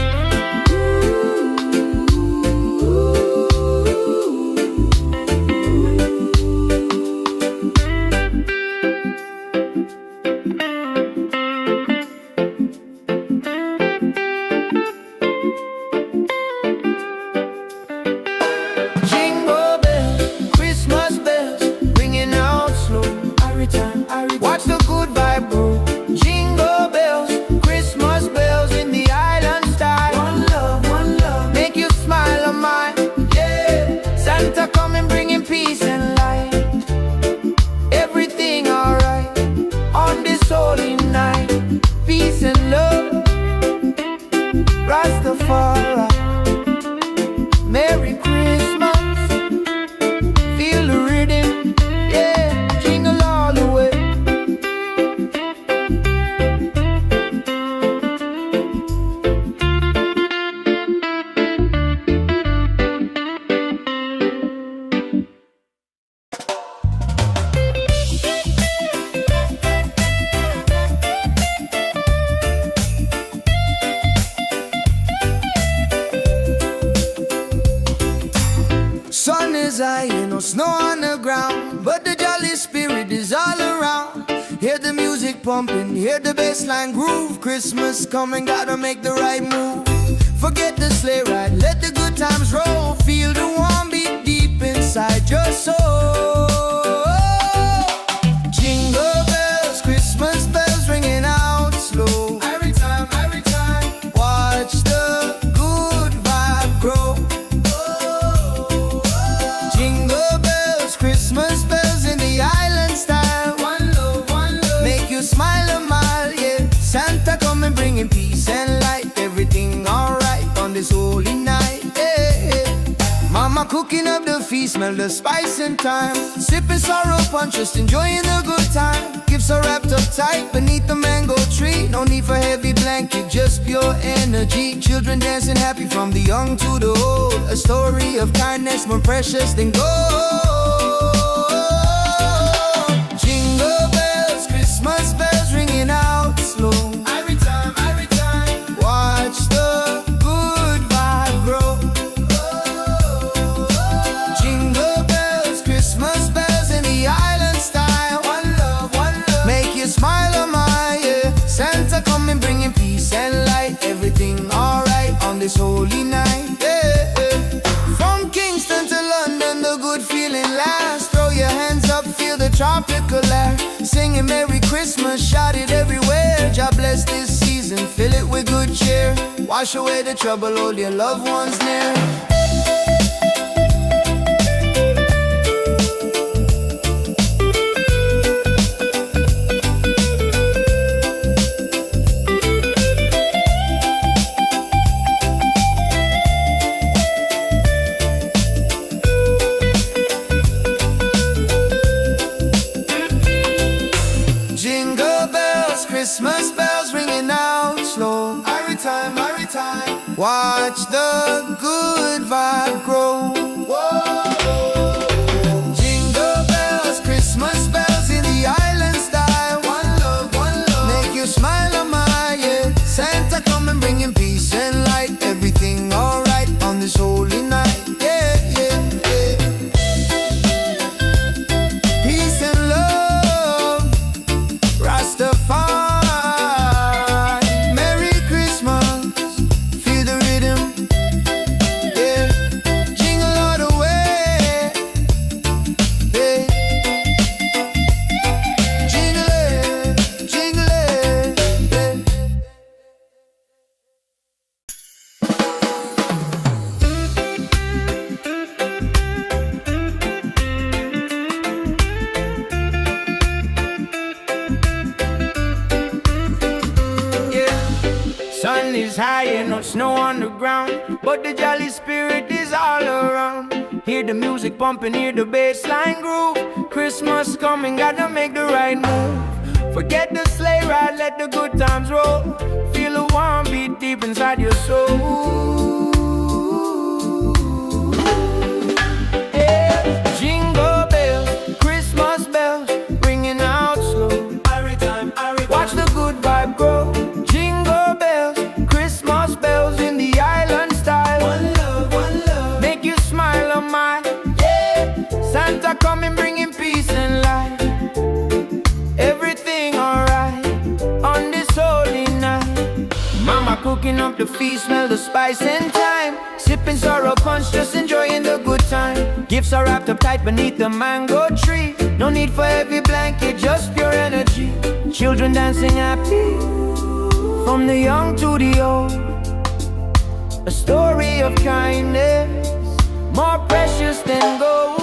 Sun is high, ain't no snow on the ground, but the jolly spirit is all around. Hear the music pumping, hear the bassline groove. Christmas coming, gotta make the right move. Forget the sleigh ride, let the good times roll. Feel the warm beat deep inside your soul. Jingle bells, Christmas bells ringing out slow. Every time, watch the good vibe grow. Jingle bells, Christmas bells in the island style. One love, make you smile a mile, yeah. Santa coming bringing peace and light. Everything alright on this holy night, yeah. Mama cooking up the feast, smell the spice and thyme. Sipping sorrow punch, just enjoying the good time. Gifts are wrapped up tight beneath the mango tree. No need for heavy blanket, just pure energy. Children dancing happy from the young to the old. A story of kindness more precious than gold. Jingle bells, Christmas bells ringing out slow. Every time, watch the good vibe grow. Jingle bells, Christmas bells in the island style. One love, make you smile a mile, yeah. Santa coming bringing peace and light. Everything alright on this holy night, yeah. From Kingston to London, the good feeling lasts. Throw your hands up, feel the tropical air. Singing Merry Christmas, shout it everywhere. God bless this season, fill it with good cheer. Wash away the trouble, hold your loved ones near. Jingle bells, Christmas bells ringing out slow. Every time, watch the good vibe grow. Whoa. Jingle bells, Christmas bells in the island style. One love, make you smile a mile, yeah. Santa coming bringing peace and light. Everything alright on this holy night, yeah, yeah, yeah. Peace and love, Rastafari. Merry Christmas, feel the rhythm, yeah. Jingle all the way, yeah. Jingle it, yeah. Sun is high and no snow on the ground, but the jolly spirit is all around. Hear the music pumping, hear the bassline groove. Christmas coming, gotta make the right move. Forget the sleigh ride, let the good times roll. Feel the warm beat deep inside your soul. Yeah. Jingle bells, Christmas bells, ringing out slow. Watch the good vibe grow. Jingle bells, Christmas bells in the island style. One love, make you smile a mile, yeah. Santa coming bringing peace and light. Everything alright on this holy night. Mama cooking up the feast, smell the spice and thyme. Sipping sorrow punch, just enjoying the good time. Gifts are wrapped up tight beneath the mango tree. No need for heavy blanket, just pure energy. Children dancing happy from the young to the old. A story of kindness more precious than gold.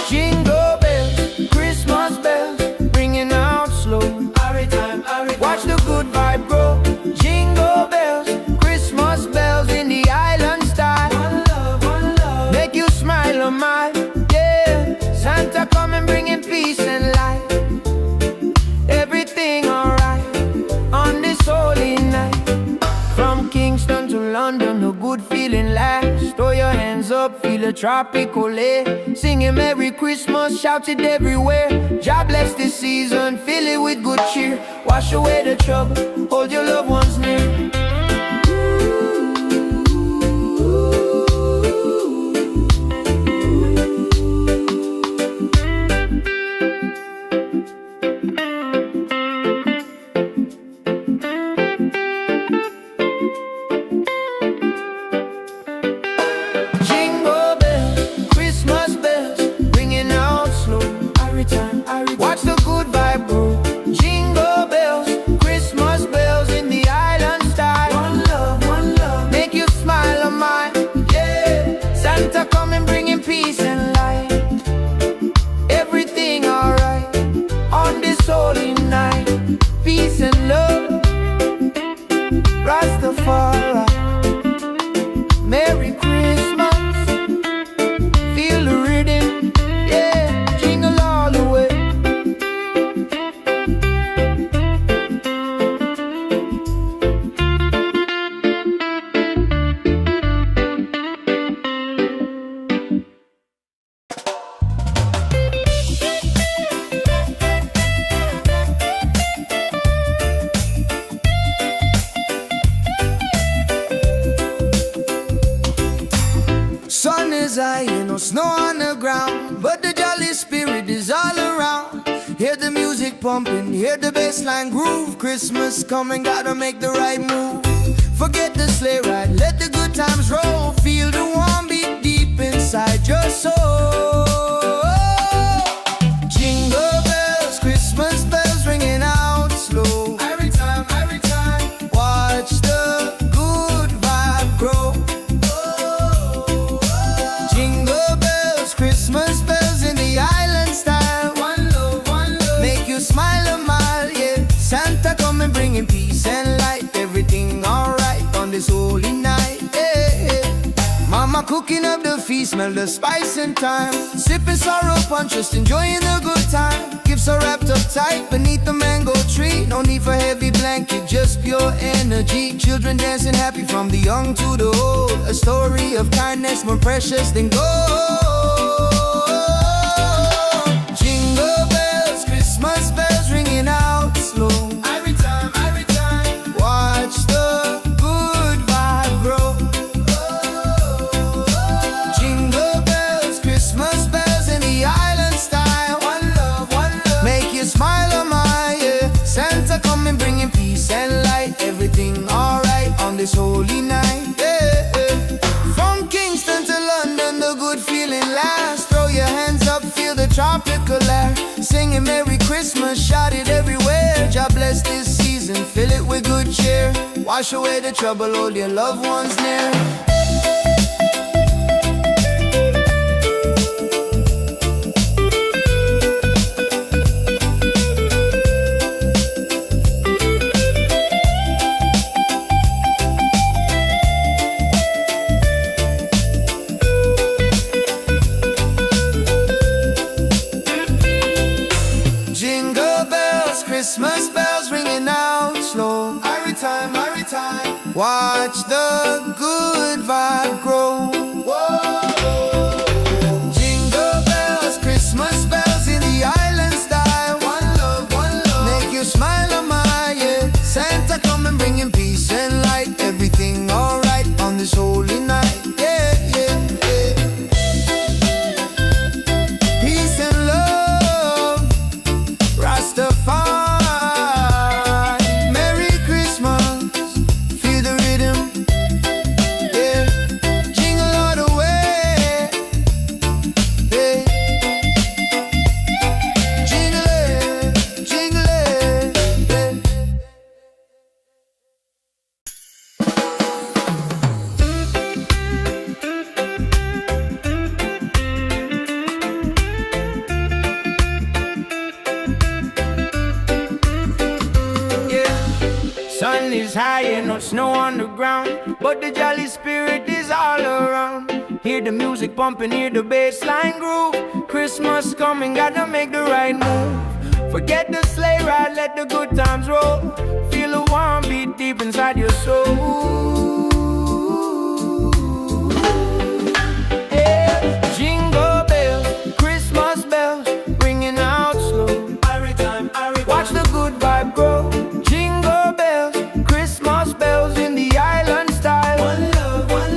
Jingle bells, Christmas bells, ringing out slow. Watch the good vibe grow. Jingle bells, Christmas bells in the island style. One love, make you smile a mile, yeah. Santa coming bringing peace and light. Everything alright on this holy night. From Kingston to London, the good feeling lasts. Throw your hands up, feel a tropical air. Singing Merry Christmas, shout it everywhere. God bless this season, fill it with good cheer. Wash away the trouble, hold your loved ones near. snow on the ground, but the jolly spirit is all around. Hear the music pumping, hear the bassline groove. Christmas coming, gotta make the right move. Forget the sleigh ride, let the good times roll. Feel the warm beat deep inside your soul. Jingle bells, Christmas bells ringing out slow. Every time, watch the good vibe grow. Jingle bells, Christmas bells in the island style. One love, make you smile a mile, yeah. Santa coming bringing peace and light. Everything alright on this holy night, yeah. Mama cooking up the feast, smell the spice and thyme. Sipping sorrow punch, just enjoying the good time. Gifts are wrapped up tight beneath the mango tree. No need for heavy blanket, just pure energy. Children dancing happy from the young to the old. A story of kindness more precious than gold. Jingle bells, Christmas bells ringing out slow. Every time, watch the good vibe grow. Jingle bells, Christmas bells in the island style. One love, make you smile a mile, yeah. Santa coming bringing peace and light. Everything alright on this holy night, yeah. From Kingston to London, the good feeling lasts. Throw your hands up, feel the tropical air. Singing Merry Christmas, shout it everywhere. God bless this season, fill it with good cheer. Wash away the trouble, hold your loved ones near. Jingle bells, Christmas bells ringing out slow. Every time, watch the good vibe grow. Whoa. Jingle bells, Christmas bells in the island style. One love, make you smile a mile, yeah. Santa coming bringing peace and light. Everything alright on this holy night, yeah, yeah, yeah. Peace and love, Rastafari. Merry Christmas, feel the rhythm, yeah. Jingle all the way, yeah. Jingle it, yeah. Sun is high and no snow on the ground, but the jolly spirit is all around. Hear the music pumping, hear the bassline groove. Christmas coming, gotta make the right move. Forget the sleigh ride, let the good times roll. Feel the warm beat deep inside your soul. Yeah. Jingle bells, Christmas bells, ringing out slow. Watch the good vibe grow. Jingle bells, Christmas bells in the island style. One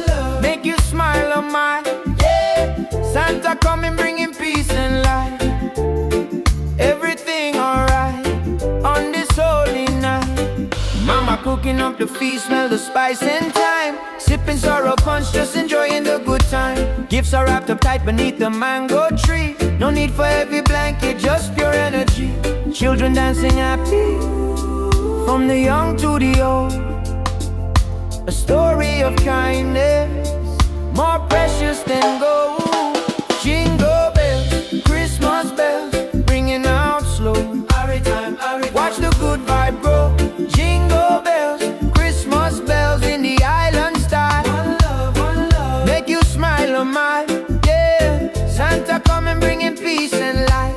love, make you smile a mile, yeah. Santa coming bringing peace and light. Everything alright on this holy night. Mama cooking up the feast, smell the spice and thyme. Sipping sorrow punch, just enjoying the good time. Gifts are wrapped up tight beneath the mango tree. No need for heavy blanket, just pure energy. Children dancing happy, from the young to the old. A story of kindness, more precious than gold. Jingle bells, Christmas bells, ringing out slow. Watch the good vibe grow. Jingle bells, Christmas bells in the island style. One love, make you smile a mile, yeah. Santa coming bringing peace and light.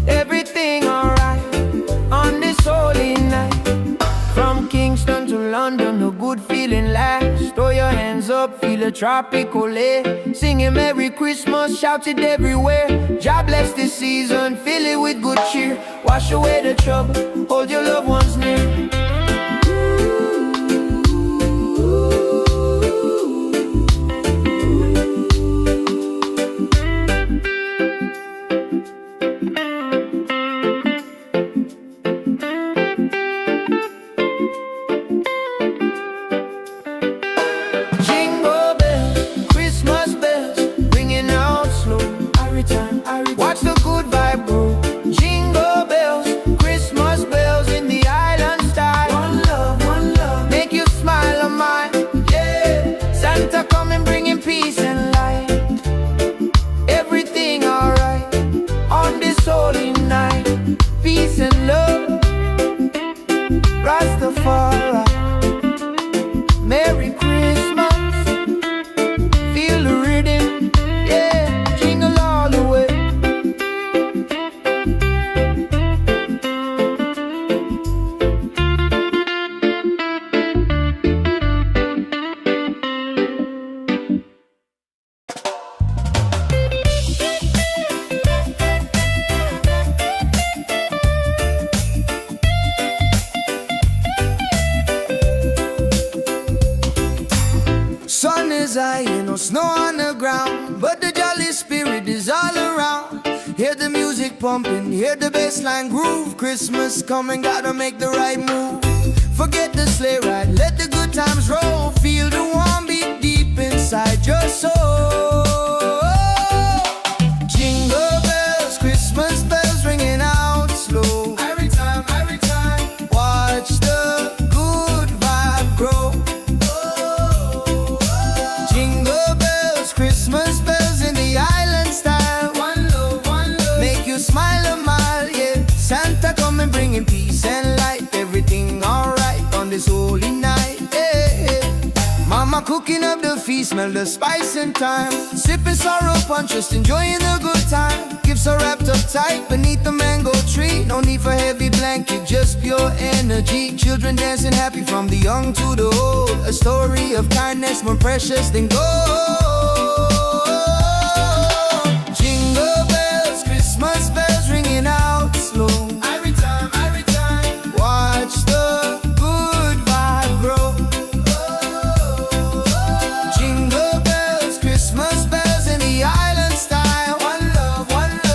Everything alright on this holy night. From Kingston to London, a good feeling lasts. Throw your hands up, feel a tropical air. Singing Merry Christmas, shout it everywhere. God bless this season, fill it with good cheer. Wash away the trouble, hold your loved ones near. is high, ain't no snow on the ground, but the jolly spirit is all around. Hear the music pumping, hear the bassline groove. Christmas coming, gotta make the right move. Forget the sleigh ride, let the good times roll. Feel the warm beat deep inside your soul. Jingle bells, Christmas bells ringing out slow. Every time, watch the good vibe grow. Jingle bells, Christmas bells in the island style. One love, make you smile a mile, yeah. Santa coming bringing peace and light. Everything alright on this holy night, yeah. Mama cooking up the feast, smell the spice and thyme. Sipping sorrow punch, just enjoying the good time. Gifts are wrapped up tight beneath the mango tree. No need for heavy blanket, just pure energy. Children dancing happy from the young to the old. A story of kindness more precious than gold. Jingle bells, Christmas bells ringing out slow. Every time, watch the good vibe grow. Jingle bells, Christmas bells in the island style. One love,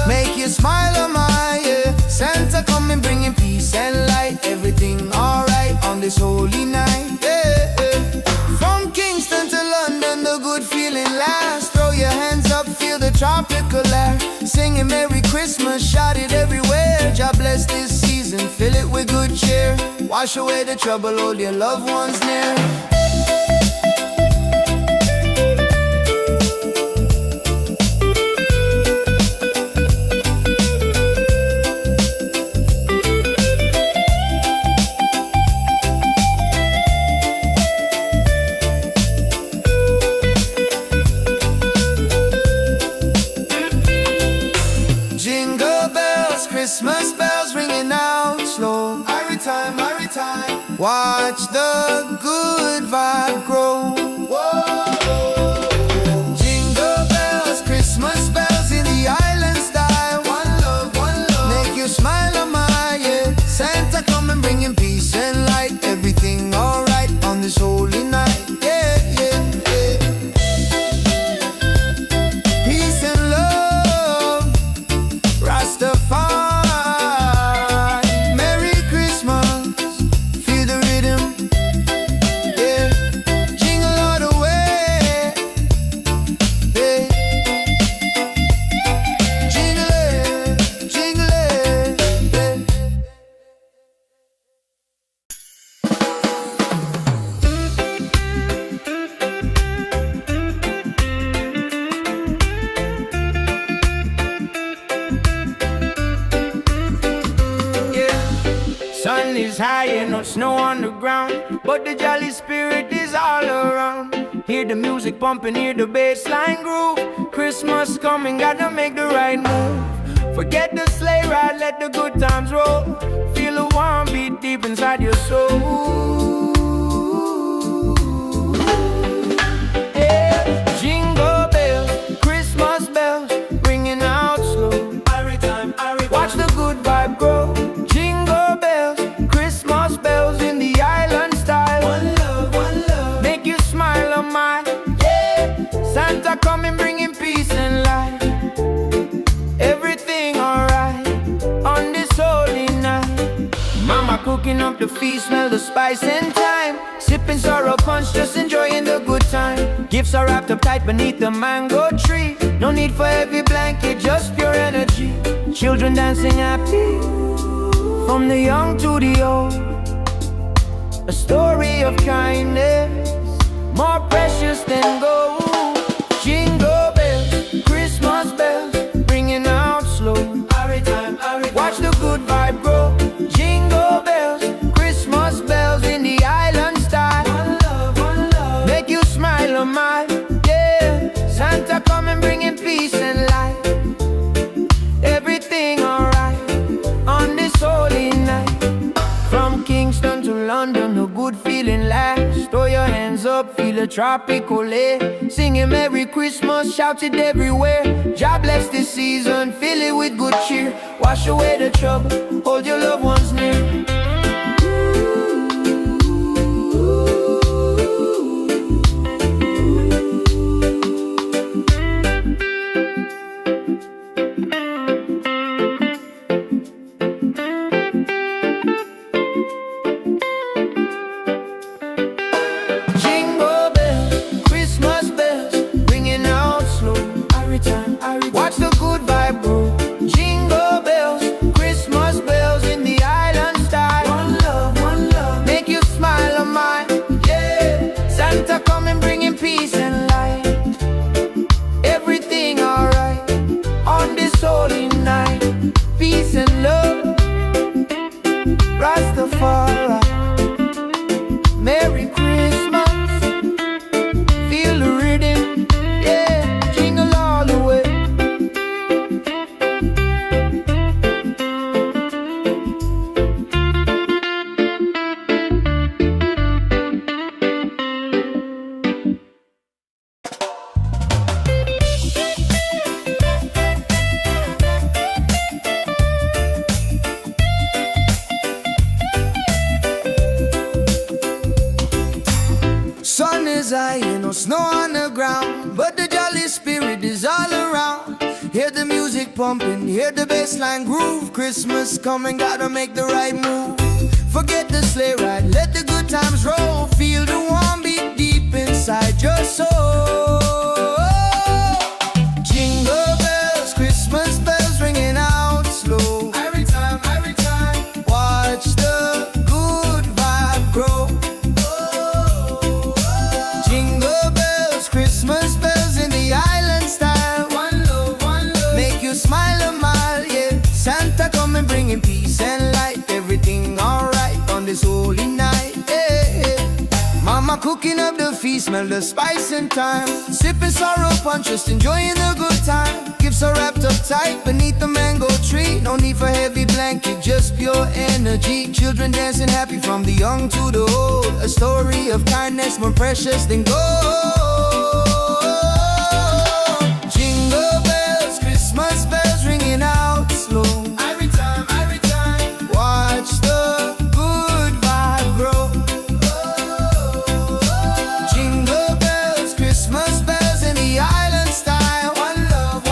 make you smile a mile, yeah. Santa coming bringing peace and light. Everything alright on this holy night, yeah. From Kingston to London, the good feeling lasts. Throw your hands up, feel the tropical air. Singing Merry Christmas, shout it everywhere. God bless this season, fill it with good cheer. Wash away the trouble, hold your loved ones near. Jingle bells, Christmas bells ringing out slow. Every time, watch the good vibe grow. Whoa. Jingle bells, Christmas bells in the island style. One love, make you smile a mile, yeah. Santa coming bringing peace and light. Everything alright on this holy night, yeah, yeah, yeah. Peace and love, Rastafari. Merry Christmas, feel the rhythm, yeah. Jingle all the way, yeah. Jingle it, yeah. Sun is high and no snow on the ground, but the jolly spirit is all around. Hear the music pumping, hear the bassline groove. Christmas coming, gotta make the right move. Forget the sleigh ride, let the good times roll. Feel the warm beat deep inside your soul. Yeah. Jingle bells, Christmas bells, ringing out slow. Watch the good vibe grow. Jingle bells, Christmas bells in the island style. One love, make you smile a mile, yeah. Santa coming bringing peace and light. Everything alright on this holy night. Mama cooking up the feast, smell the spice and thyme. Sipping sorrow punch, just enjoying the good time. Gifts are wrapped up tight beneath the mango tree. No need for heavy blanket, just pure energy. Children dancing happy from the young to the old. A story of kindness more precious than gold. Jingle bells, Christmas bells, ringing out slow. Watch the good vibe grow. Jingle bells, Christmas bells in the island style. One love, make you smile a mile, yeah. Santa coming bringing peace and light. Everything alright on this holy night. From Kingston to London, a good feeling lasts. Throw your hands up, feel a tropical air. Singing Merry Christmas, shout it everywhere. God bless this season, fill it with good cheer. Wash away the trouble, hold your loved ones near. high and no snow on the ground, but the jolly spirit is all around. Hear the music pumping, hear the bassline groove. Christmas coming, gotta make the right move. Forget the sleigh ride, let the good times roll. Feel the warm beat deep inside your soul. Jingle bells, Christmas bells ringing out slow. Every time, watch the good vibe grow. Jingle bells, Christmas bells in the island style. One love, make you smile a mile, yeah. Santa coming bringing peace and light. Everything alright on this holy night, yeah. Mama cooking up the feast, smell the spice and thyme. Sipping sorrow punch, just enjoying the good time. Gifts are wrapped up tight beneath the mango tree. No need for heavy blanket, just pure energy. Children dancing happy from the young to the old. A story of kindness more precious than gold. Jingle bells, Christmas bells ringing out slow. Every time, watch the good vibe grow. Jingle bells, Christmas bells in the island style. One love,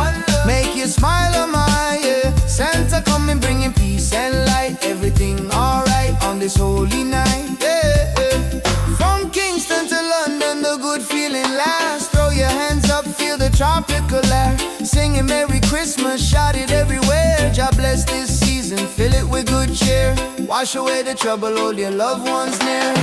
make you smile a mile, yeah. Santa coming bringing peace and light. Everything alright on this holy night, yeah. From Kingston to London, the good feeling lasts. Throw your hands up, feel the tropical air. Singing Merry Christmas, shout it everywhere. God bless this season, fill it with good cheer. Wash away the trouble, hold your loved ones near.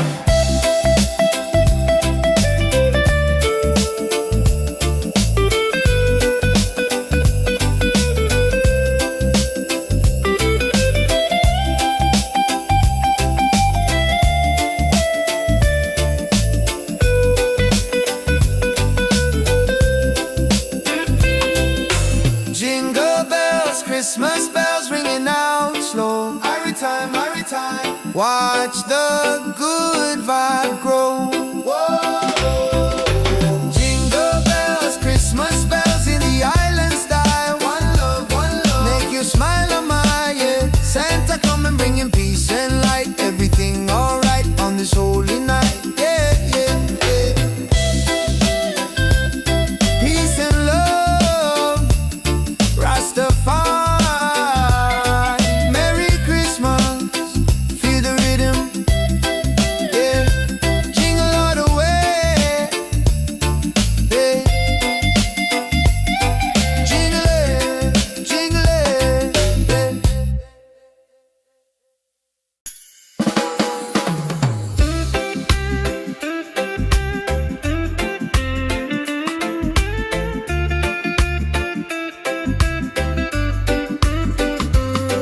Jingle bells, Christmas bells ringing out slow. Every time, watch the good vibe grow. Whoa. Jingle bells, Christmas bells in the island style. One love, make you smile a mile, yeah. Santa coming bringing peace and light. Everything alright on this holy night, yeah, yeah, yeah. Peace and love, Rastafari, Merry Christmas, feel the rhythm, yeah. Jingle all the way, yeah. Jingle it,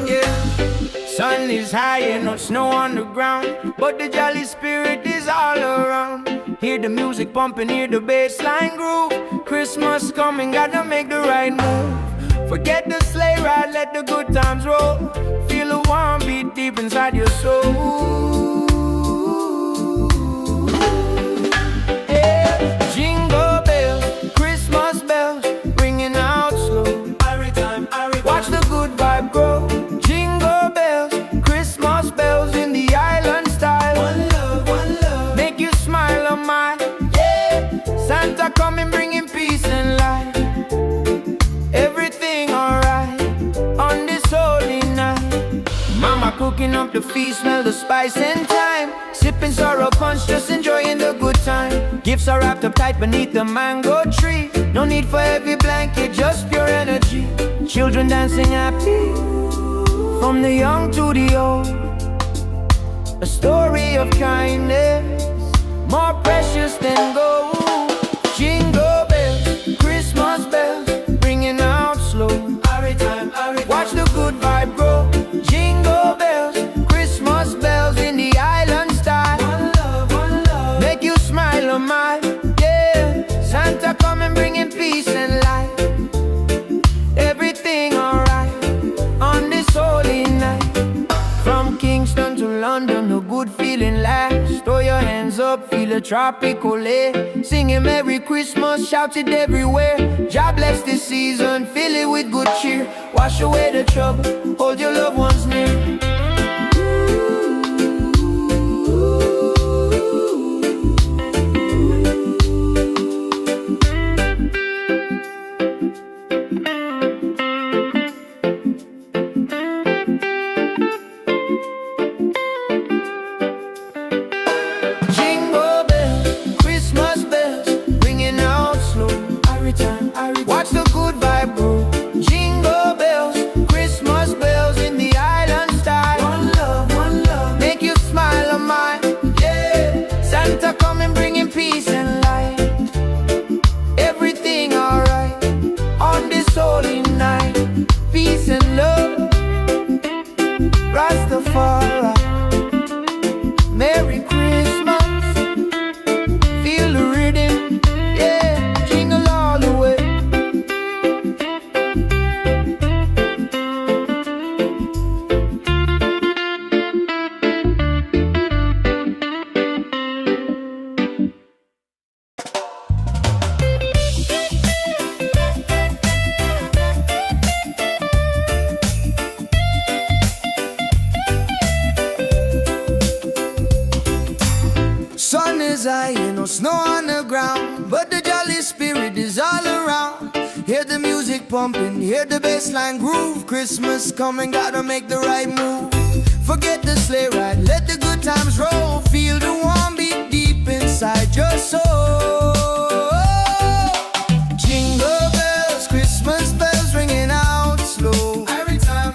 yeah. Sun is high and no snow on the ground, but the jolly spirit is all around. Hear the music pumping, hear the bassline groove. Christmas coming, gotta make the right move. Forget the sleigh ride, let the good times roll. Feel the warm beat deep inside your soul. Yeah. Jingle bells, Christmas bells, ringing out slow. Watch the good vibe grow. Jingle bells, Christmas bells in the island style. One love, make you smile a mile, yeah. Santa coming bringing peace and light. Everything alright on this holy night. Mama cooking up the feast, smell the spice and thyme. Sipping sorrow punch, just enjoying the good time. Gifts are wrapped up tight beneath the mango tree. No need for heavy blanket, just pure energy. Children dancing happy from the young to the old. A story of kindness more precious than gold. Jingle bells, Christmas bells, ringing out slow. Watch the good vibe grow. Jingle bells, Christmas bells in the island style. One love, make you smile a mile, yeah. Santa coming bringing peace and light. Everything alright on this holy night. From Kingston to London, a good feeling lasts. Throw your hands up, feel a tropical air. Singing Merry Christmas, shout it everywhere. God bless this season, fill it with good cheer. Wash away the trouble, hold your loved ones near. music pumping, hear the bassline groove. Christmas coming, gotta make the right move. Forget the sleigh ride, let the good times roll. Feel the warm beat deep inside your soul. Jingle bells, Christmas bells ringing out slow. Every time,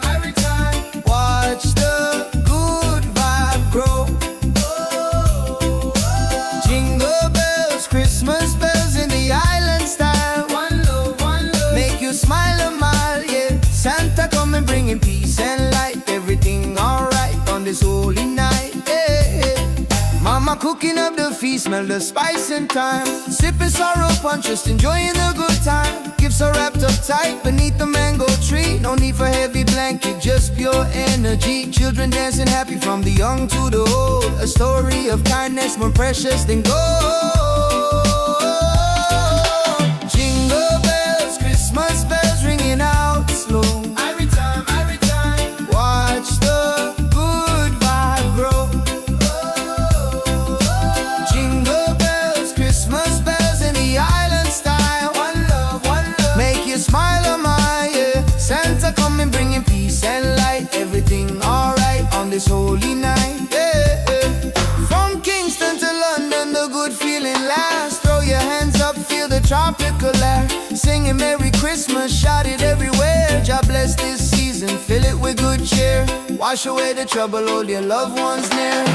watch the good vibe grow. Jingle bells, Christmas bells in the island style. One love, make you smile a mile, yeah. Santa coming bringing peace and light. Everything alright on this holy night, yeah. Mama cooking up the feast, smell the spice and thyme. Sipping sorrow punch, just enjoying the good time. Gifts are wrapped up tight beneath the mango tree. No need for heavy blanket, just pure energy. Children dancing happy from the young to the old. A story of kindness more precious than gold. Jingle bells, Christmas bells ringing out slow. Every time, watch the good vibe grow. Jingle bells, Christmas bells in the island style. One love, make you smile a mile, yeah. Santa coming bringing peace and light. Everything alright on this holy night, yeah. From Kingston to London, the good feeling lasts. Throw your hands up, feel the tropical air. Singing Merry Christmas, shout it everywhere. God bless this season, fill it with good cheer. Wash away the trouble, hold your loved ones near.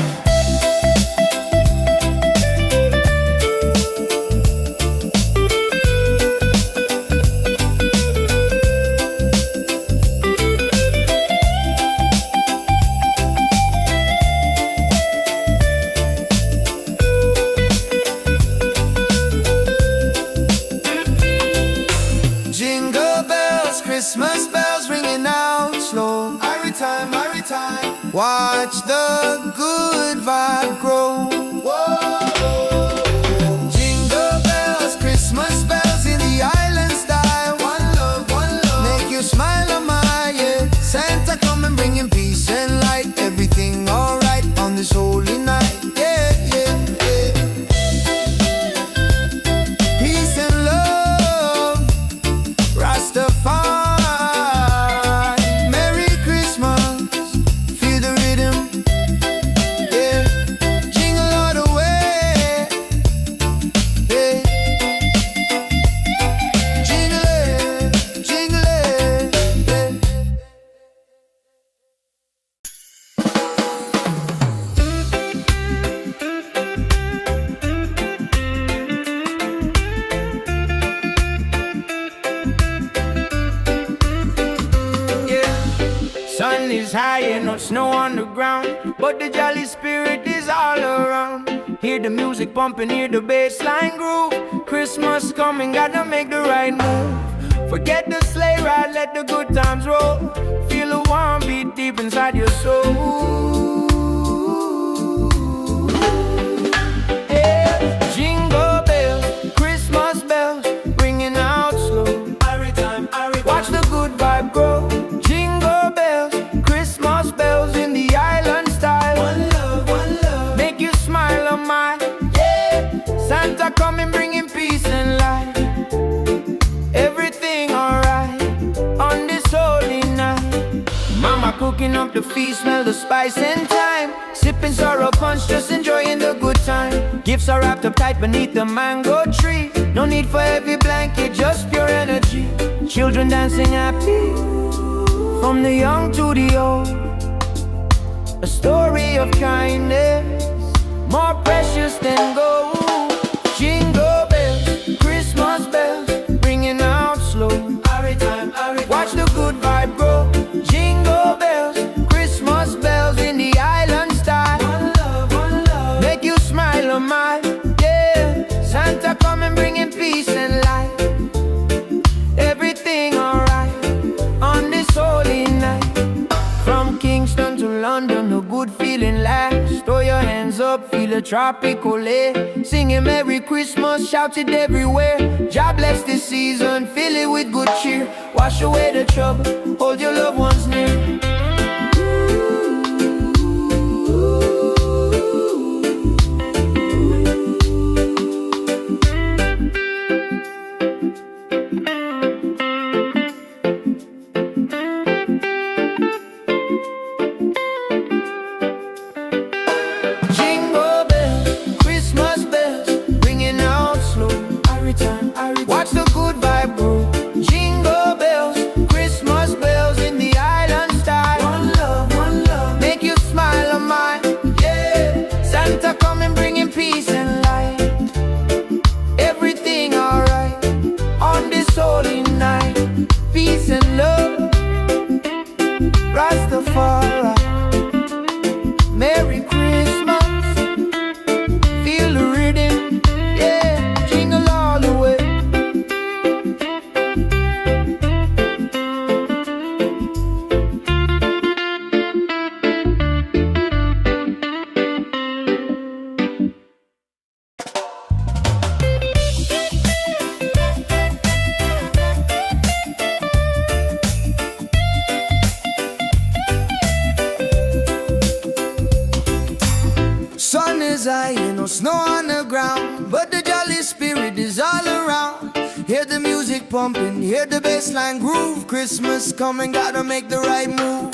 Jingle bells, Christmas bells ringing out slow. Every time, watch the good vibe grow. Whoa. Jingle bells, Christmas bells in the island style. One love, make you smile a mile, yeah. Santa coming bringing peace and light. Everything alright on this holy night, yeah, yeah, yeah. Peace and love, Rastafari, Merry Christmas, feel the rhythm, yeah. Jingle all the way, yeah. Jingle it, yeah. Sun is high and no snow on the ground, but the jolly spirit is all around. Hear the music pumping, hear the bassline groove. Christmas coming, gotta make the right move. Forget the sleigh ride, let the good times roll. Feel the warm beat deep inside your soul. Yeah. Jingle bells, Christmas bells, ringing out slow. Watch the good vibe grow. Jingle bells, Christmas bells in the island style. One love, make you smile a mile, yeah. Santa coming bringing peace and light. Everything alright on this holy night. Mama cooking up the feast, smell the spice and thyme. Sipping sorrow punch, just enjoying the good time. Gifts are wrapped up tight beneath the mango tree. No need for heavy blanket, just pure energy. Children dancing happy from the young to the old. A story of kindness more precious than gold. Jingle bells, Christmas bells, ringing out slow. Watch the good vibe grow. Jingle bells, Christmas bells in the island style. One love, make you smile a mile, yeah. Santa coming bringing peace and light. Everything alright on this holy night. From Kingston to London, a good feeling lasts. Throw your hands up, feel a tropical air. Singing Merry Christmas, shout it everywhere. God bless this season, fill it with good cheer. Wash away the trouble, hold your loved ones near. peace and love. Rastafari, Merry Christmas. Feel the rhythm, yeah, jingle all the way. Sun is high and no snow on the ground, but the jolly spirit is all around. Hear the music pumping, hear the bassline groove. Christmas coming, gotta make the right move.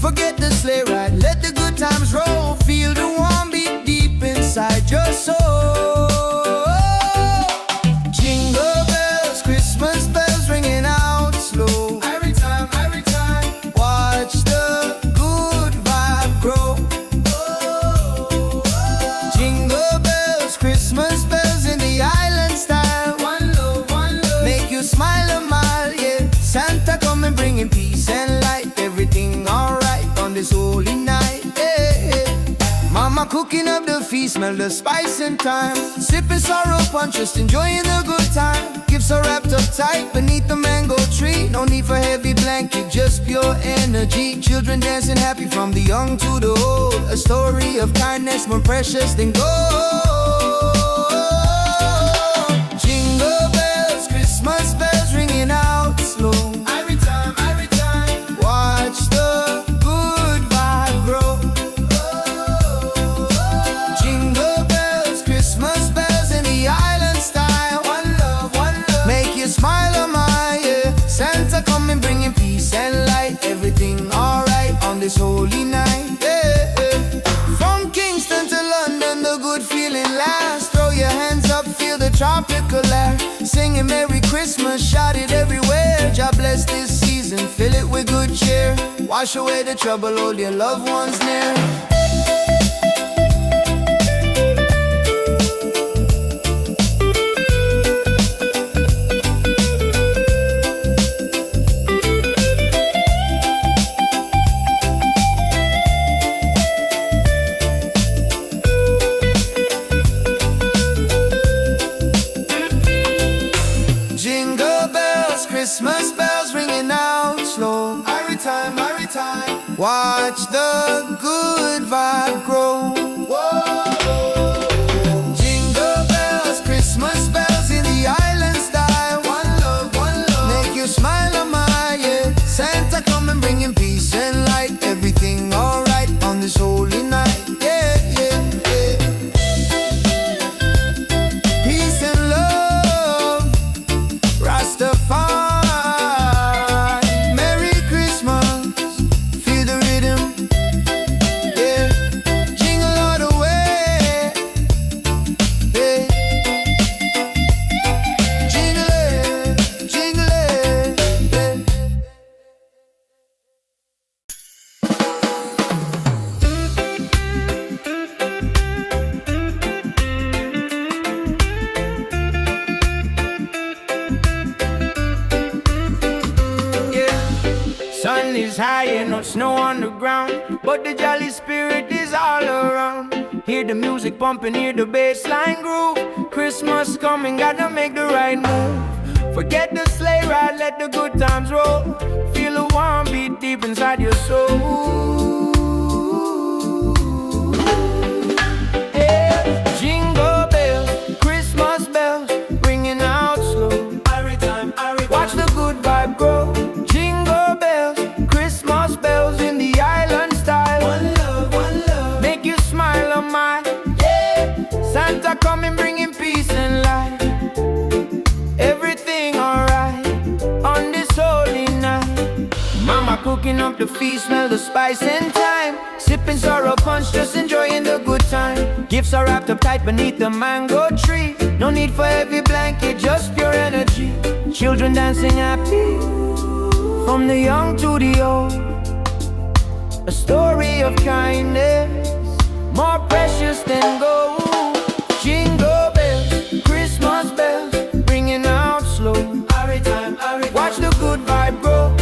Forget the sleigh ride, let the good times roll. Feel the warm beat deep inside your soul. Jingle bells, Christmas bells ringing out slow. Every time, watch the good vibe grow. Jingle bells, Christmas bells in the island style. One love, make you smile a mile, yeah. Santa coming bringing peace and light. Everything alright on this holy night, yeah. Mama cooking up the feast, smell the spice and thyme. Sipping sorrow punch, just enjoying the good time. Gifts are wrapped up tight beneath the mango tree. No need for heavy blanket, just pure energy. Children dancing happy from the young to the old. A story of kindness more precious than gold. Jingle bells, Christmas bells ringing out slow. Every time, watch the good vibe grow. Jingle bells, Christmas bells in the island style. One love, make you smile a mile, yeah. Santa coming bringing peace and light. Everything alright on this holy night, yeah. From Kingston to London, the good feeling lasts. Throw your hands up, feel the tropical air. Singing Merry Christmas, shout it everywhere. God bless this season, fill it with good cheer. Wash away the trouble, hold your loved ones near. Jingle bells, Christmas bells ringing out slow. Every time, watch the good vibe grow. Whoa. Jingle bells, Christmas bells in the island style. One love, make you smile a mile, yeah. Santa coming bringing peace and light. Everything alright on this holy night, yeah, yeah, yeah. Peace and love, Rastafari, Merry Christmas, feel the rhythm, yeah. Jingle all the way, yeah. Jingle it, yeah. Sun is high and no snow on the ground, but the jolly spirit is all around. Hear the music pumping, hear the bassline groove. Christmas coming, gotta make the right move. Forget the sleigh ride, let the good times roll. Feel the warm beat deep inside your soul. Yeah. Jingle bells, Christmas bells, ringing out slow. Watch the good vibe grow. Jingle bells, Christmas bells in the island style. One love, make you smile a mile, yeah. Santa coming bringing peace and light. Everything alright on this holy night. Mama cooking up the feast, smell the spice and thyme. Sipping sorrow punch, just enjoying the good time. Gifts are wrapped up tight beneath the mango tree. No need for heavy blanket, just pure energy. Children dancing happy, from the young to the old. A story of kindness, more precious than gold. Jingle bells, Christmas bells, ringing out slow. Watch the good vibe grow.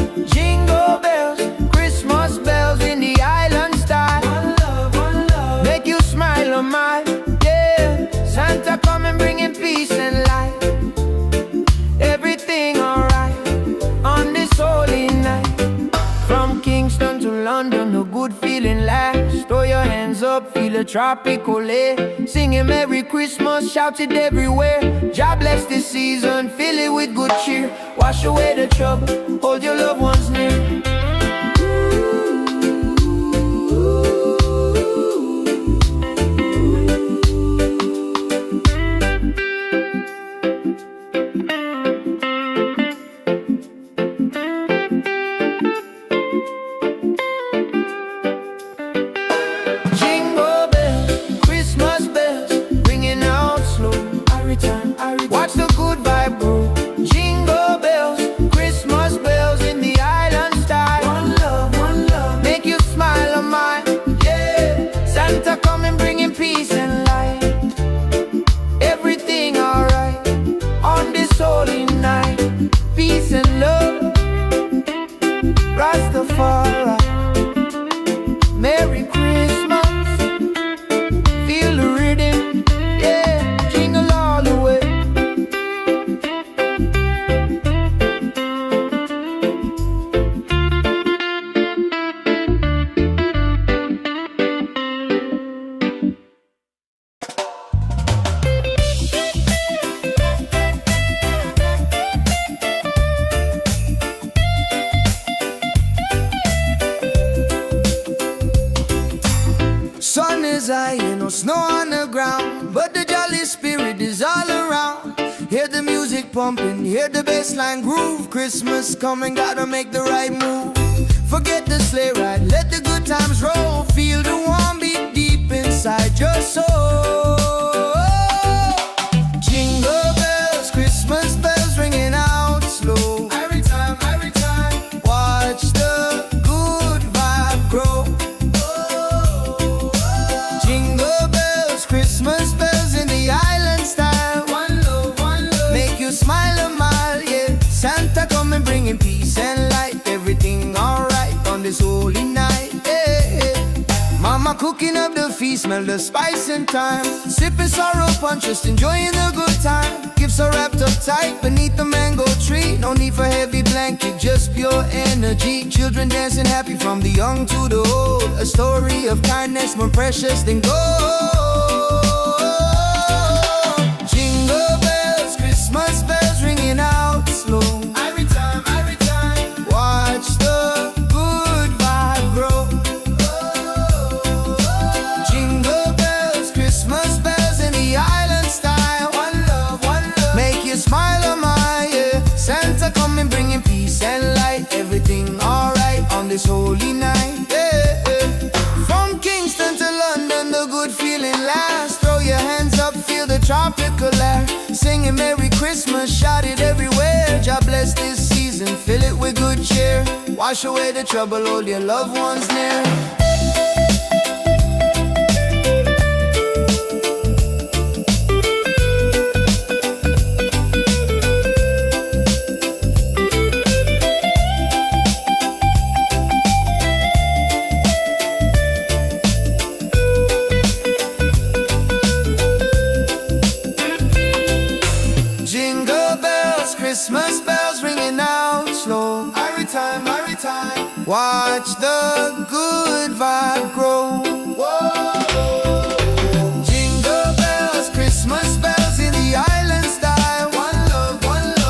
up, feel a tropical air. Singing Merry Christmas, shout it everywhere. God bless this season, fill it with good cheer. Wash away the trouble, hold your loved ones near. Watch the good vibe grow. Jingle bells, Christmas bells in the island style. One love, make you smile on mine. Yeah, Santa coming bringing peace and light. Everything alright on this holy night. Peace and love, Rastafari. Merry Christmas, feel the rhythm. Yeah, jingle all the way. Sun is high, no snow on the ground, but the jolly spirit is all around. Hear the music pumping, hear the bassline groove. Christmas coming, gotta make the right move. Forget the sleigh ride, let the good times roll. Feel the warm beat deep inside your soul. Jingle bells, Christmas bells ringing out slow. Every time, watch the good vibe grow. Jingle bells, Christmas bells in the island style. One love, make you smile a mile, yeah. Santa coming bringing peace and light. Everything alright on this holy night, yeah. Mama cooking up the feast, smell the spice and thyme. Sipping sorrow punch, just enjoying the good time. Gifts are wrapped up tight beneath the mango tree. No need for heavy blanket, just pure energy. Children dancing happy from the young to the old. A story of kindness more precious than gold. Jingle bells, Christmas bells ringing out slow. Every time, watch the good vibe grow. Jingle bells, Christmas bells in the island style. One love, make you smile on my, yeah. Santa coming bringing peace and light. Everything alright on this holy night, yeah. From Kingston to London, the good feeling lasts. Throw your hands up, feel the tropical air. Singing Merry Christmas, shout it everywhere. God bless this season, fill it with good cheer. Wash away the trouble, hold your loved ones near. Jingle bells, Christmas bells ringing out slow. Every time, watch the good vibe grow. Whoa. Jingle bells, Christmas bells in the island style. One love,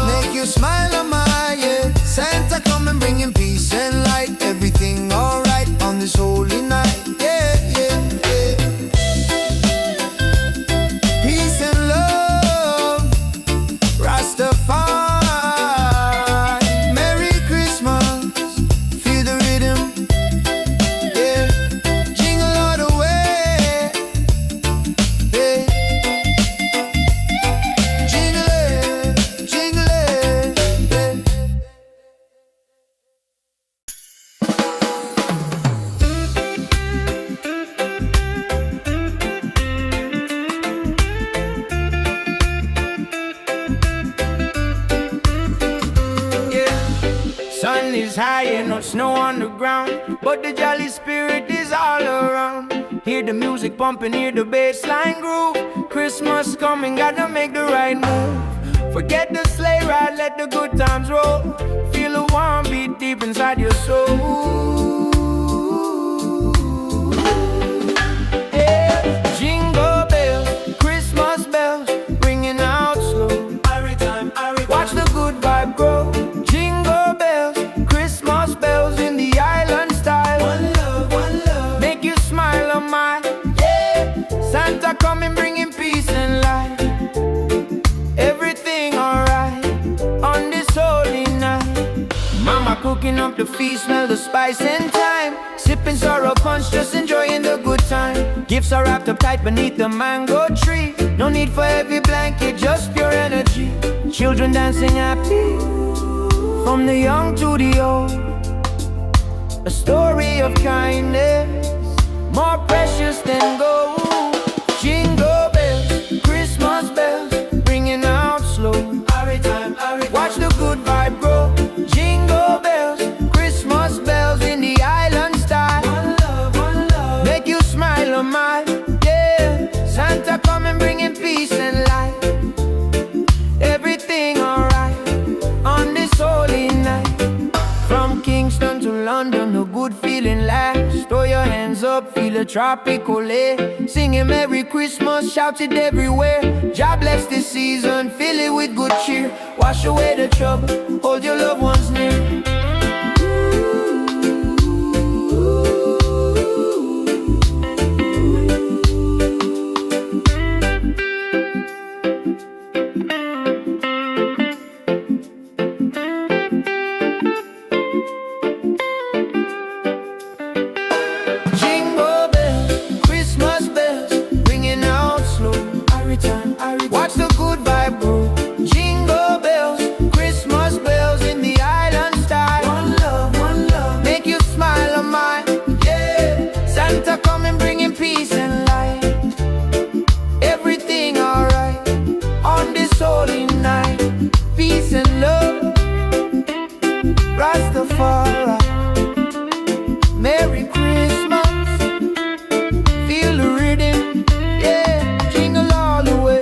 make you smile on my, yeah. Santa coming bringing peace and light. Everything alright on this holy night, yeah, yeah, yeah. Peace and love, Rastafari. Merry Christmas, feel the rhythm, yeah. Jingle all the way, yeah. Jingle it, yeah. Sun is high and no snow on the ground, but the jolly spirit is all around. Hear the music pumping, hear the bassline groove. Christmas coming, gotta make the right move. Forget the sleigh ride, let the good times roll. Feel the warm beat deep inside your soul. Hey. cooking up the feast, smell the spice and thyme. Sipping sorrow punch, just enjoying the good time. Gifts are wrapped up tight beneath the mango tree. No need for heavy blanket, just pure energy. Children dancing happy, from the young to the old. A story of kindness, more precious than gold. Jingle bells, Christmas bells, ringing out slow. Watch the good vibe grow. Jingle bells, Christmas bells in the island style. One love, make you smile a mile. Yeah, Santa coming bringing peace and light. Everything alright on this holy night. From Kingston to London, a good feeling lasts. Throw your hands up, feel a tropical air. Singing Merry Christmas, shout it everywhere. God bless this season, fill it with good cheer. Wash away the trouble, hold your loved ones near. Watch the good vibe grow. Jingle bells, Christmas bells in the island style. One love, make you smile a mile. Yeah, Santa coming bringing peace and light. Everything alright on this holy night. Peace and love, Rastafari. Merry Christmas, feel the rhythm. Yeah, jingle all the way.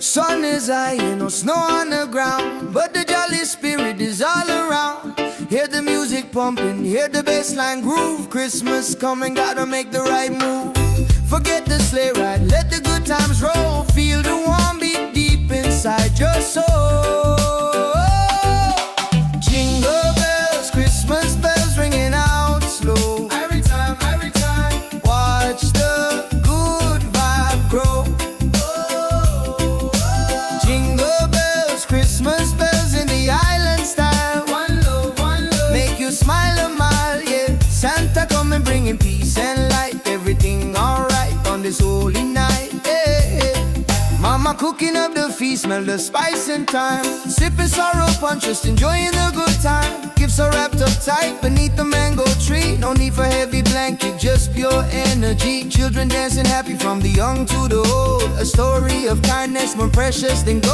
Sun is high, no snow on the ground, but the jolly spirit is all around. Hear the music pumping, hear the bassline groove. Christmas coming, gotta make the right move. Forget the sleigh ride, let the good times roll. Feel the warm beat deep inside your soul. Jingle bells, Christmas bells ringing out slow. Every time, watch the good vibe grow. Jingle bells, Christmas bells in the island style. One love, make you smile a mile, yeah. Santa coming bringing peace and light. Everything alright on this holy night, yeah. Mama cooking up the feast, smell the spice and thyme. Sipping sorrow punch, just enjoying the good time. Gifts are wrapped up tight beneath the mango tree. No need for heavy blanket, just pure energy. Children dancing happy from the young to the old. A story of kindness more precious than gold.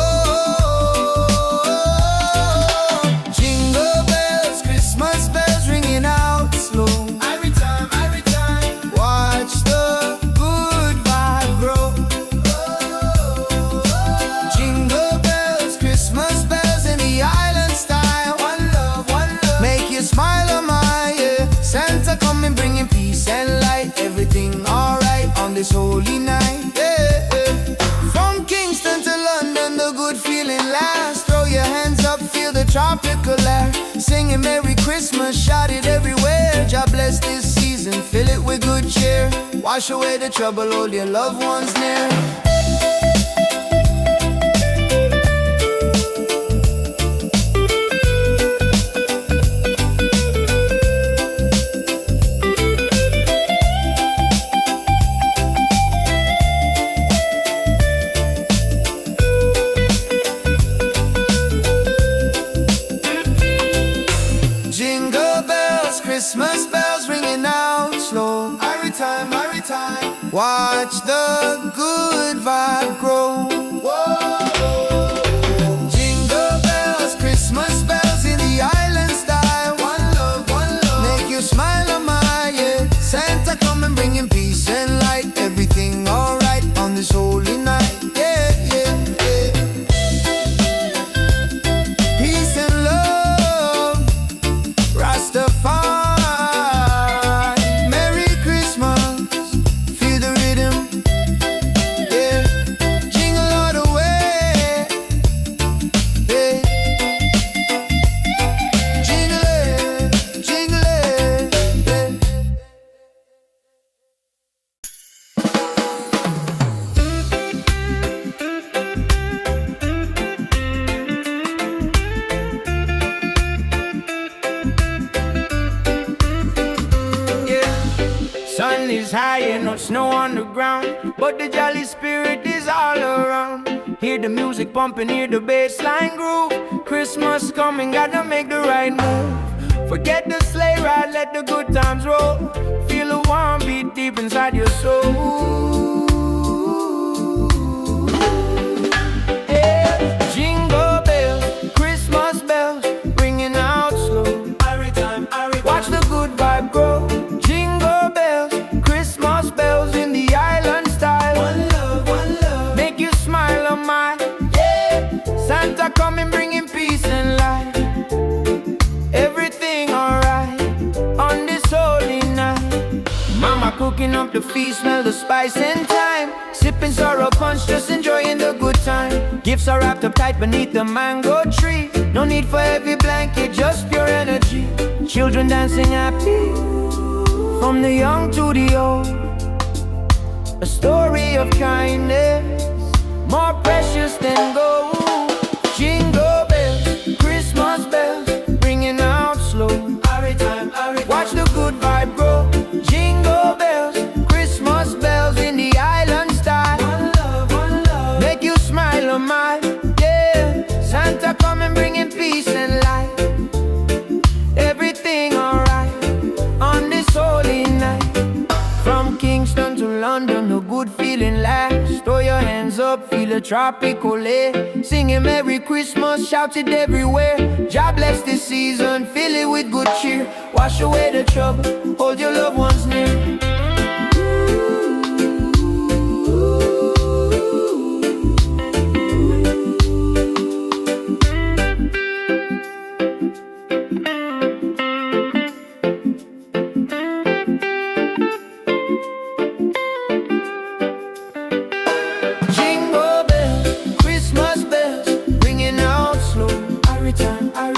Jingle bells, Christmas bells ringing out slow. Every time, watch the good vibe grow. Jingle bells, Christmas bells in the island style. One love, make you smile a mile, yeah. Santa coming bringing peace and light. Everything alright on this holy night, yeah. From Kingston to London, the good feeling lasts. Throw your hands up, feel the tropical air. Singing Merry Christmas, shout it everywhere. God bless this season, fill it with good cheer. Wash away the trouble, hold your loved ones near. Jingle bells, Christmas bells ringing out slow. Every time, watch the good vibe grow. Whoa. Jingle bells, Christmas bells in the island style. One love, make you smile a mile, yeah. Santa coming bringing peace and light. Everything alright on this holy night, yeah. Peace and love, Rastafari. Merry Christmas, feel the rhythm. snow on the ground, but the jolly spirit is all around. Hear the music pumping, hear the bass line groove. Christmas coming, gotta make the right move. Forget the sleigh ride, let the good times roll. Feel the warm beat deep inside your soul. Yeah. Jingle bells, Christmas bells, ringing out slow. Watch the good vibe grow. Jingle bells, Christmas bells in the island style. One love, make you smile on mine. Yeah, Santa coming bringing peace and light. Everything alright on this holy night. Mama cooking up the feast, smell the spice and thyme. Sipping sorrow punch, just enjoying the good time. Gifts are wrapped up tight beneath the mango tree. No need for heavy blanket, just pure energy. Children dancing happy, from the young to the old. A story of kindness, more precious than gold. Jingle bells, Christmas bells, ringing out slow. Watch the good vibe grow. Jingle bells, Christmas bells in the island style. One love, make you smile on mine. Yeah, Santa coming bringing peace and light. Everything alright on this holy night. From Kingston to London, a good feeling lasts. Throw your hands up, feel a tropical air. Singing Merry Christmas, shout it everywhere. God bless this season, fill it with good cheer. Wash away the trouble, hold your loved ones near.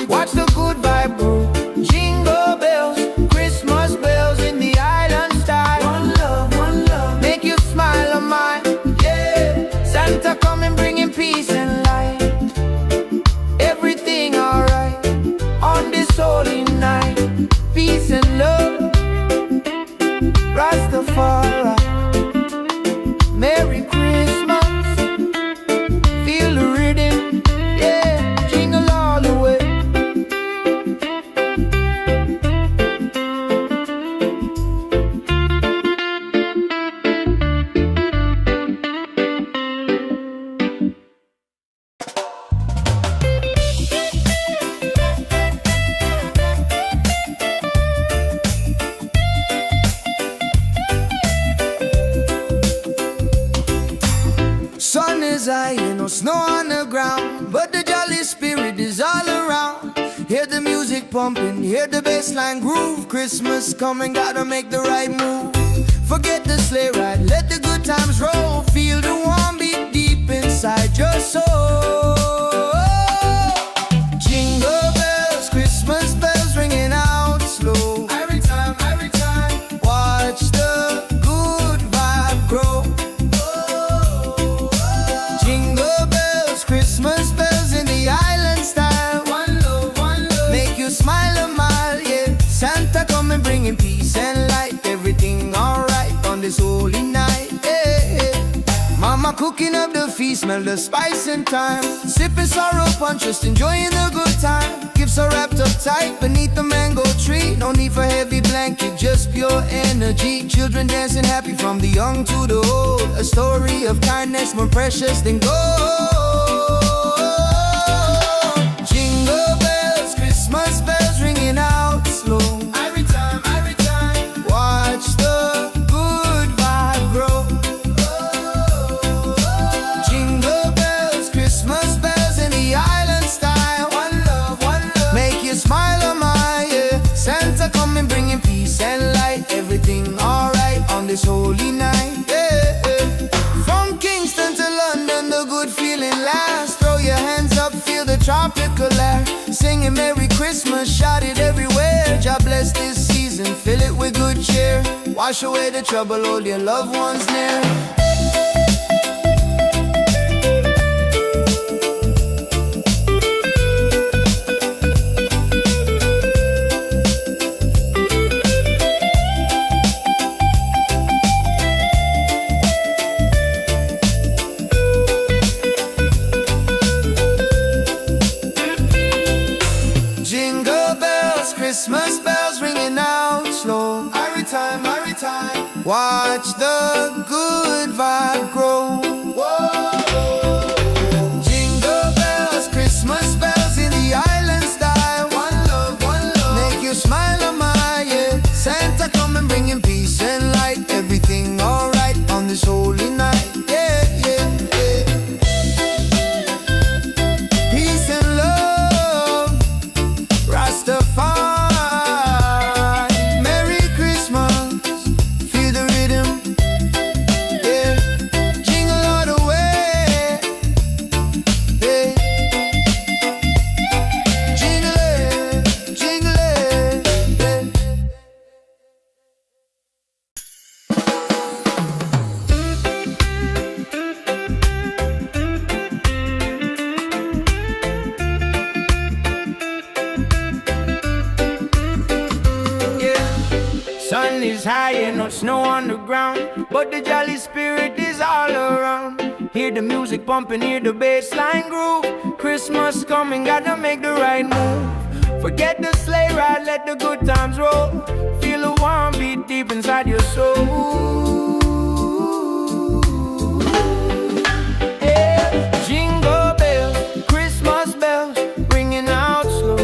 Watch the good vibe grow. Jingle bells, Christmas bells in the island style. One love, make you smile on mine. Yeah, Santa coming bringing peace and light. Everything alright on this holy night. Peace and love, Rastafari. Merry Christmas, feel the rhythm. Yeah, jingle all the way. Sun is high, no snow on the ground, but the jolly spirit is all around. Hear the music pumping, hear the bass line groove. Christmas coming, gotta make the right move. Forget the sleigh ride, let the good times roll. Feel the warm beat deep inside your soul. Jingle bells, Christmas bells ringing out slow. Every time, watch the good vibe grow. Christmas bells in the island style. One love, make you smile a mile, yeah. Santa coming bringing peace and light. Everything alright on this holy night, yeah. Mama cooking up the feast, smell the spice and thyme. Sipping sorrow punch, just enjoying the good time. Gifts are wrapped up tight beneath the mango tree. No need for heavy blanket, just pure energy. Children dancing happy from the young to the old. A story of kindness more precious than gold. Jingle bells, Christmas bells ringing out slow. Every time, watch the good vibe grow. Jingle bells, Christmas bells in the island style. One love, make you smile on my, yeah. Santa coming bringing peace and light. Everything alright on this holy night, yeah. From Kingston to London, the good feeling lasts. Throw your hands up, feel the tropical air. Singing Merry Christmas, shout it everywhere. God bless this season, fill it with good cheer. Wash away the trouble, hold your loved ones near. watch the good vibe grow. Jingle bells, Christmas bells in the island style. One love, make you smile on my, yeah. Santa come and bringing peace and light. Everything alright on this holy night, yeah, yeah, yeah. Peace and love, Rastafari. Merry Christmas, feel the rhythm, yeah. Jingle all the way, yeah. Jingle it, jingle it, yeah. Sun is high and no snow on the ground, but the jolly spirit is all around. Hear the music pumping, hear the bass line groove. Christmas coming, gotta make the right move. Forget the sleigh ride, let the good times roll. Feel the warm beat deep inside your soul. Yeah. Jingle bells, Christmas bells, ringing out slow.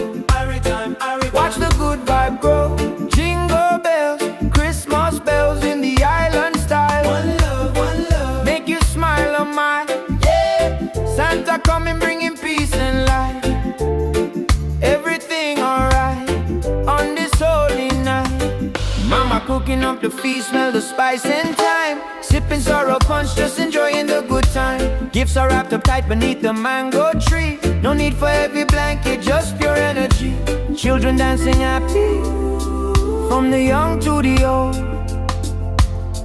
Watch the good vibe grow. Jingle bells, Christmas bells in the island style. One love, make you smile on my, yeah. Santa coming bringing peace and light. Everything alright on this holy night. Mama cooking up the feast, smell the spice and thyme. Sipping sorrow punch, just enjoying the good time. Gifts are wrapped up tight beneath the mango tree. No need for heavy blanket, just pure energy. Children dancing happy, from the young to the old.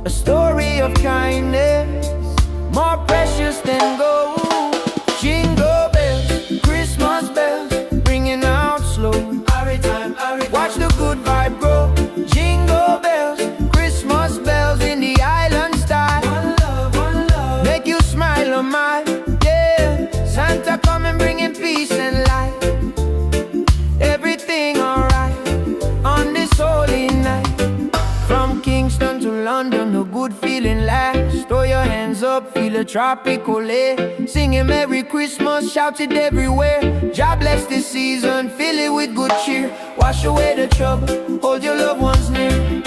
A story of kindness, more precious than gold. Jingle bells, Christmas bells, ringing out slow. Watch the good vibe grow. Jingle bells, Christmas bells in the island style. One love, make you smile on my, yeah. Santa come and bringing peace and light. Everything alright on this holy night. From Kingston to London, a good feeling lasts. Throw your hands up, feel a tropical air. Singing Merry Christmas, shout it everywhere. God bless this season, fill it with good cheer. Wash away the trouble, hold your loved ones near.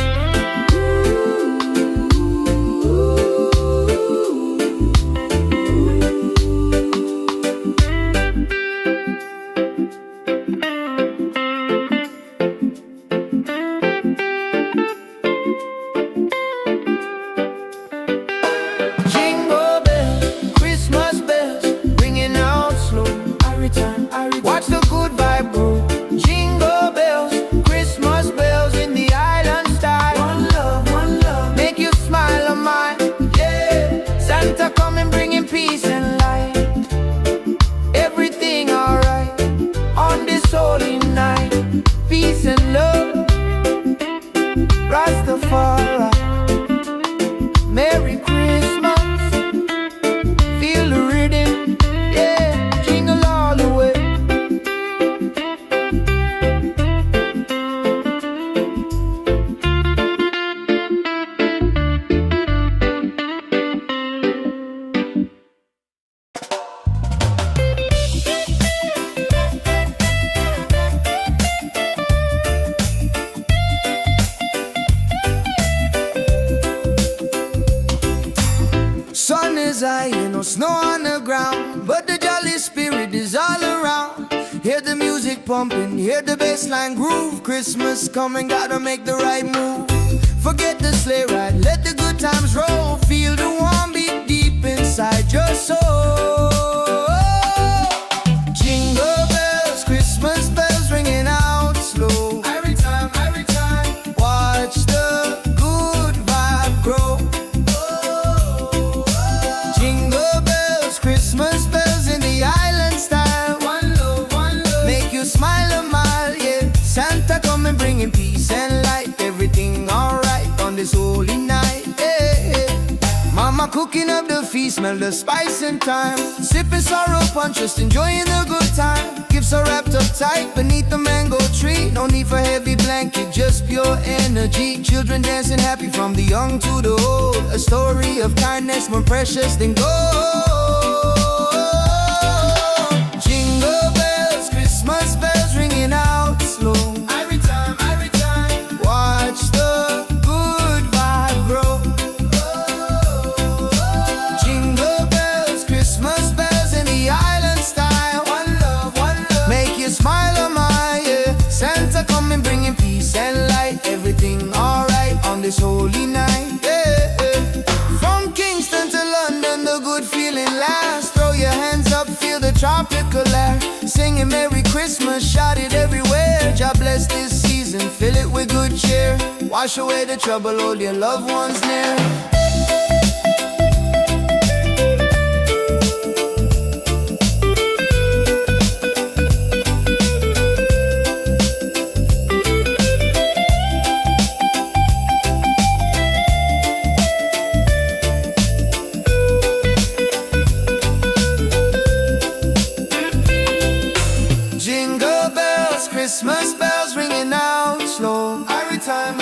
Jingle bells, Christmas bells, ringing out slow. Watch the good vibe grow. Jingle bells, Christmas bells in the island style. One love, make you smile on my, yeah. Santa coming bringing peace and light. Everything alright on this holy night. Peace and love, Rastafari. Merry Christmas, feel the rhythm, yeah. Jingle all the way. Sun is high and no snow on the ground, but the jolly spirit is all around. Hear the music pumping, hear the bass line groove. Christmas coming, gotta make the right move. Forget the sleigh ride, let the good times roll. Feel the warm beat deep inside your soul. Jingle bells, Christmas bells ringing out slow. Every time, watch the good vibe grow. Jingle bells, Christmas bells in the island style. One love, make you smile a mile, yeah. Santa come and bringing peace and light. Everything alright on this holy night, yeah. Mama Mama cooking up the feast, smell the spice and thyme. Sipping sorrow punch, just enjoying the good time. Gifts are wrapped up tight beneath the mango tree. No need for heavy blanket, just pure energy. Children dancing happy from the young to the old. A story of kindness more precious than gold. Jingle bells, Christmas bells ringing out slow. Every time, watch the good vibe grow. Jingle bells, Christmas bells in the island style. One love, make you smile, oh my, yeah. Santa coming bringing peace and light. Everything alright on this holy night, yeah, yeah. From Kingston to London, the good feeling lasts. Throw your hands up, feel the tropical air. Singing Merry Christmas, shout it everywhere. God bless this season, fill it with good cheer. Wash away the trouble, hold your loved ones near. Christmas bells ringing out slow. Every time,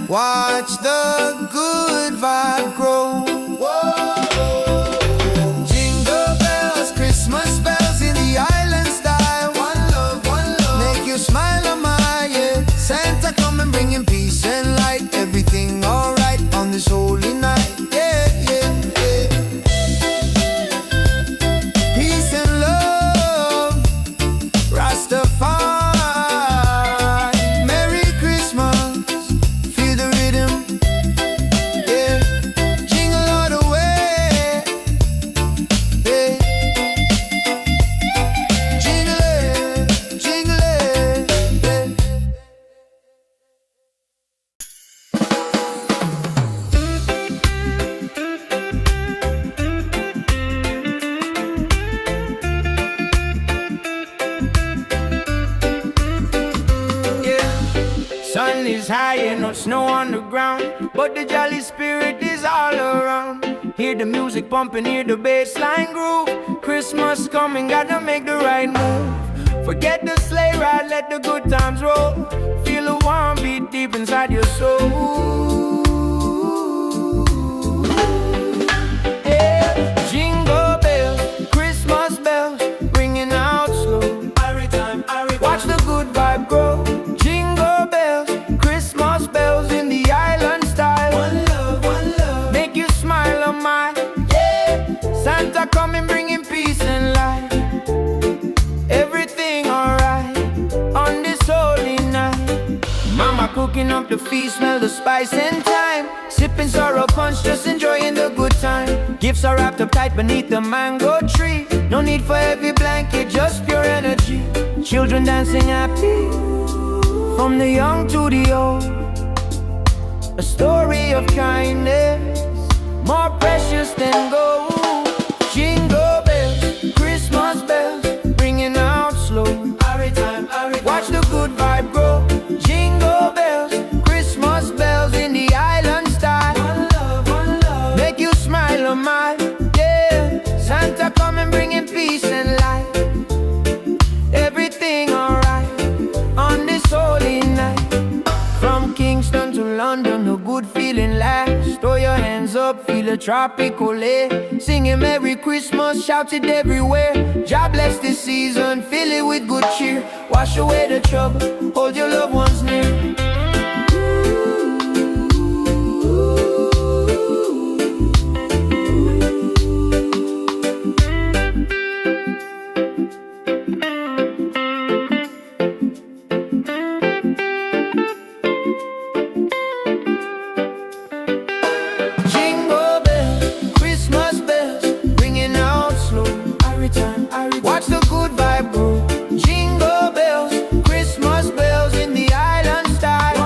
watch the good vibe grow. Whoa. Jingle bells, Christmas bells in the island style. One love, make you smile, oh my, yeah. Santa coming bringing peace and light. Everything alright on this holy night, yeah, yeah, yeah. Peace and love, Rastafari. Sun is high and no snow on the ground, but the jolly spirit is all around. Hear the music pumping, hear the bass line groove. Christmas coming, gotta make the right move. Forget the sleigh ride, let the good times roll. Feel a warm beat deep inside your soul. Yeah. Jingle bells, Christmas bells, ringing out slow. Watch the good vibe grow. Jingle bells, Christmas bells in the island style. One love, make you smile, oh my, yeah. Santa coming bringing peace and light. Everything alright on this holy night. Mama cooking up the feast, smell the spice and thyme. Sipping sorrow punch, just enjoying the good time. Gifts are wrapped up tight beneath the mango tree. No need for heavy blanket, just pure energy. Children dancing happy from the young to the old. A story of kindness more precious than gold. Jingle bells, Christmas bells, ringing out slow. Watch the good vibe grow. Jingle bells, Christmas bells in the island style. One love, make you smile, oh my, yeah. Santa coming bringing peace and light. Everything alright on this holy night. From Kingston to London, a good feeling lasts. Throw your hands up, feel a tropical air. Singing Merry Christmas, shout it everywhere. God bless this season, fill it with good cheer. Wash away the trouble, hold your loved ones near. Watch the good vibe grow. Jingle bells, Christmas bells in the island style.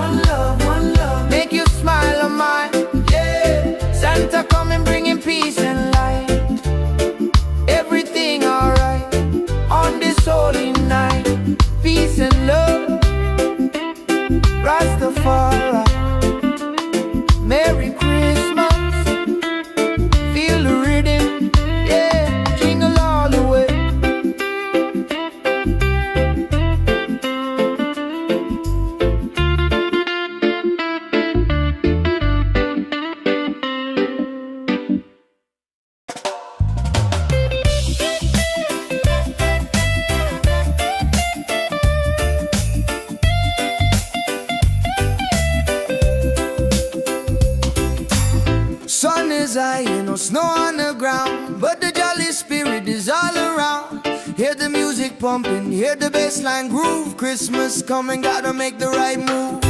snow on the ground, but the jolly spirit is all around. Hear the music pumping, hear the bassline groove. Christmas coming, gotta make the right move.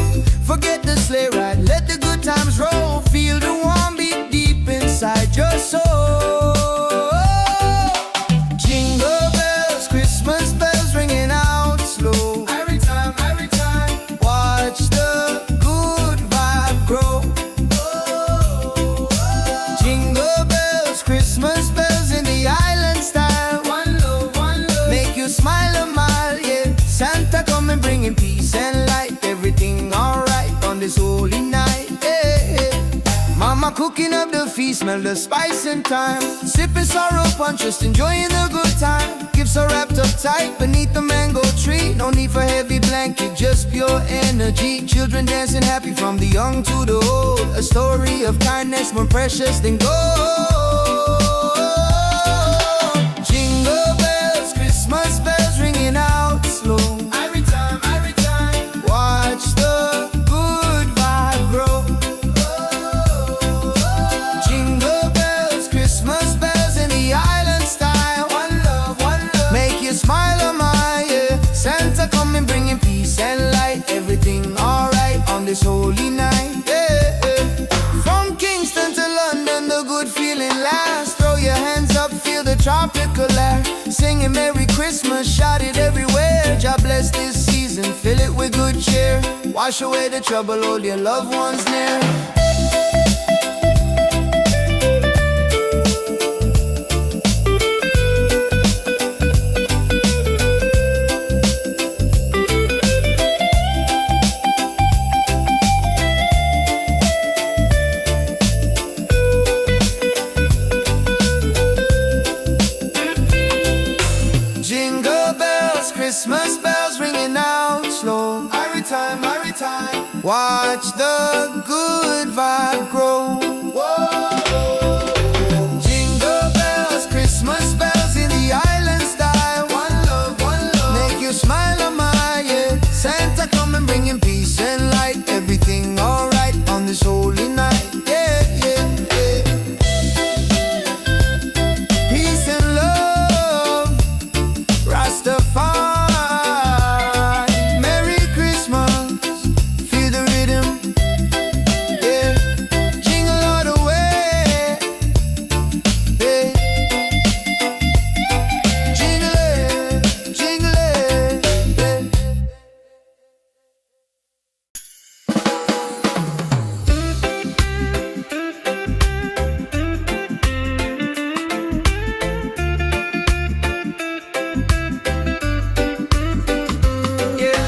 Forget the sleigh ride, let the good times roll. Feel the warm beat deep inside your soul. Jingle bells, Christmas bells ringing out slow. Every time, watch the good vibe grow. Jingle bells, Christmas bells in the island style. One love, make you smile a mile, yeah. Santa coming bringing peace and light. Everything alright on this holy night, yeah. Mama cooking up the feast, smell the spice and thyme. Sipping sorrow punch, just enjoying the good time. Gifts are wrapped up tight beneath the mango tree. No need for heavy blanket, just pure energy. Children dancing happy from the young to the old. A story of kindness more precious than gold. Jingle bells, Christmas bells ringing out slow. Every time, watch the good vibe grow. Jingle bells, Christmas bells in the island style. One love, make you smile a mile, yeah. Santa coming bringing peace and light. Everything alright on this holy night, yeah. From Kingston to London, the good feeling lasts. Throw your hands up, feel the tropical air. Singing Merry Christmas, shout it everywhere. God bless this season, fill it with good cheer. Wash away the trouble, hold your loved ones near. Jingle bells, Christmas bells ringing out slow. Every time, watch the good vibe grow. Jingle bells, Christmas bells in the island style. One love, make you smile a mile, yeah. Santa coming bringing peace and light. Everything alright on this holy night, yeah. Peace and love, Rastafari. Merry Christmas, feel the rhythm, yeah. Jingle all the way, yeah. Jingle it, yeah.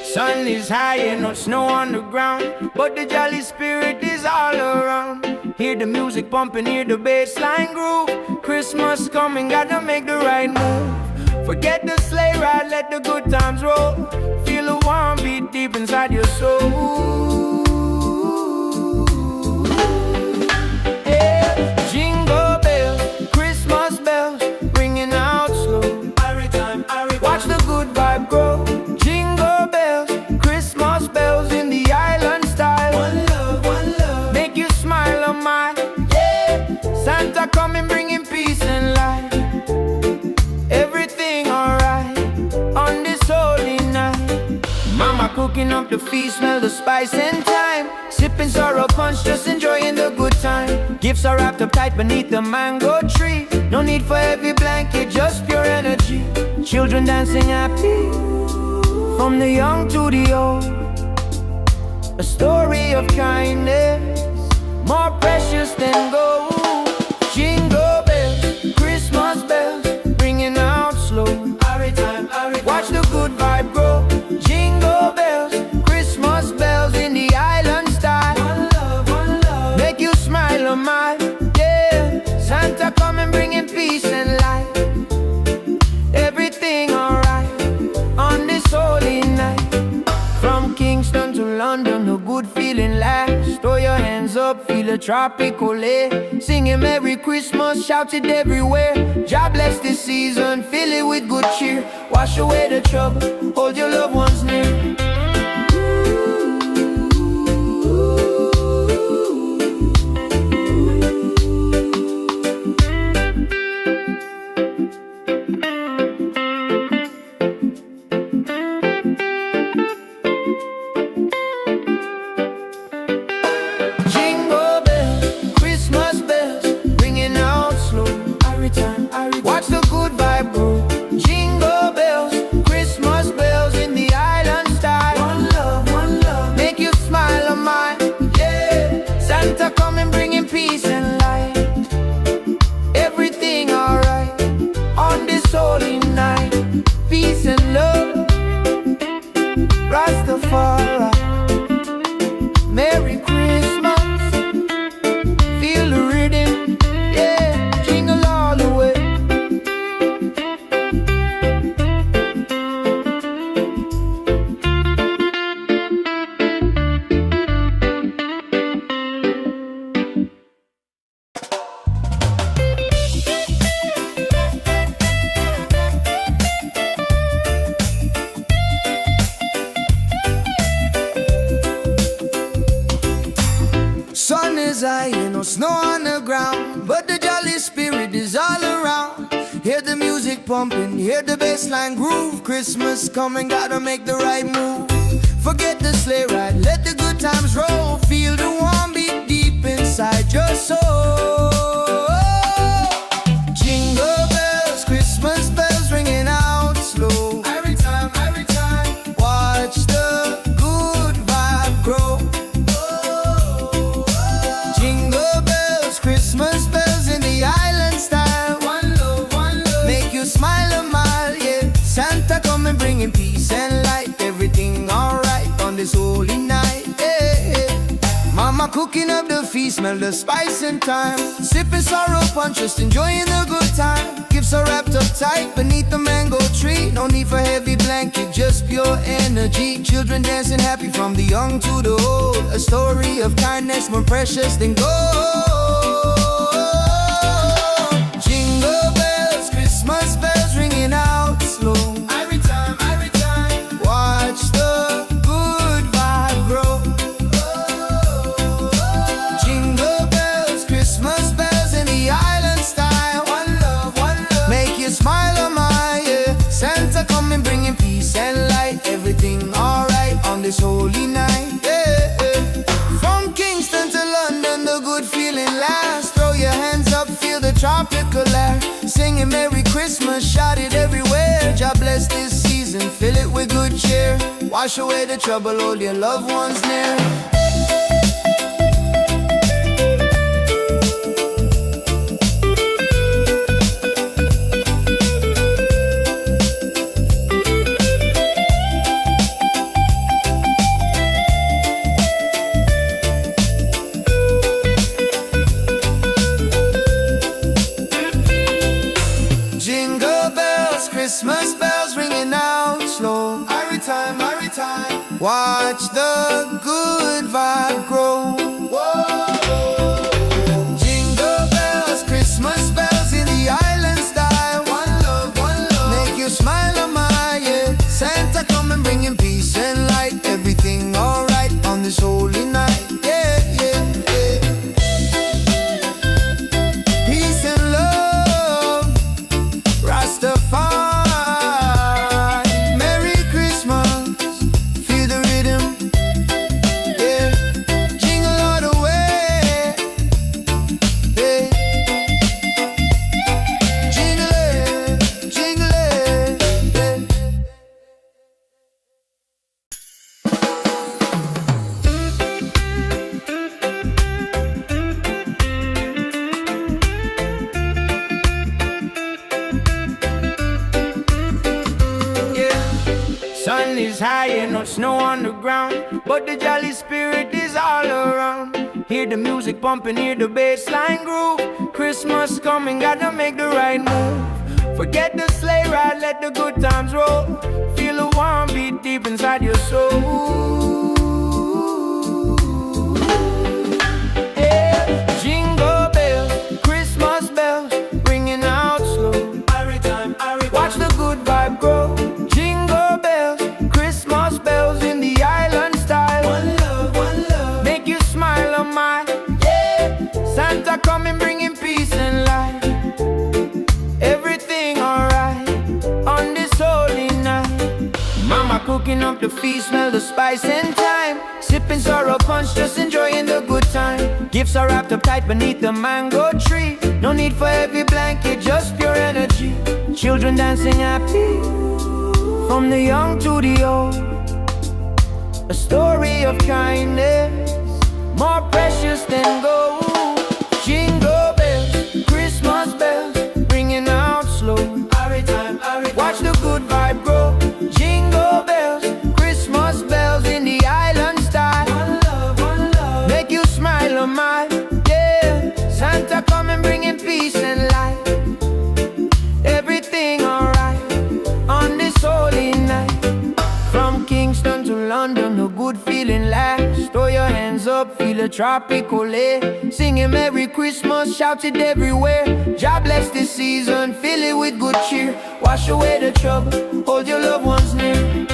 Sun is high and no snow on the ground, but the jolly spirit is all around. Hear the music pumping, hear the bassline groove. Christmas coming, gotta make the right move. Forget the sleigh ride, let the good times roll. Feel a warm beat deep inside your soul. Yeah. Jingle bells, Christmas bells, ringing out slow. Watch the good vibe grow. Jingle bells, Christmas bells in the island style. One love, make you smile a mile, yeah. Santa coming bringing peace and light. Everything alright on this holy night. Mama cooking up the feast, smell the spice and thyme. Sipping sorrow punch, just enjoying the good time. Gifts are wrapped up tight beneath the mango tree. No need for heavy blanket, just pure energy. Children dancing happy from the young to the old. A story of kindness more precious than gold. Jingle bells, Christmas bells, ringing out slow. Watch the good vibe grow. Jingle bells, Christmas bells in the island style. One love, make you smile a mile, yeah. Santa coming bringing peace and light. Everything alright on this holy night. From Kingston to London, a good feeling lasts. Throw your hands up, feel a tropical air. Singing Merry Christmas, shout it everywhere. God bless this season, fill it with good cheer. Wash away the trouble, hold your loved ones near. pumping, hear the bassline groove. Christmas coming, gotta make the right move. Forget the sleigh ride, let the good times roll. Feel the warm beat deep inside your soul. Jingle bells, Christmas bells ringing out slow. Every time, watch the good vibe grow. Jingle bells, Christmas bells in the island style. One love, make you smile a mile, yeah. Santa coming bringing peace and light. Everything alright on this holy night, yeah. Mama cooking up the feast, smell the spice and thyme. Sipping sorrow punch, just enjoying the good time. Gifts are wrapped up tight beneath the mango tree. No need for heavy blanket, just pure energy. Children dancing happy from the young to the old. A story of kindness more precious than gold. Jingle bells, Christmas bells ringing out slow. Every time, watch the good vibe grow. Jingle bells, Christmas bells in the island style. One love, make you smile a mile, yeah. Santa coming bringing peace and light. Everything alright on this holy night, yeah. From Kingston to London, the good feeling lasts. Throw your hands up, feel the tropical air. Singing Merry Christmas, shout it everywhere. God bless this season, fill it with good cheer. Wash away the trouble, hold your loved ones near. Jingle bells, Christmas bells ringing out slow. Every time, watch the good vibe grow. Jingle bells, Christmas bells in the island style. One love, make you smile a mile, yeah. Santa coming bringing peace and light. Everything alright on this holy night, yeah. Peace and love, Rastafari. Merry Christmas, feel the rhythm, yeah. Jingle all the way, yeah. Jingle it, yeah. Sun is high and no snow on the ground, but the jolly spirit is all around. Hear the music pumping, hear the bassline groove. Christmas coming, gotta make the right move. Forget the sleigh ride, let the good times roll. Feel the warm beat deep inside your soul. Yeah. Jingle bells, Christmas bells, ringing out slow. Watch the good vibe grow. Jingle bells, Christmas bells in the island style. One love, make you smile a mile, yeah. Santa coming bringing peace and light. Everything alright on this holy night. Mama cooking up the feast, smell the spice and thyme. Sipping sorrow punch, just enjoying the good time. Gifts are wrapped up tight beneath the mango tree. No need for heavy blanket, just pure energy. Children dancing happy from the young to the old. A story of kindness more precious than gold. Jingle bells, Christmas bells, ringing out slow. Watch the good vibe grow. Jingle bells, Christmas bells in the island style. One love, make you smile a mile, yeah. Santa coming bringing peace and light. Everything alright on this holy night. From Kingston to London, the good feeling lasts. Throw your hands up, feel the tropical air. Singing Merry Christmas, shout it everywhere. God bless this season, fill it with good cheer. Wash away the trouble, hold your loved ones near.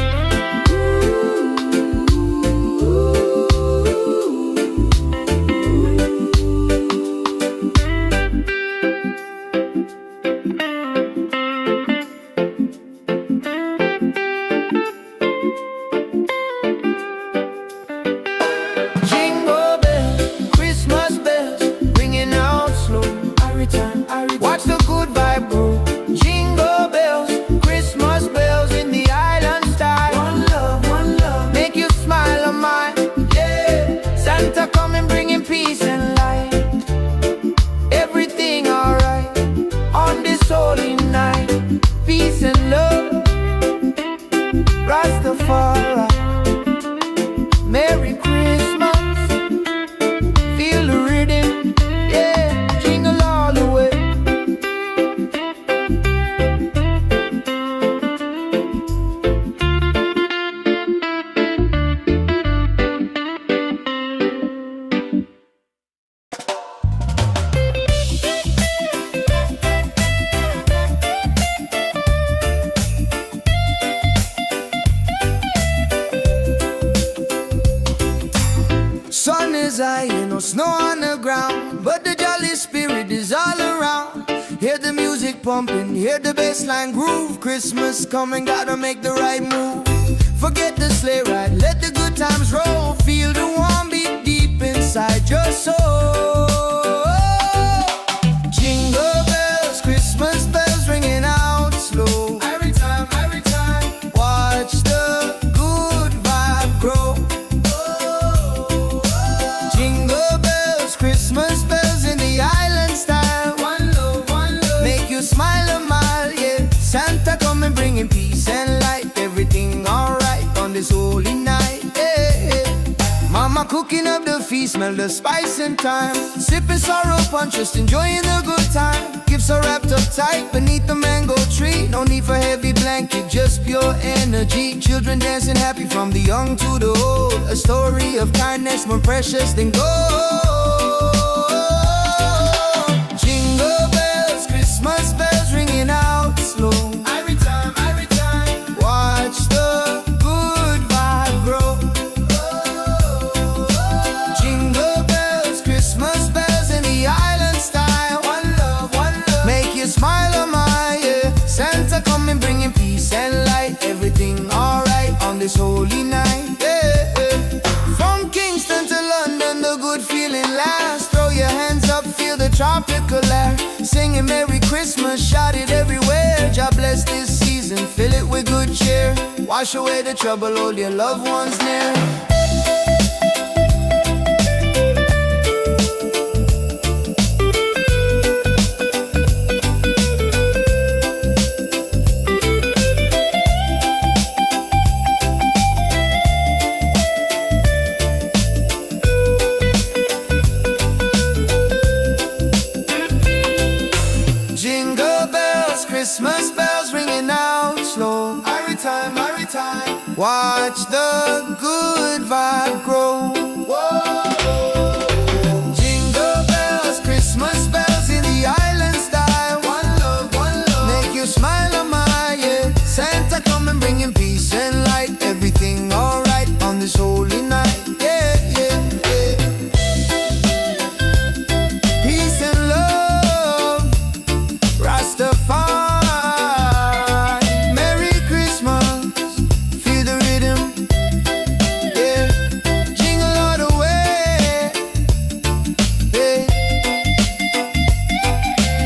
pumping, hear the bassline groove. Christmas coming, gotta make the right move. Forget the sleigh ride, let the good times roll. Feel the warm beat deep inside your soul. Jingle bells, Christmas bells ringing out slow. Every time, watch the good vibe grow. Jingle bells, Christmas bells in the island style. One love, make you smile a mile, yeah. Santa coming bringing peace and light. Everything alright on this holy night, yeah. Mama cooking up the feast, smell the spice and thyme. Sipping sorrow punch, just enjoying the good time. Gifts are wrapped up tight beneath the mango tree. No need for heavy blanket, just pure energy. Children dancing happy from the young to the old. A story of kindness more precious than gold. Jingle bells, Christmas bells ringing out slow. Every time, watch the good vibe grow. Jingle bells, Christmas bells in the island style. One love, make you smile a mile, yeah. Santa coming bringing peace and light. Everything alright on this holy night, yeah. From Kingston to London, the good feeling lasts. Throw your hands up, feel the tropical air. Singing Merry Christmas, shout it everywhere. God bless this season, fill it with good cheer. Wash away the trouble, hold your loved ones near. Jingle bells, Christmas bells ringing out slow. Every time, watch the good vibe grow. Jingle bells, Christmas bells in the island style. One love, make you smile a mile, yeah. Santa coming bringing peace and light. Everything alright on this holy night, yeah, yeah, yeah. Peace and love, Rastafari. Merry Christmas, feel the rhythm, yeah. Jingle all the way, yeah.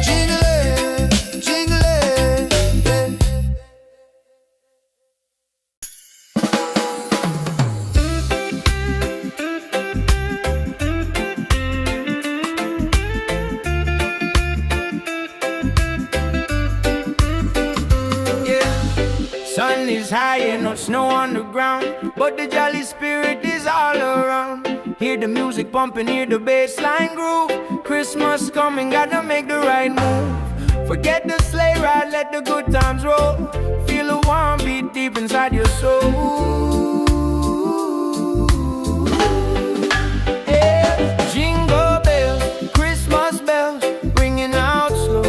Jingle it, yeah. Sun is high and no snow on the ground, but the jolly spirit is all around. Hear the music pumping, hear the bassline groove. Christmas coming, gotta make the right move. Forget the sleigh ride, let the good times roll. Feel the warm beat deep inside your soul. Yeah. Jingle bells, Christmas bells, ringing out slow.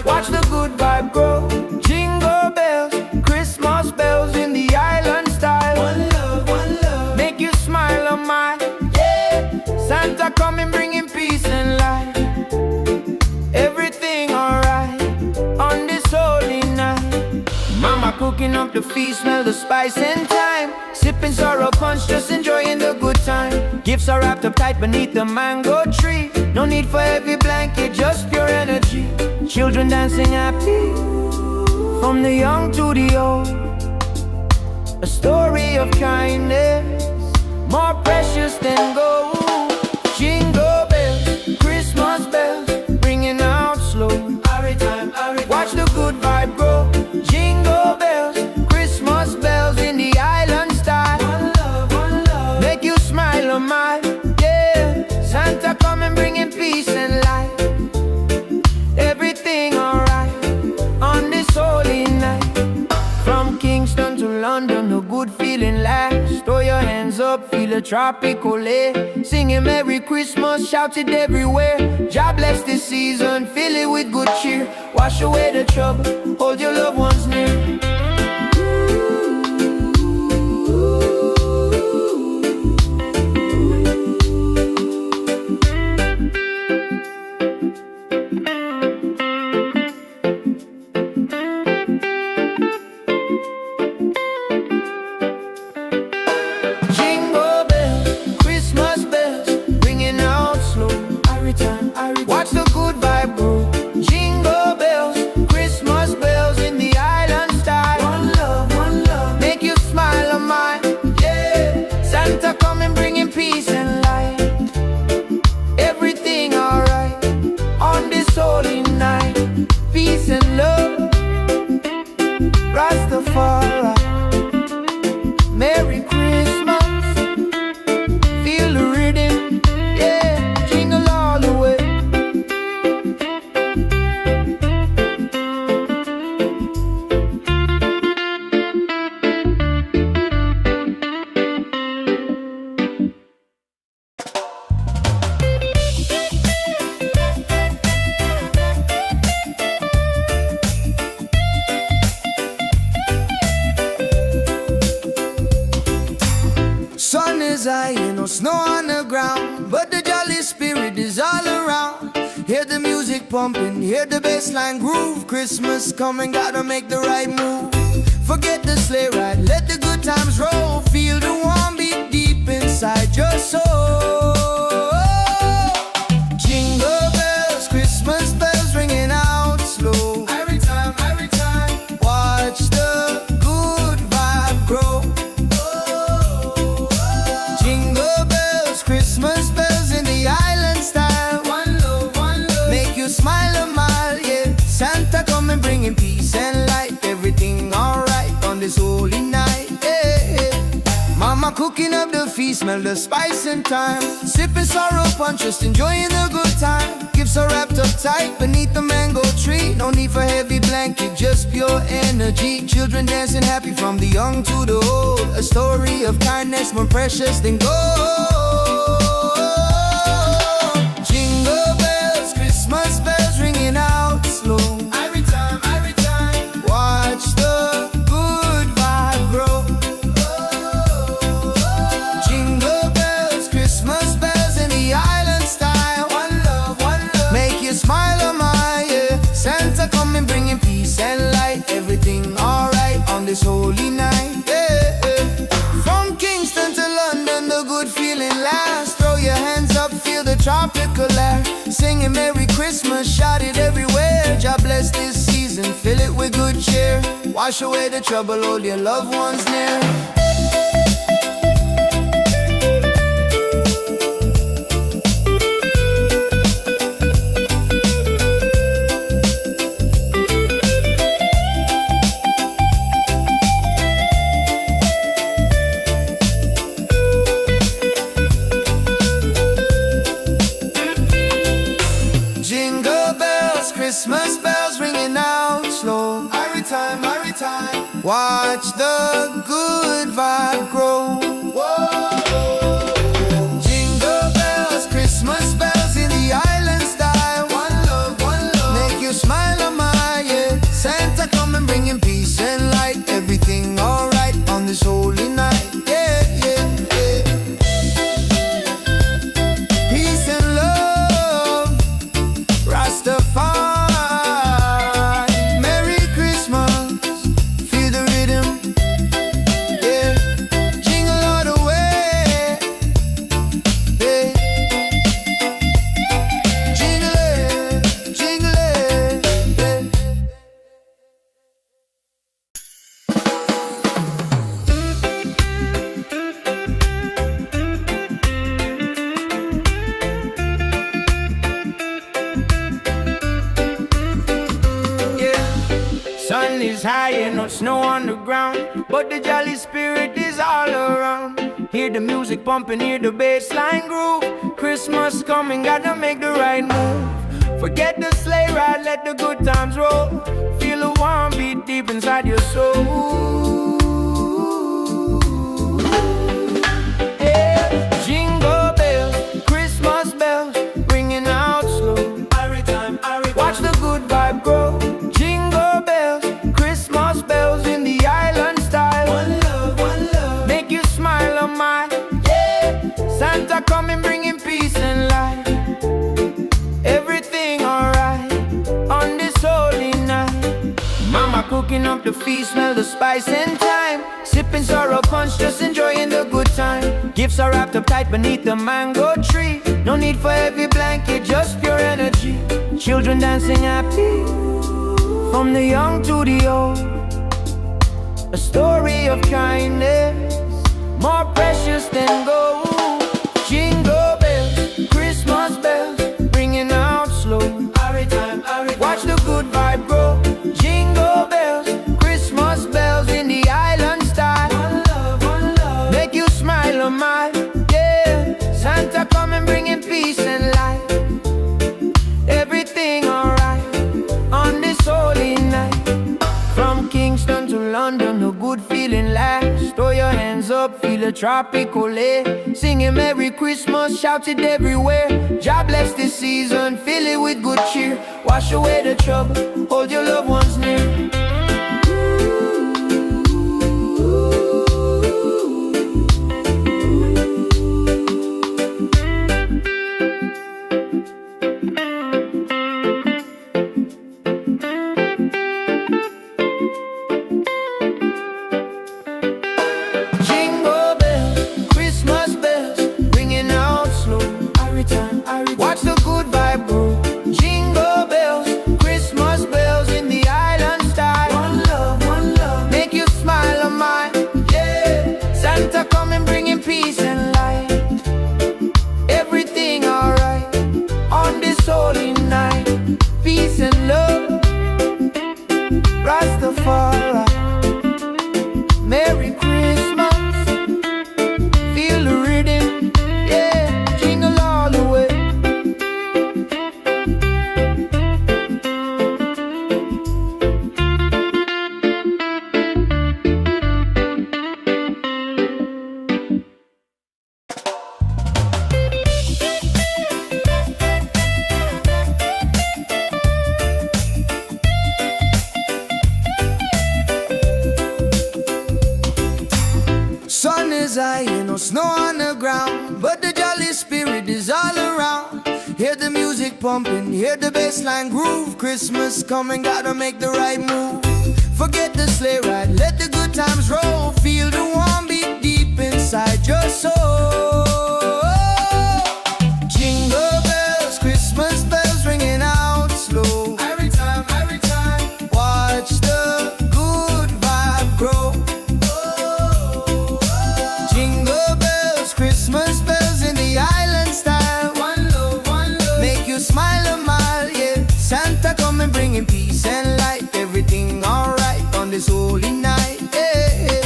Watch the good vibe grow. Jingle bells, Christmas bells in the island style. One love, make you smile a mile, yeah. Santa coming bringing peace and light. Everything alright on this holy night. Mama cooking up the feast, smell the spice and thyme. Sipping sorrow punch, just enjoying the good time. Gifts are wrapped up tight beneath the mango tree. No need for heavy blanket, just pure energy. Children dancing happy from the young to the old. A story of kindness more precious than gold. Jingle bells, Christmas bells, ringing out slow. Watch the good vibe grow. Jingle bells, Christmas bells in the island style. One love, make you smile a mile, yeah. Santa coming bringing peace and light. Everything alright on this holy night. From Kingston to London, the good feeling lasts. Throw your hands up, feel the tropical air. Singing Merry Christmas, shout it everywhere. God bless this season, fill it with good cheer. Wash away the trouble, hold your loved ones near. pumping, hear the bassline groove. Christmas coming, gotta make the right move. Forget the sleigh ride, let the good times roll. Feel the warm beat deep inside your soul. Jingle bells, Christmas bells ringing out slow. Every time, watch the good vibe grow. Jingle bells, Christmas bells in the island style. One love, make you smile a mile, yeah. Santa coming bringing peace and light. Everything alright on this holy night, yeah. Mama cooking up the feast, smell the spice and thyme. Sipping sorrow punch, just enjoying the good time. Gifts are wrapped up tight beneath the mango tree. No need for heavy blanket, just pure energy. Children dancing happy from the young to the old. A story of kindness more precious than gold. Jingle bells, Christmas bells ringing out slow. Every time, watch the good vibe grow. Jingle bells, Christmas bells in the island style. One love, make you smile a mile, yeah. Santa coming bringing peace and light. Everything alright on this holy night, yeah. From Kingston to London, the good feeling lasts. Throw your hands up, feel the tropical air. Singing Merry Christmas, shout it everywhere. God bless this season, fill it with good cheer. Wash away the trouble, hold your loved ones near. Jingle bells, Christmas bells ringing out slow. Every time, watch the good vibe grow. Jingle bells, Christmas bells in the island style. One love, make you smile a mile, yeah. Santa coming bringing peace and light. Everything alright on this holy night, yeah, yeah, yeah. Peace and love, Rastafari. Merry Christmas, feel the rhythm, yeah. Jingle all the way, yeah. Jingle it, yeah. Sun is high and no snow on the ground, but the jolly spirit is all around. Hear the music pumping, hear the bassline groove. Christmas coming, gotta make the right move. Forget the sleigh ride, let the good times roll. Feel the warm beat deep inside your soul. Yeah. Jingle bells, Christmas bells, ringing out slow. Watch the good vibe grow. Jingle bells, Christmas bells in the island style. One love, make you smile a mile, yeah. Santa coming bringing peace and light. Everything alright on this holy night. Mama cooking up the feast, smell the spice and thyme. Sipping sorrow punch, just enjoying the good time. Gifts are wrapped up tight beneath the mango tree. No need for heavy blanket, just pure energy. Children dancing happy from the young to the old. A story of kindness more precious than gold. Jingle bells, Christmas bells, ringing out slow. Watch the good vibe grow. Jingle bells, Christmas bells in the island style. One love, make you smile a mile, yeah. Santa coming bringing peace and light. Everything alright on this holy night. From Kingston to London, the good feeling lasts. Throw your hands up, feel the tropical air. Singing Merry Christmas, shout it everywhere. God bless this season, fill it with good cheer. Wash away the trouble, hold your loved ones near. and love. Rastafari, Merry Christmas. Feel the rhythm, yeah, jingle all the way. Sun is high, ain't no snow on the ground, but the jolly spirit is all around. Hear the music pumping, hear the bassline groove. Christmas coming, gotta make the right move. Forget the sleigh ride, let the good times roll. Feel the warm beat deep inside your soul. Jingle bells, Christmas bells ringing out slow. Every time, watch the good vibe grow. Jingle bells, Christmas bells in the island style. One love, make you smile a mile, yeah. Santa coming bringing peace and light. Everything alright on this holy night, yeah.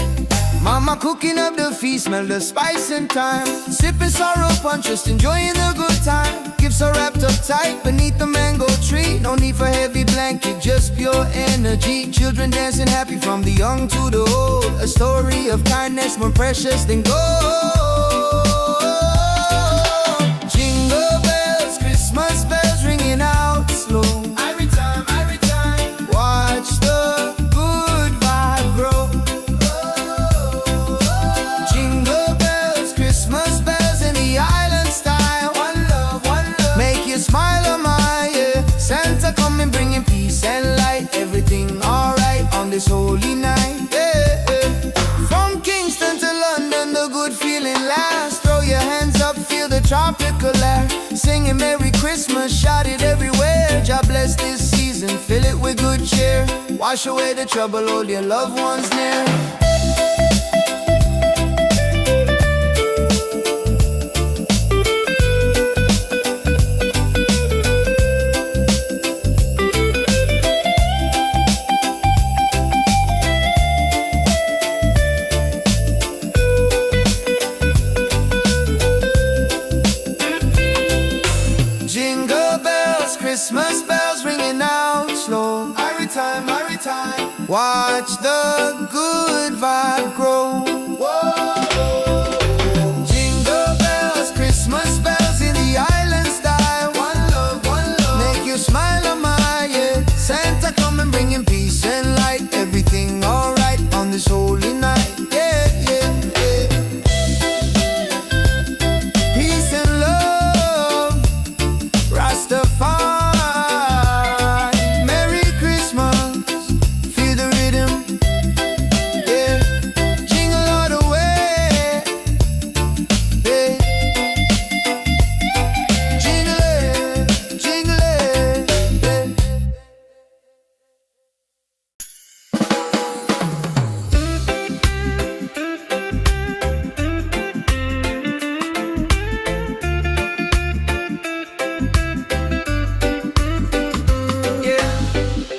Mama cooking up the feast, smell the spice and thyme. Sipping sorrow punch, just enjoying the good time. Gifts are wrapped up tight beneath the mango tree. No need for heavy blanket, just pure energy. Children dancing happy from the young to the old. A story of kindness more precious than gold. Jingle bells, Christmas bells ringing out slow. Every time, watch the good vibe grow. Jingle bells, Christmas bells in the island style. One love, make you smile a mile, yeah. Santa coming bringing peace and light. Everything alright on this holy night, yeah. From Kingston to London, the good feeling lasts. Throw your hands up, feel the tropical air. Singing Merry Christmas, shout it everywhere. God bless this season, fill it with good cheer. Wash away the trouble, hold your loved ones near. Jingle bells, Christmas bells ringing out slow. Every time, watch the good vibe grow. Jingle bells, Christmas bells in the island style. One love, make you smile a mile, yeah. Santa coming bringing peace and light. Everything alright on this holy night, yeah, yeah, yeah. Peace and love, Rastafari, Merry Christmas, feel the rhythm, yeah. Jingle all the way, yeah. Jingle it, yeah.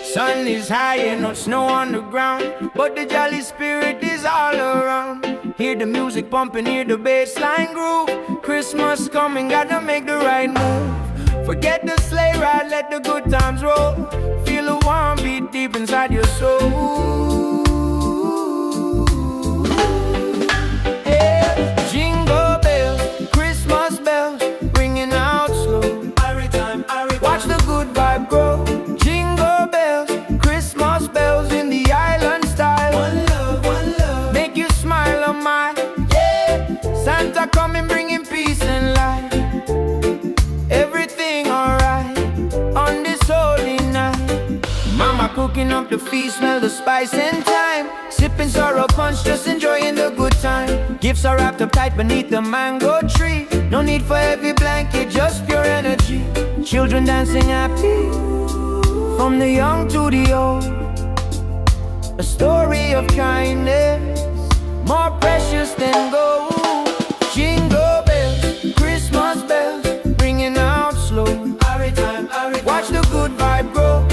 Sun is high and no snow on the ground, but the jolly spirit is all around. Hear the music pumping, hear the bassline groove. Christmas coming, gotta make the right move. Forget the sleigh ride, let the good times roll. Feel the warm beat deep inside your soul. Yeah. Jingle bells, Christmas bells, ringing out slow. Watch the good vibe grow. Jingle bells, Christmas bells in the island style. One love, make you smile a mile, yeah. Santa coming bringing peace and light. Everything alright on this holy night. Mama cooking up the feast, smell the spice and thyme. Sipping sorrow punch, just enjoying the good time. Gifts are wrapped up tight beneath the mango tree. No need for heavy blanket, just pure energy. Children dancing happy, from the young to the old. A story of kindness, more precious than gold. Jingle bells, Christmas bells, ringing out slow. Watch the good vibe grow.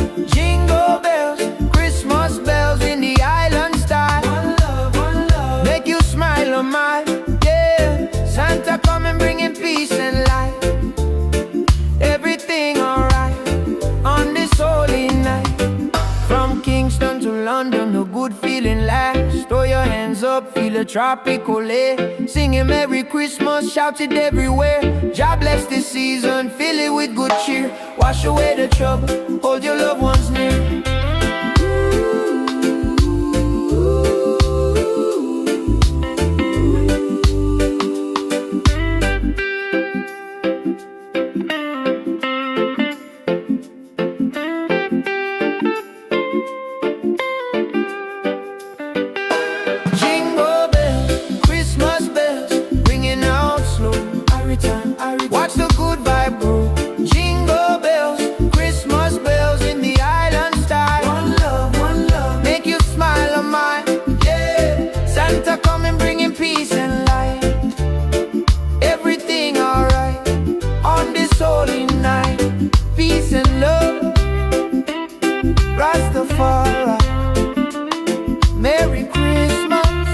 up, feel a tropical air. Singing Merry Christmas, shout it everywhere. God bless this season, fill it with good cheer. Wash away the trouble, hold your loved ones near. Watch the good vibe grow. Jingle bells, Christmas bells in the island style. One love, make you smile on mine. Yeah, Santa coming bringing peace and light. Everything alright on this holy night. Peace and love, Rastafari. Merry Christmas,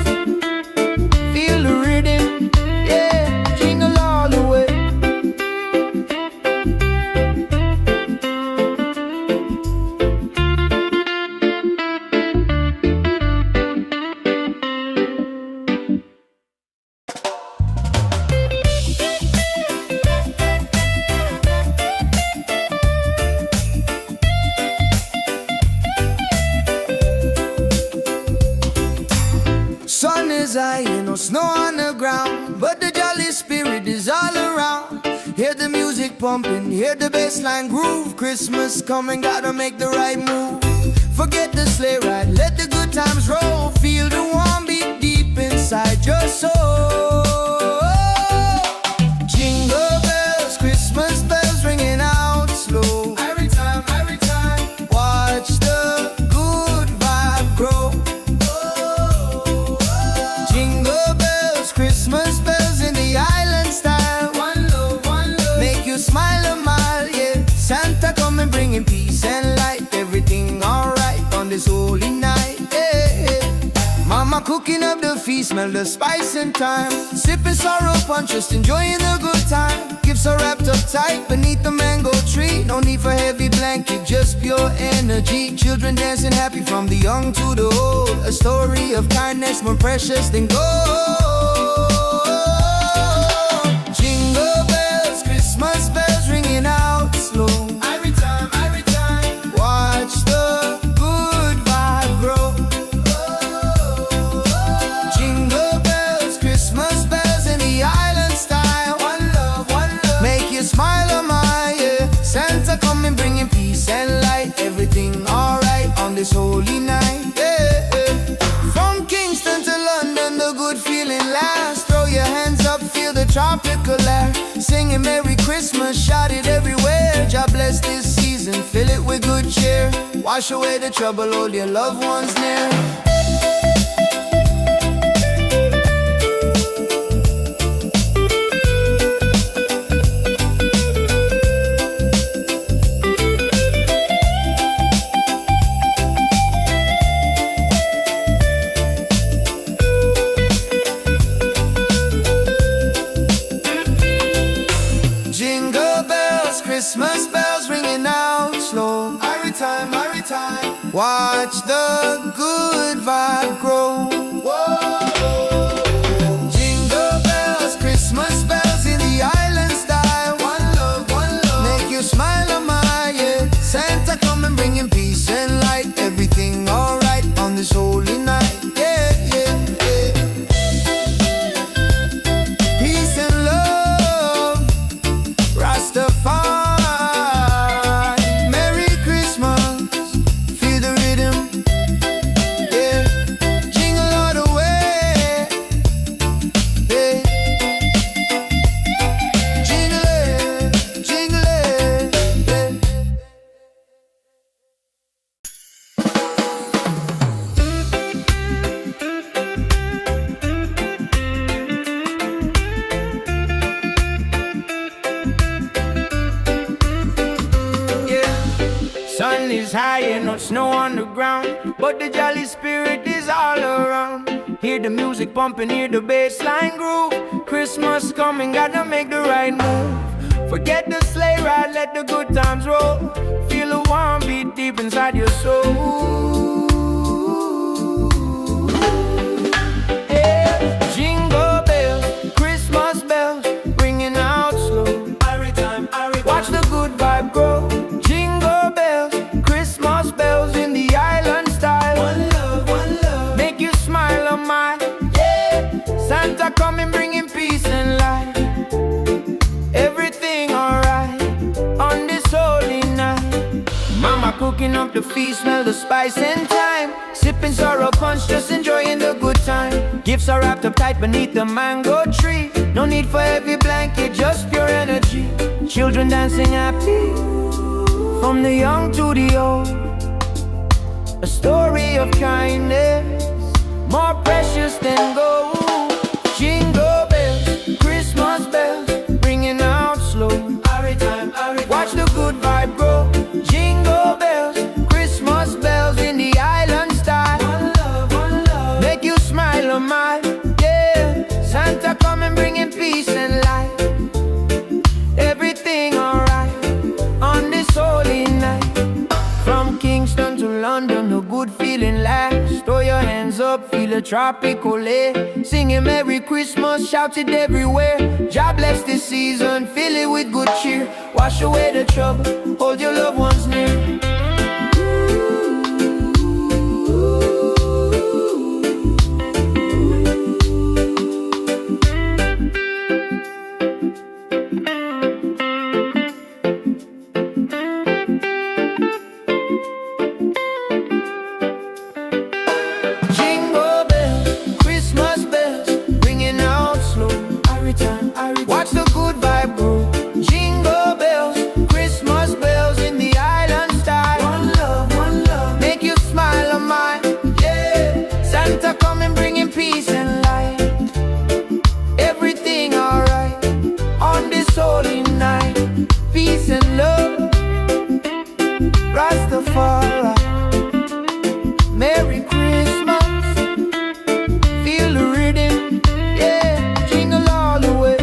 feel the rhythm. Yeah, jingle all the way. Sun is high, no snow on the ground, but the jolly spirit is all around. Hear the music pumping, hear the bassline groove. Christmas coming, gotta make the right move. Forget the sleigh ride, let the good times roll. Feel the warm beat deep inside your soul. Jingle bells, Christmas bells ringing out slow. Every time, watch the good vibe grow. Christmas bells in the island style. One love, make you smile a mile, yeah. Santa coming bringing peace and light. Everything alright on this holy night, yeah. Mama cooking up the feast, smell the spice and thyme. Sipping sorrow punch, just enjoying the good time. Gifts are wrapped up tight beneath the mango tree. No need for heavy blanket, just pure energy. Children dancing happy from the young to the old. A story of kindness more precious than gold. Jingle bells, Christmas bells ringing out slow. Every time, watch the good vibe grow. Jingle bells, Christmas bells in the island style. One love, make you smile on my, yeah. Santa coming bringing peace and light. Everything alright on this holy night, yeah. From Kingston to London, the good feeling lasts. Throw your hands up, feel the tropical air. Singing Merry Christmas, shout it everywhere. God bless this season, fill it with good cheer. Wash away the trouble, hold your loved ones near. Christmas bells ringing out slow. Every time, watch the good vibe grow. Whoa. Jingle bells, Christmas bells in the island style. One love, make you smile on my, yeah. Santa coming bringing peace and light. Everything alright on this holy night, yeah. Peace and love, Rastafari. Sun is high and no snow on the ground, but the jolly spirit is all around. Hear the music pumping, hear the bassline groove. Christmas coming, gotta make the right move. Forget the sleigh ride, let the good times roll. Feel a warm beat deep inside your soul. Hey. coming bringing peace and light. Everything alright on this holy night. Mama cooking up the feast, smell the spice and thyme. Sipping sorrow punch, just enjoying the good time. Gifts are wrapped up tight beneath the mango tree. No need for heavy blanket, just pure energy. Children dancing happy, from the young to the old. A story of kindness, more precious than gold. Jingle bells, Christmas bells, ringing out slow. Watch the good vibe grow. Jingle bells, Christmas bells in the island style. One love, make you smile a mile. Yeah, Santa coming bringing peace and light. Everything alright on this holy night. From Kingston to London, the good feeling lasts. Throw your hands up, feel a tropical air. Singing Merry Christmas, shout it everywhere. God bless this season, fill it with good cheer. Wash away the trouble, hold your loved ones near. Watch the good vibe grow. Jingle bells, Christmas bells in the island style. One love, make you smile a mile. Yeah, Santa coming bringing peace and light. Everything alright on this holy night. Peace and love, Rastafari. Merry Christmas, feel the rhythm. Yeah, jingle all the way.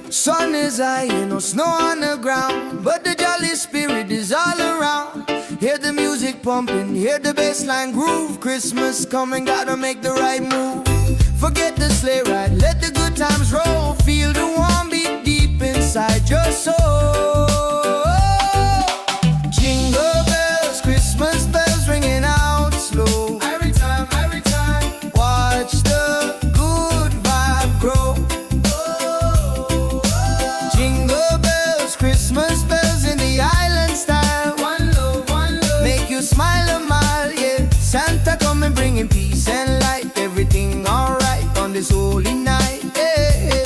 Sun is high, no snow on the ground, but the jolly spirit is all around. Hear the music pumping, hear the bassline groove. Christmas coming, gotta make the right move. Forget the sleigh ride, let the good times roll. Feel the warm beat deep inside your soul. Jingle bells, Christmas bells ringing out slow. Every time, watch the good vibe grow. Jingle bells, Christmas bells in the island style. One love, make you smile a mile. Yeah, Santa coming bringing peace and light. Everything alright on this holy night. Yeah,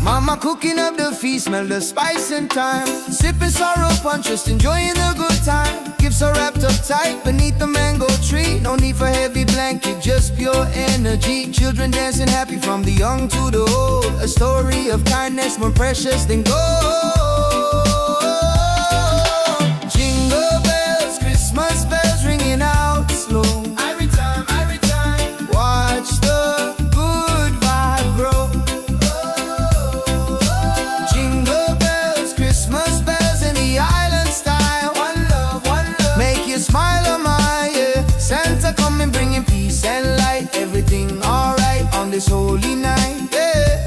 Mama cooking up the feast, smell the spice and thyme. Sipping sorrow punch, just enjoying the good time. Gifts are wrapped up tight beneath the mango tree. No need for heavy blanket, just pure energy. Children dancing happy from the young to the old. A story of kindness more precious than gold. Jingle bells, Christmas bells ringing out slow. Every time, watch the good vibe grow. Jingle bells, Christmas bells in the island style. One love, make you smile a mile. Yeah, Santa coming bringing peace and light. Everything alright on this holy night. Yeah,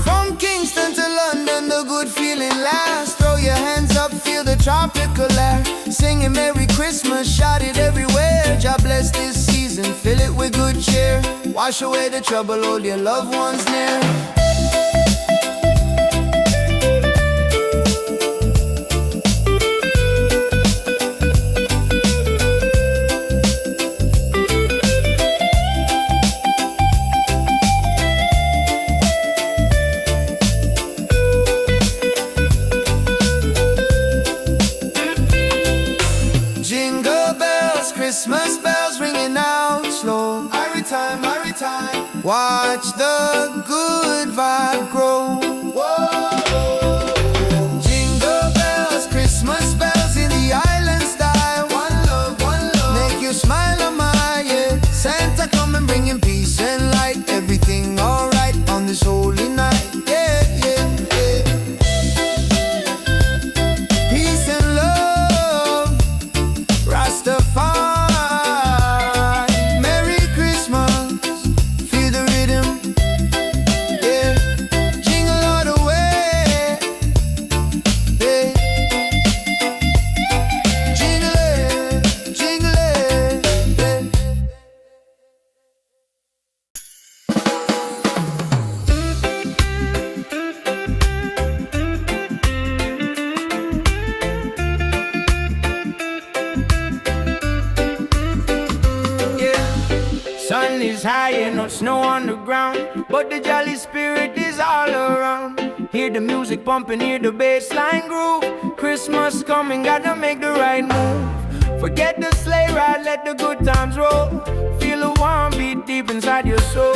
from Kingston to London, the good feeling lasts. Throw your hands up, feel the tropical air. Singing Merry Christmas, shout it everywhere. God bless this season, fill it with good cheer. Wash away the trouble, hold your loved ones near. Jingle bells, Christmas bells ringing out slow. Every time, watch the good vibe grow. Whoa. Jingle bells, Christmas bells in the island style. One love, make you smile a mile. Yeah, Santa coming bringing peace and light. Everything alright on this holy night. Yeah, Peace and is high and no snow on the ground, but the jolly spirit is all around. Hear the music pumping, hear the bass line groove. Christmas coming, gotta make the right move. Forget the sleigh ride, let the good times roll. Feel the warm beat deep inside your soul.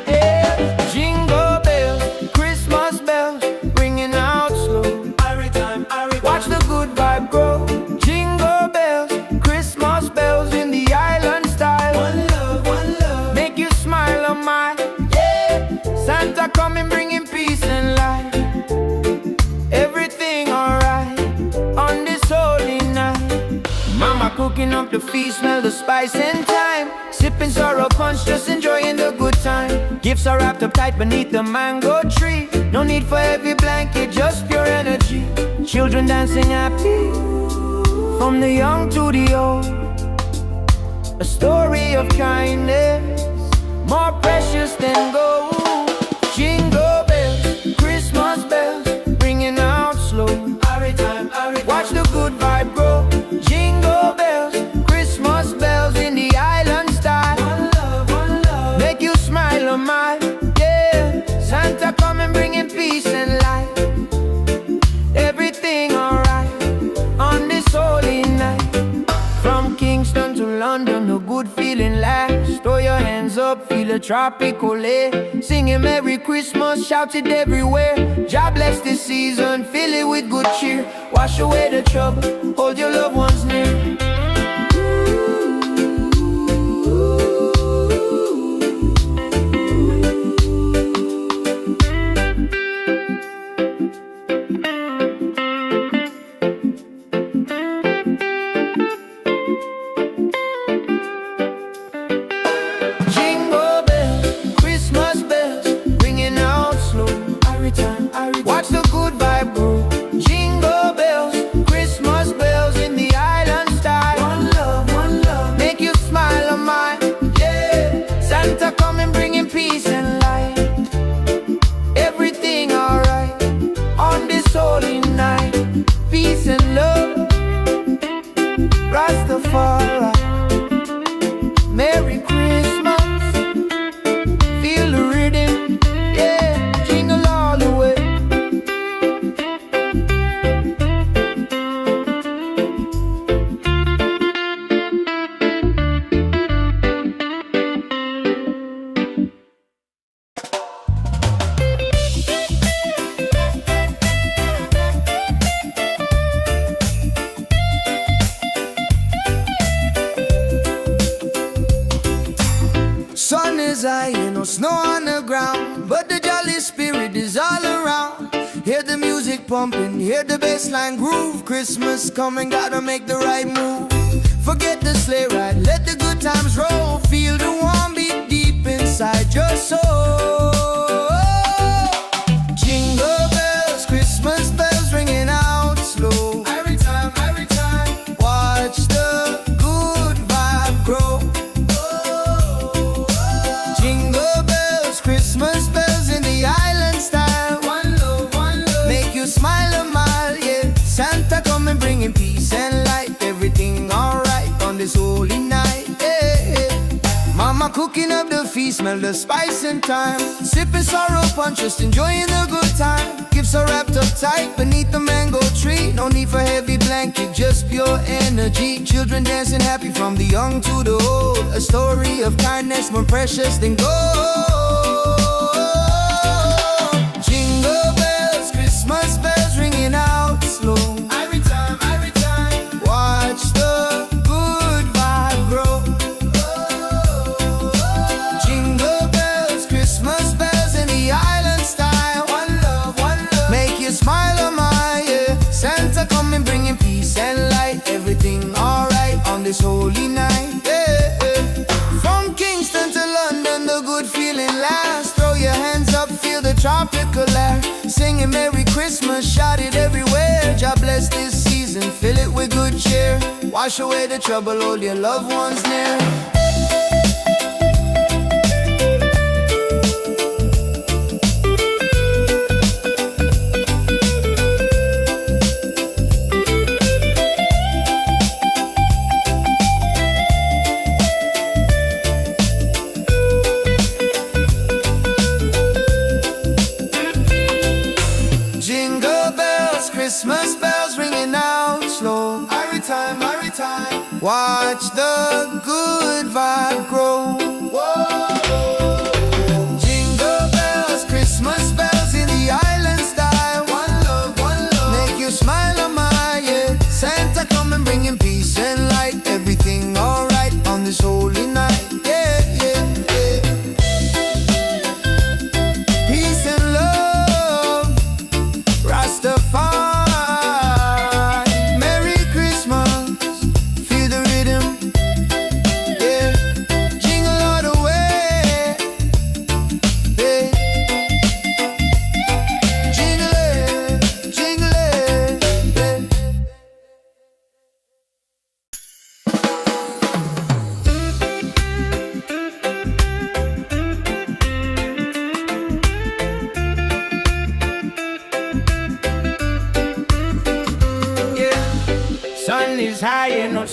Yeah. Jingle bells, Christmas bells, ringing out slow. Every time, watch the good vibe grow. Jingle bells, Christmas bells in the island style. One love, make you smile on my, yeah. Santa coming, bringing peace and light. Everything alright on this holy night. Mama cooking up the feast, smell the spice and thyme. Sipping sorrow punch, just enjoying the good time. Gifts are wrapped up tight beneath the mango tree. No need for heavy blanket, just pure energy. Children dancing happy, from the young to the old. A story of kindness, more precious than gold. Jingle bells, Christmas bells, ringing out slow. Watch the good vibe grow. Jingle bells, Christmas bells in the island style. One love, make you smile on my, yeah. Santa coming, bringing peace and light. Everything alright on this holy night. From Kingston to London, a good feeling lasts. Throw your hands up, feel a tropical air. Singing Merry Christmas, shout it everywhere. God bless this season, fill it with good cheer. Wash away the trouble, hold your loved ones near. Jingle bells, Christmas bells, ringing out slow. Watch the good vibe grow. Jingle bells, Christmas bells in the island style. One love, make you smile on mine, yeah. Santa coming, bringing peace and light. Everything alright on this holy night. Peace and love, Rastafari. Merry Christmas, feel the rhythm, yeah. Jingle all the way. Sun is high and no snow on the ground, but the jolly spirit is all around. Hear the music pumping, hear the bass line groove. Christmas coming, gotta make the right move. Forget the sleigh ride, let the good times roll. Feel the warm beat deep inside your soul. Jingle bells, Christmas bells ringing out slow. Every time, watch the good vibe grow. Jingle bells, Christmas bells in the island style. One love, make you smile a mile, yeah. Santa coming, bringing peace and light. Everything alright on this holy night, yeah. Mama cooking up the feast, smell the spice and thyme. Sipping sorrow punch, just enjoying the good time. Gifts are wrapped up tight beneath the mango tree. No need for heavy blanket, just pure energy. Children dancing happy, from the young to the old. A story of kindness, more precious than gold. Jingle bells, Christmas bells ringing out slow. Every time, watch the good vibe grow. Jingle bells, Christmas bells in the island style. One love, make you smile on my, yeah. Santa coming, bringing peace and light. Everything alright on this holy night, yeah. From Kingston to London, the good feeling lasts. Throw your hands up, feel the tropical air. Singing Merry Christmas, shout it everywhere. God bless this season, fill it with good cheer. Wash away the trouble, hold your loved ones near.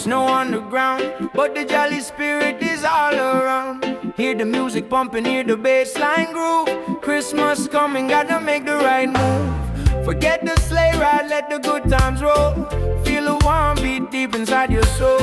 snow on the ground, but the jolly spirit is all around. Hear the music pumping, hear the bass line groove. Christmas coming, gotta make the right move. Forget the sleigh ride, let the good times roll. Feel the warm beat deep inside your soul.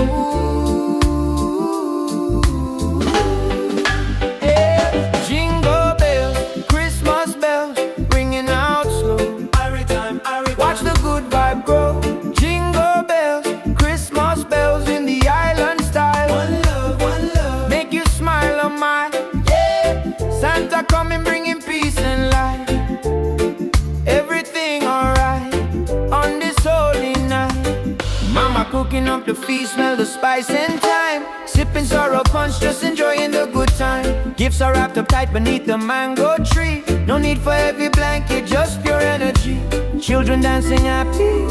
Yeah. Jingle bells, Christmas bells, ringing out slow. Every time, watch the good vibe grow. Jingle bells, Christmas bells in the island style. One love, make you smile on mine. Yeah, Santa coming, bringing peace and light. Everything alright on this holy night. Mama cooking up the feast, smell the spice and thyme. Sipping sorrow punch, just enjoying the good time. Gifts are wrapped up tight beneath the mango tree. No need for heavy blanket, just pure energy. Children dancing happy,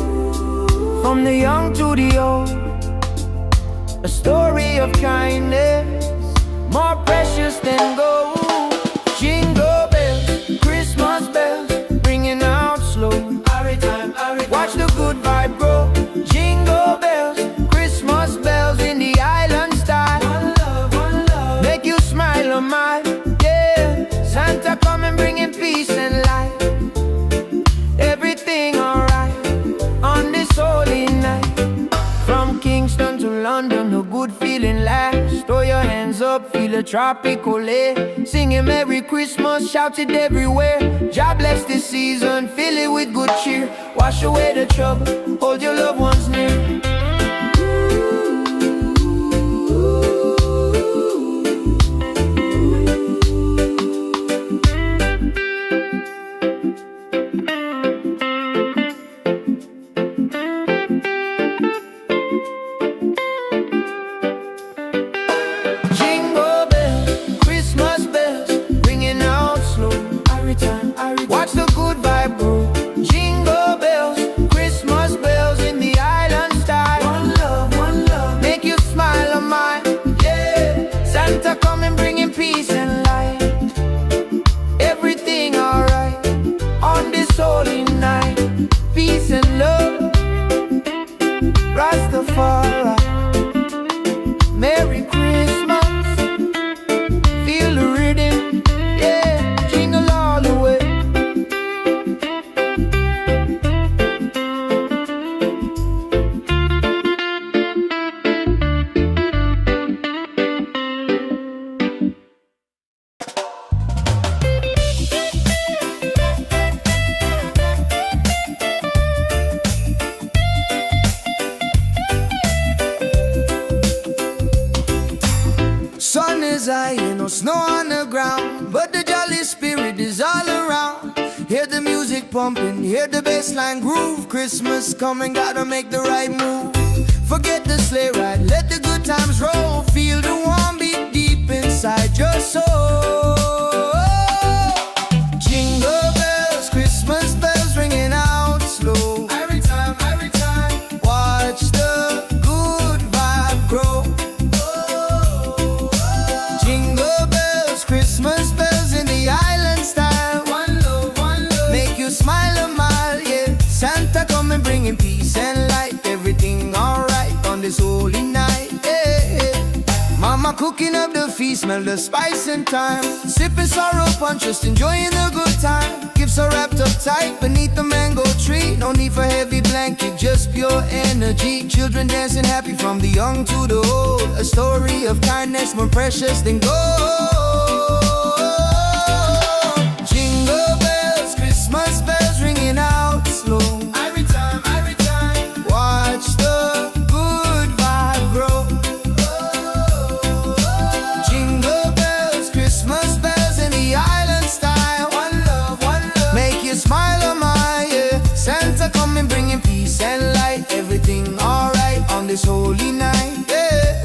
from the young to the old. A story of kindness, more precious than gold. Jingle bells, Christmas bells, ringing out slow. Watch the good vibe grow. Jingle bells, Christmas bells in the island style. One love, make you smile on mine. Yeah, Santa coming, bringing peace and light. Everything alright on this holy night. From Kingston to London, a good feeling lasts. Throw your hands up, feel a tropical air. Singing Merry Christmas, shout it everywhere. God bless this season, fill it with good cheer. Wash away the trouble, hold your loved ones near. Watch the good vibe grow. Jingle bells, Christmas bells in the island style. One love, make you smile on mine. Yeah, Santa coming, bringing peace and light. Everything alright on this holy night. Peace and love, Rastafari. Merry Christmas, feel the rhythm. Yeah, jingle all the way. Sun is high, no snow on the ground, but the jolly spirit is all around. Hear the music pumping, hear the bass line groove. Christmas coming, gotta make the right move. Forget the sleigh ride, let the good times roll. Feel the warm beat deep inside your soul. Jingle bells, Christmas bells ringing out slow. Every time, watch the good vibe grow. Jingle bells, Christmas bells in the island style. One love, make you smile a mile, yeah. Santa coming, bringing peace and light. Everything alright on this holy night, yeah. Mama cooking up the feast, smell the spice and thyme. Sipping sorrow punch, just enjoying the good time. Gifts are wrapped up tight beneath the mango tree. No need for heavy blanket, just pure energy. Children dancing happy, from the young to the old. A story of kindness, more precious than gold. Jingle bells, Christmas bells ringing out slow. Every time, watch the good vibe grow. Jingle bells, Christmas bells in the island style. One love, make you smile on my, yeah. Santa coming, bringing peace and light. Everything alright on this holy night, yeah.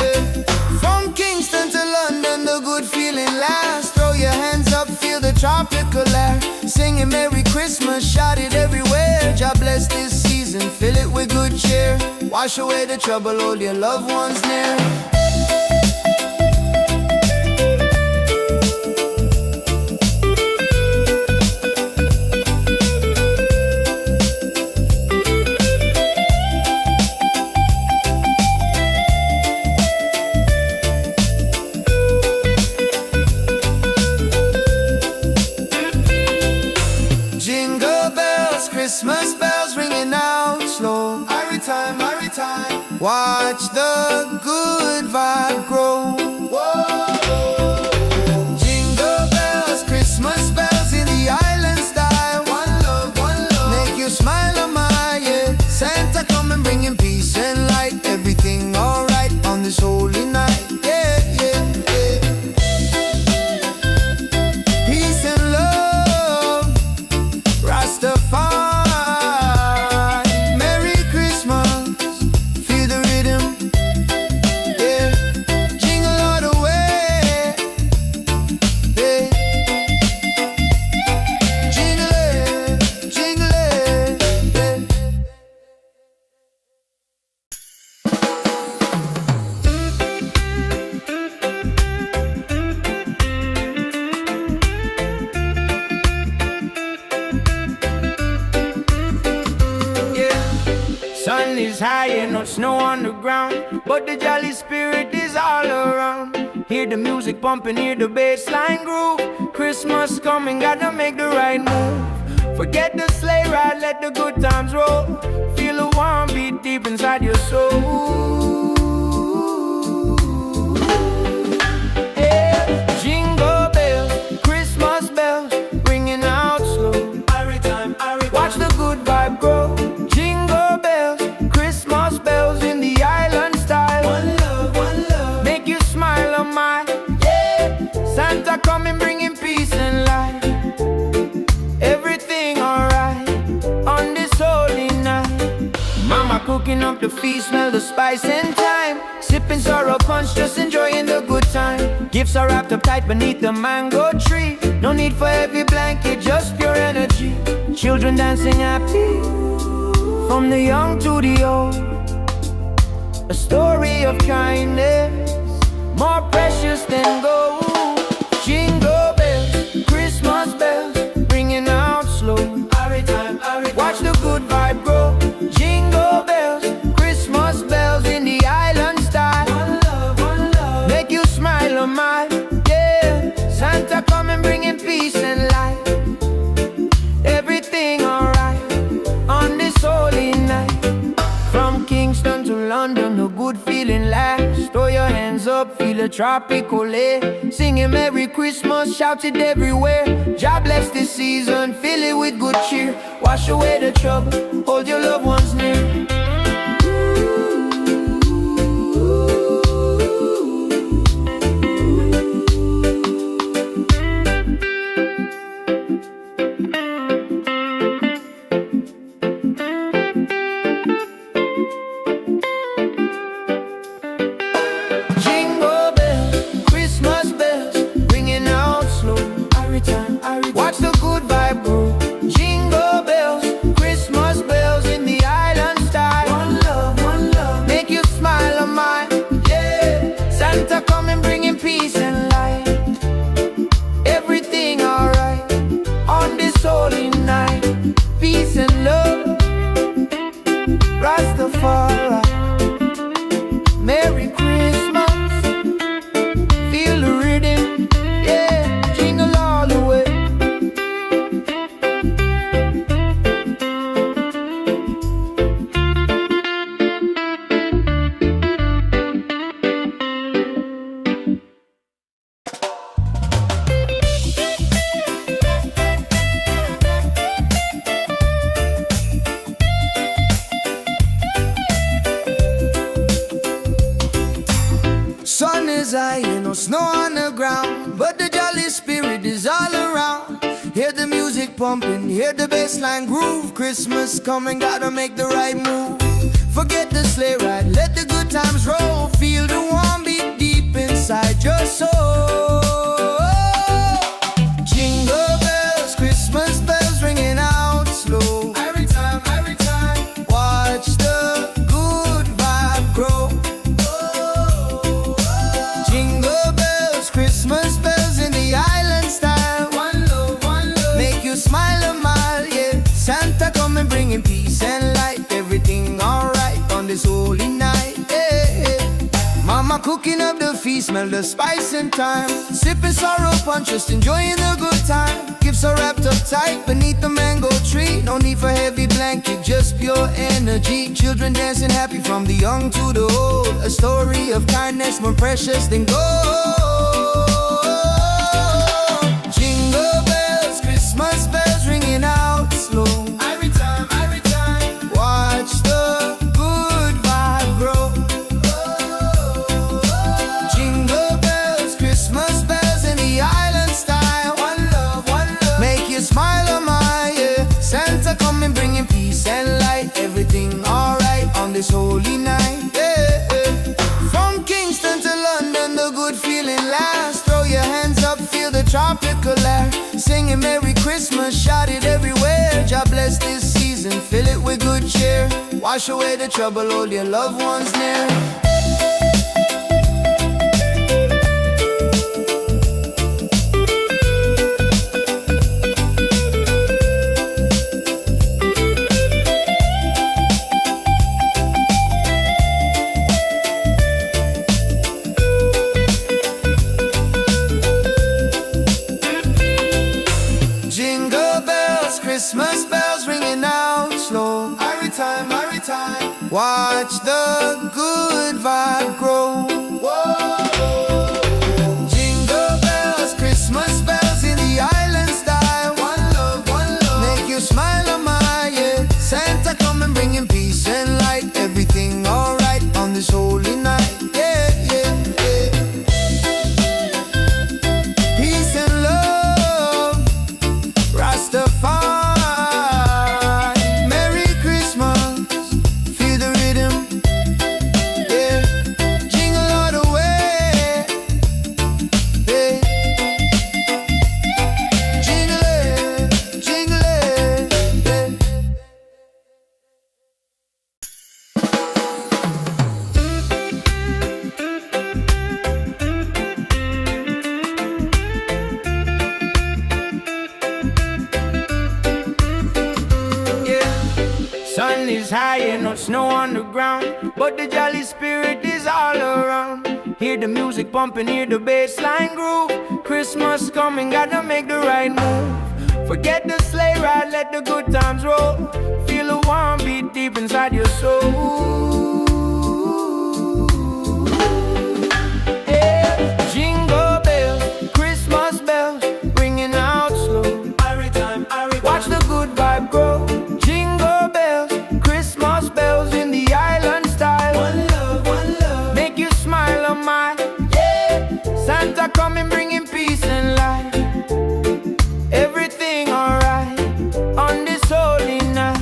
From Kingston to London, the good feeling lasts. Throw your hands up, feel the tropical air. Singing Merry Christmas, shout it everywhere. God bless this season, fill it with good cheer. Wash away the trouble, hold your loved ones near. maritime. Watch the good vibe grow. Whoa. Jingle bells, Christmas bells in the island style. One love, make you smile on my yeah. Santa come and bring him peace and light. Everything alright on this holy night. Yeah, yeah, yeah. Peace and love, Rastafari. Sun is high and no snow on the ground, but the jolly spirit is all around. Hear the music pumping, hear the bass line groove. Christmas coming, gotta make the right move. Forget the sleigh ride, let the good times roll. Feel the warm beat deep inside your soul. Yeah. Jingle bells, Christmas bells, ringing out slow. Watch the good vibe grow. Jingle bells, Christmas bells in the island style. One love, make you smile on my yeah. Santa coming bringing peace and light. Everything alright on this holy night. Mama cooking up the feast, smell the spice and thyme. Sipping sorrow punch, just enjoying the good time. Gifts are wrapped up tight beneath the mango tree. No need for heavy blanket, just pure energy. Children dancing happy, from the young to the old. A story of kindness, more precious than gold. Jingle bells, Christmas bells, ringing out slow. Watch the good vibe grow. Jingle bells, Christmas bells in the island style. One love, make you smile on my yeah. Santa coming bringing peace and light. Everything alright on this holy night. From Kingston to London, the good feeling lasts. Throw your hands up, feel a tropical air. Singing Merry Christmas, shout it everywhere. God bless this season, fill it with good cheer. Wash away the trouble, hold your loved ones near. Watch the good vibe grow. Jingle bells, Christmas bells in the island style. One love, make you smile on my yeah. Santa coming bringing peace and light. Everything alright on this holy night. Peace and love, Rastafari. Merry Christmas, feel the rhythm, yeah. Jingle all the way. Sun is high and no snow on the ground, but the jolly spirit is all around. Hear the music pumping, hear the bass line groove. Christmas coming, gotta make the right move. Forget the sleigh ride, let the good times roll. Feel the warm beat deep inside your soul. Jingle bells, Christmas bells ringing out slow. Every time, watch the good vibe grow. Jingle bells, Christmas bells in the island style. One love, make you smile a mile, yeah. Santa coming bringing peace and light. Everything alright on this holy night, yeah. Mama cooking up the feast, smell the spice and thyme. Sipping sorrow punch, just enjoying the good time. Gifts are wrapped up tight beneath the mango tree. No need for heavy blanket, just pure energy. Children dancing happy from the young to the old. A story of kindness more precious than gold. Jingle bells, Christmas bells ringing out slow. Every time, watch the good vibe grow. Jingle bells, Christmas bells in the island style. One love, make you smile, oh my, yeah. Santa coming bringing peace and light. Everything alright on this holy night, yeah, yeah. From Kingston to London, the good feeling lasts. Throw your hands up, feel the tropical air. Singing Merry Christmas, shout it everywhere. God bless this season, fill it with good cheer. Wash away the trouble, hold your loved ones near. Jingle bells, Christmas bells ringing out slow. Every time, watch the good vibe grow. Whoa. Jingle bells, Christmas bells in the island style. One love, make you smile, oh my, yeah. Santa coming bringing peace and light. Everything alright on this holy night, yeah, yeah, yeah. Peace and love, Rastafari. Merry Christmas, feel the rhythm, yeah. Jingle all the way, yeah. Jingle it, yeah. Sun is high and no snow on the ground, but the jolly spirit is all around. Hear the music pumping, hear the bass line groove. Christmas coming, gotta make the right move. Forget the sleigh ride, let the good times roll. Feel the warm beat deep inside your soul. Yeah. Jingle bells, Christmas bells, ringing out slow. Watch the good vibe grow. Jingle bells, Christmas bells in the island style. One love, make you smile, oh my, yeah. Santa coming bringing peace and light. Everything alright on this holy night.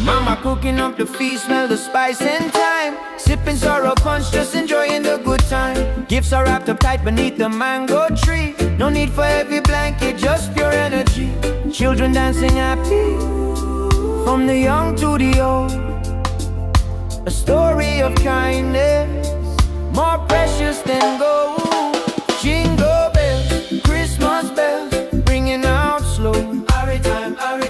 Mama cooking up the feast, smell the spice and thyme. Sipping sorrow punch, just enjoying the good time. Gifts are wrapped up tight beneath the mango tree. No need for heavy blanket, just pure energy. Children dancing happy from the young to the old. A story of kindness more precious than gold. Jingle bells, Christmas bells, ringing out slow.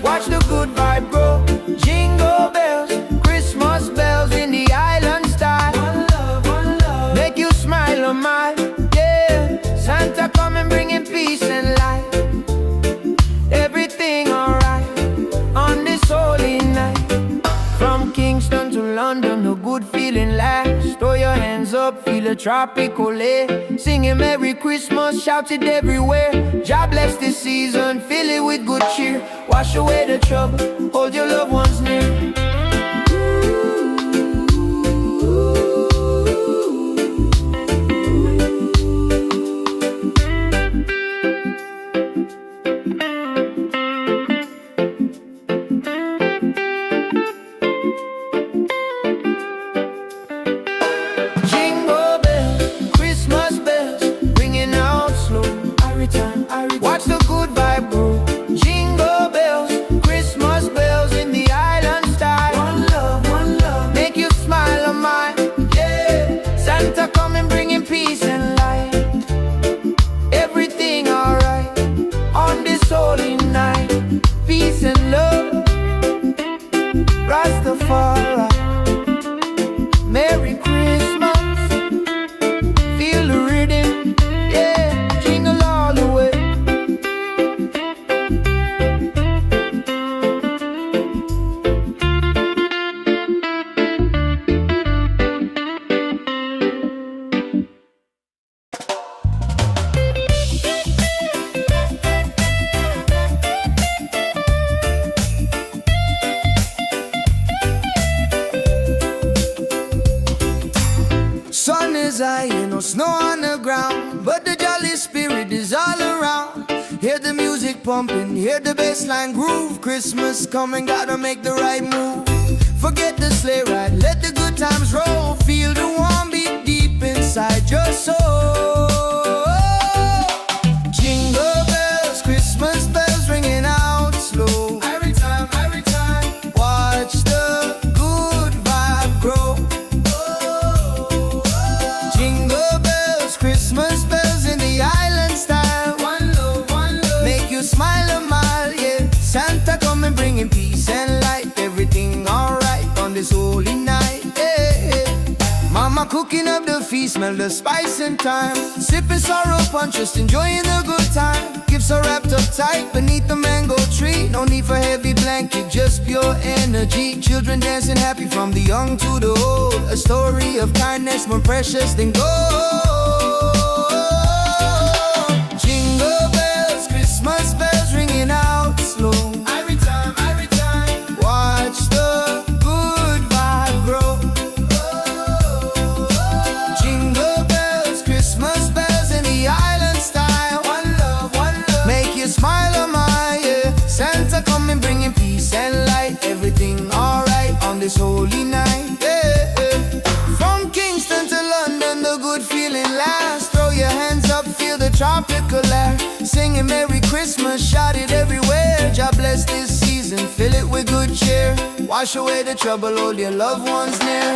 Watch the good vibe grow. Jingle bells, Christmas bells in the island style. One love, make you smile, oh my, yeah. Santa coming bringing peace and light. Everything alright on this holy night. From Kingston to London, a good feeling lasts. Throw your hands up, feel a tropical air. Singing Merry Christmas, shout it everywhere. God bless this season, fill it with good cheer. Wash away the trouble, hold your loved ones near. Jingle bells, Christmas bells, ringing out slow. Watch the good vibe grow. Jingle bells, Christmas bells in the island style. pumping, hear the bassline groove. Christmas coming, gotta make the right move. Forget the sleigh ride, let the good times roll. Feel the warm beat deep inside your soul. Jingle bells, Christmas bells ringing out slow. Every time, watch the good vibe grow. Jingle bells, Christmas bells in the island style. One love, make you smile a mile, yeah. Santa coming bringing peace and light. Everything alright on this holy night, yeah. Mama cooking up the feast, smell the spice and thyme. Sipping sorrow punch, just enjoying the good time. Gifts are wrapped up tight beneath the mango tree. No need for heavy blanket, just pure energy. Children dancing happy from the young to the old. A story of kindness more precious than gold. Jingle bells, Christmas bells ringing out slow. Every time, watch the good vibe grow. Jingle bells, Christmas bells in the island style. One love, make you smile a mile, yeah. Santa coming bringing peace and light. Everything alright on this holy night, yeah. From Kingston to London, the good feeling lasts. Throw your hands up, feel the tropical air. Singing Merry Christmas, shout it everywhere. God bless this season, fill it with good cheer. Wash away the trouble, hold your loved ones near.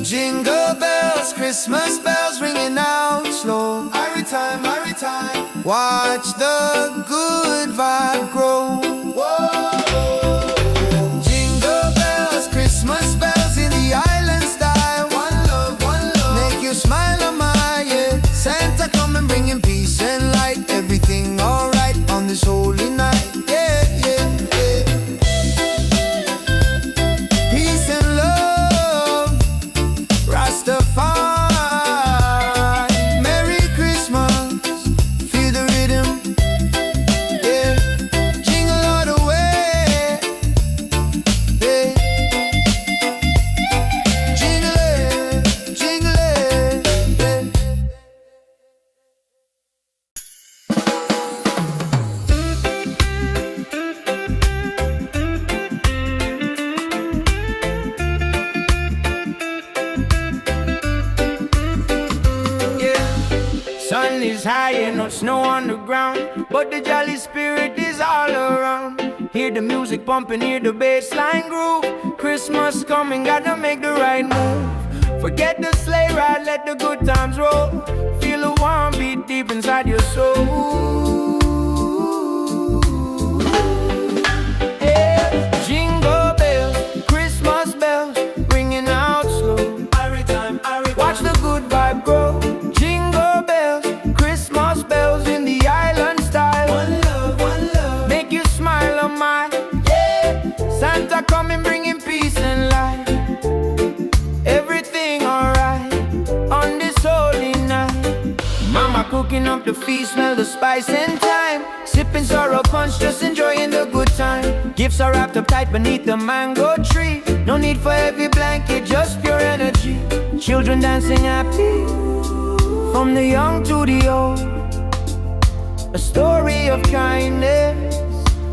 Jingle bells, Christmas bells ringing out slow. Every time, watch the good vibe grow. Whoa. Jingle bells, Christmas bells in the island style. One love, make you smile a mile, yeah. Santa coming bringing peace and light. Everything alright on this holy night, yeah, yeah, yeah. Peace and love, Rastafari. Merry Christmas, feel the rhythm, yeah. Jingle all the way, yeah. Jingle it, yeah. Sun is high and no snow on the ground, but the jolly spirit is all around. Hear the music pumping, hear the bass line groove. Christmas coming, gotta make the right move. Forget the sleigh ride, let the good times roll. Feel the warm beat deep inside your soul. Yeah. Jingle bells, Christmas bells, ringing out slow. Watch the good vibe grow. Jingle bells, Christmas bells in the island style. One love, make you smile a mile, yeah. Santa coming bringing peace and light. Everything alright on this holy night. Mama cooking up the feast, smell the spice and thyme. Sipping sorrow punch, just enjoying the good time. Gifts are wrapped up tight beneath the mango tree. No need for heavy blanket, just pure energy. Children dancing happy from the young to the old. A story of kindness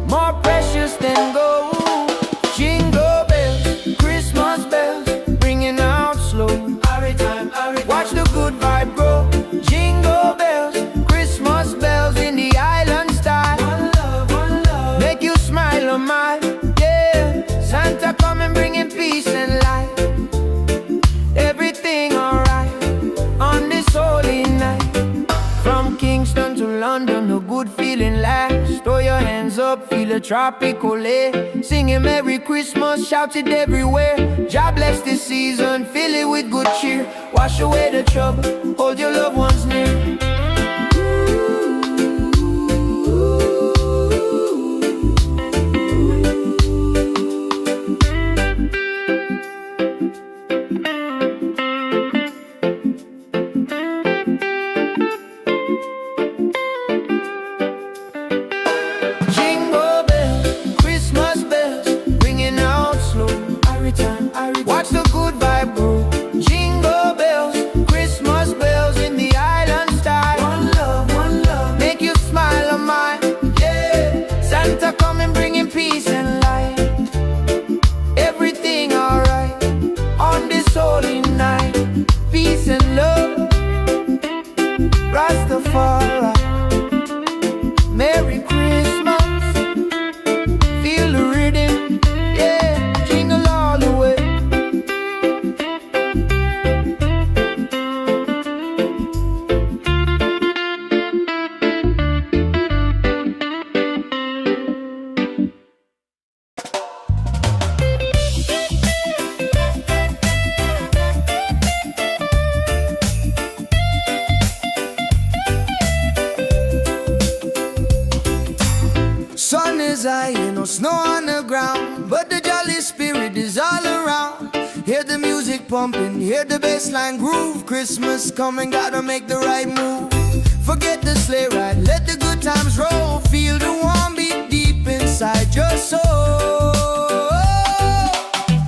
more precious than gold. Jingle bells, Christmas bells, ringing out slow. Watch the good vibe grow. Jingle bells, Christmas bells in the island style. One love, make you smile a mile, yeah. Santa coming bringing peace and light. Everything alright on this holy night. From Kingston to London, a good feeling lasts. Throw your hands up, feel a tropical air. Singing Merry Christmas, shout it everywhere. God bless this season, fill it with good cheer. Wash away the trouble, hold your loved ones near. return. Watch the good vibe grow. Jingle bells, Christmas bells in the island style. One love, make you smile on mine. Yeah, Santa coming bringing peace and light. Everything alright on this holy night. Peace and love, Rastafari. Merry Christmas, feel the rhythm, yeah, jingle all the way. Sun is high, no snow on the ground, but the jolly spirit is all around. Hear the music pumping, hear the bassline groove. Christmas coming, gotta make the right move. Forget the sleigh ride, let the good times roll. Feel the warm beat deep inside your soul.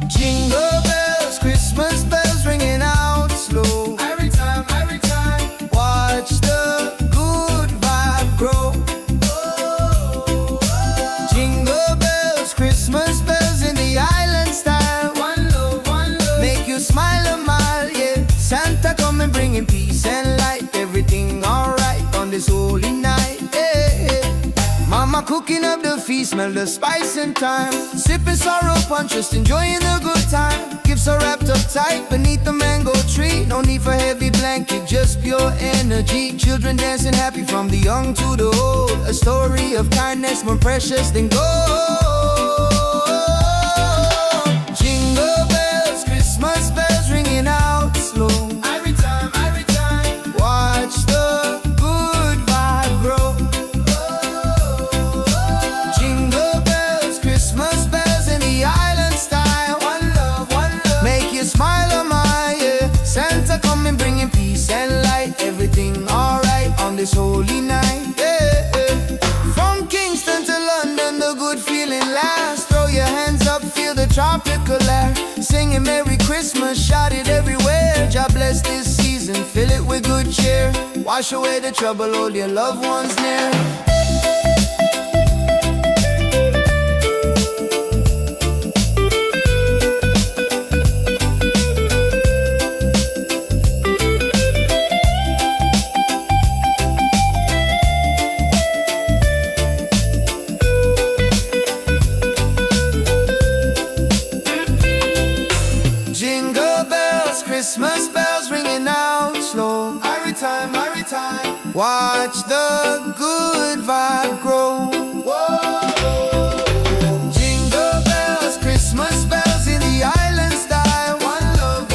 Jingle bells, Christmas bells ringing out slow. Every time, watch the good vibe grow. Jingle bells, Christmas bells in the island style. One love, make you smile a mile, yeah. Santa coming bringing peace and light. Everything alright on this holy night, yeah. Mama cooking up the feast, smell the spice and thyme. Sipping sorrow punch, just enjoying the good time. Gifts are wrapped up tight beneath the mango tree. No need for heavy blanket, just pure energy. Children dancing happy from the young to the old. A story of kindness more precious than gold. Jingle bells, Christmas bells ringing out slow. Every time, watch the good vibe grow. Jingle bells, Christmas bells in the island style. One love, make you smile on my, yeah. Santa coming bringing peace and light. Everything alright on this holy night, yeah. From Kingston to London, the good feeling lasts. Throw your hands up, feel the tropical air. Singing Merry Christmas, shout it everywhere. God bless this season, fill it with good cheer. Wash away the trouble, hold your loved ones near. Jingle bells, Christmas bells ringing out slow. Every time, watch the good vibe grow. Whoa. Jingle bells, Christmas bells in the island style. One love,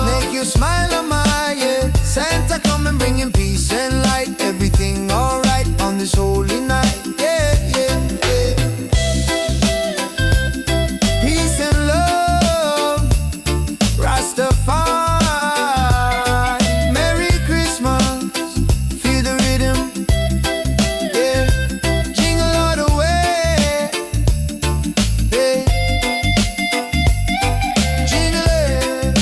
make you smile on my, yeah. Santa coming bringing peace and light. Everything alright on this holy night, yeah, yeah, yeah. Peace and love, Rastafari. Merry Christmas, feel the rhythm, yeah. Jingle all the way, yeah. Jingle it,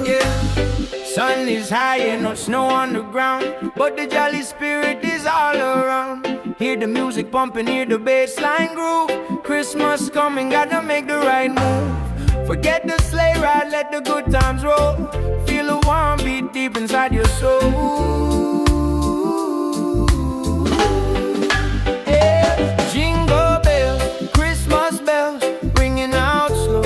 yeah. Sun is high and no snow on the ground, but the jolly spirit is all around. Hear the music pumping, hear the bassline groove. Christmas coming, gotta make the right move. Forget the sleigh ride, let the good times roll. Feel the warm beat deep inside your soul. Yeah. Jingle bells, Christmas bells, ringing out slow.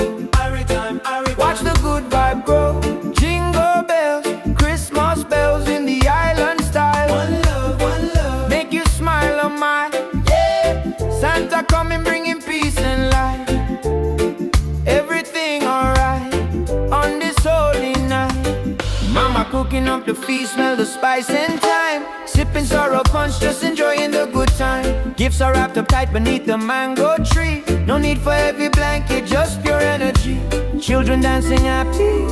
Watch the good vibe grow. Jingle bells, Christmas bells in the island style. One love, make you smile on my, yeah. Santa coming bringing peace and light. Everything alright on this holy night. Mama cooking up the feast, smell the spice and thyme. Sipping sorrow punch, just enjoying the good time. Gifts are wrapped up tight beneath the mango tree. No need for heavy blanket, just pure energy. Children dancing happy,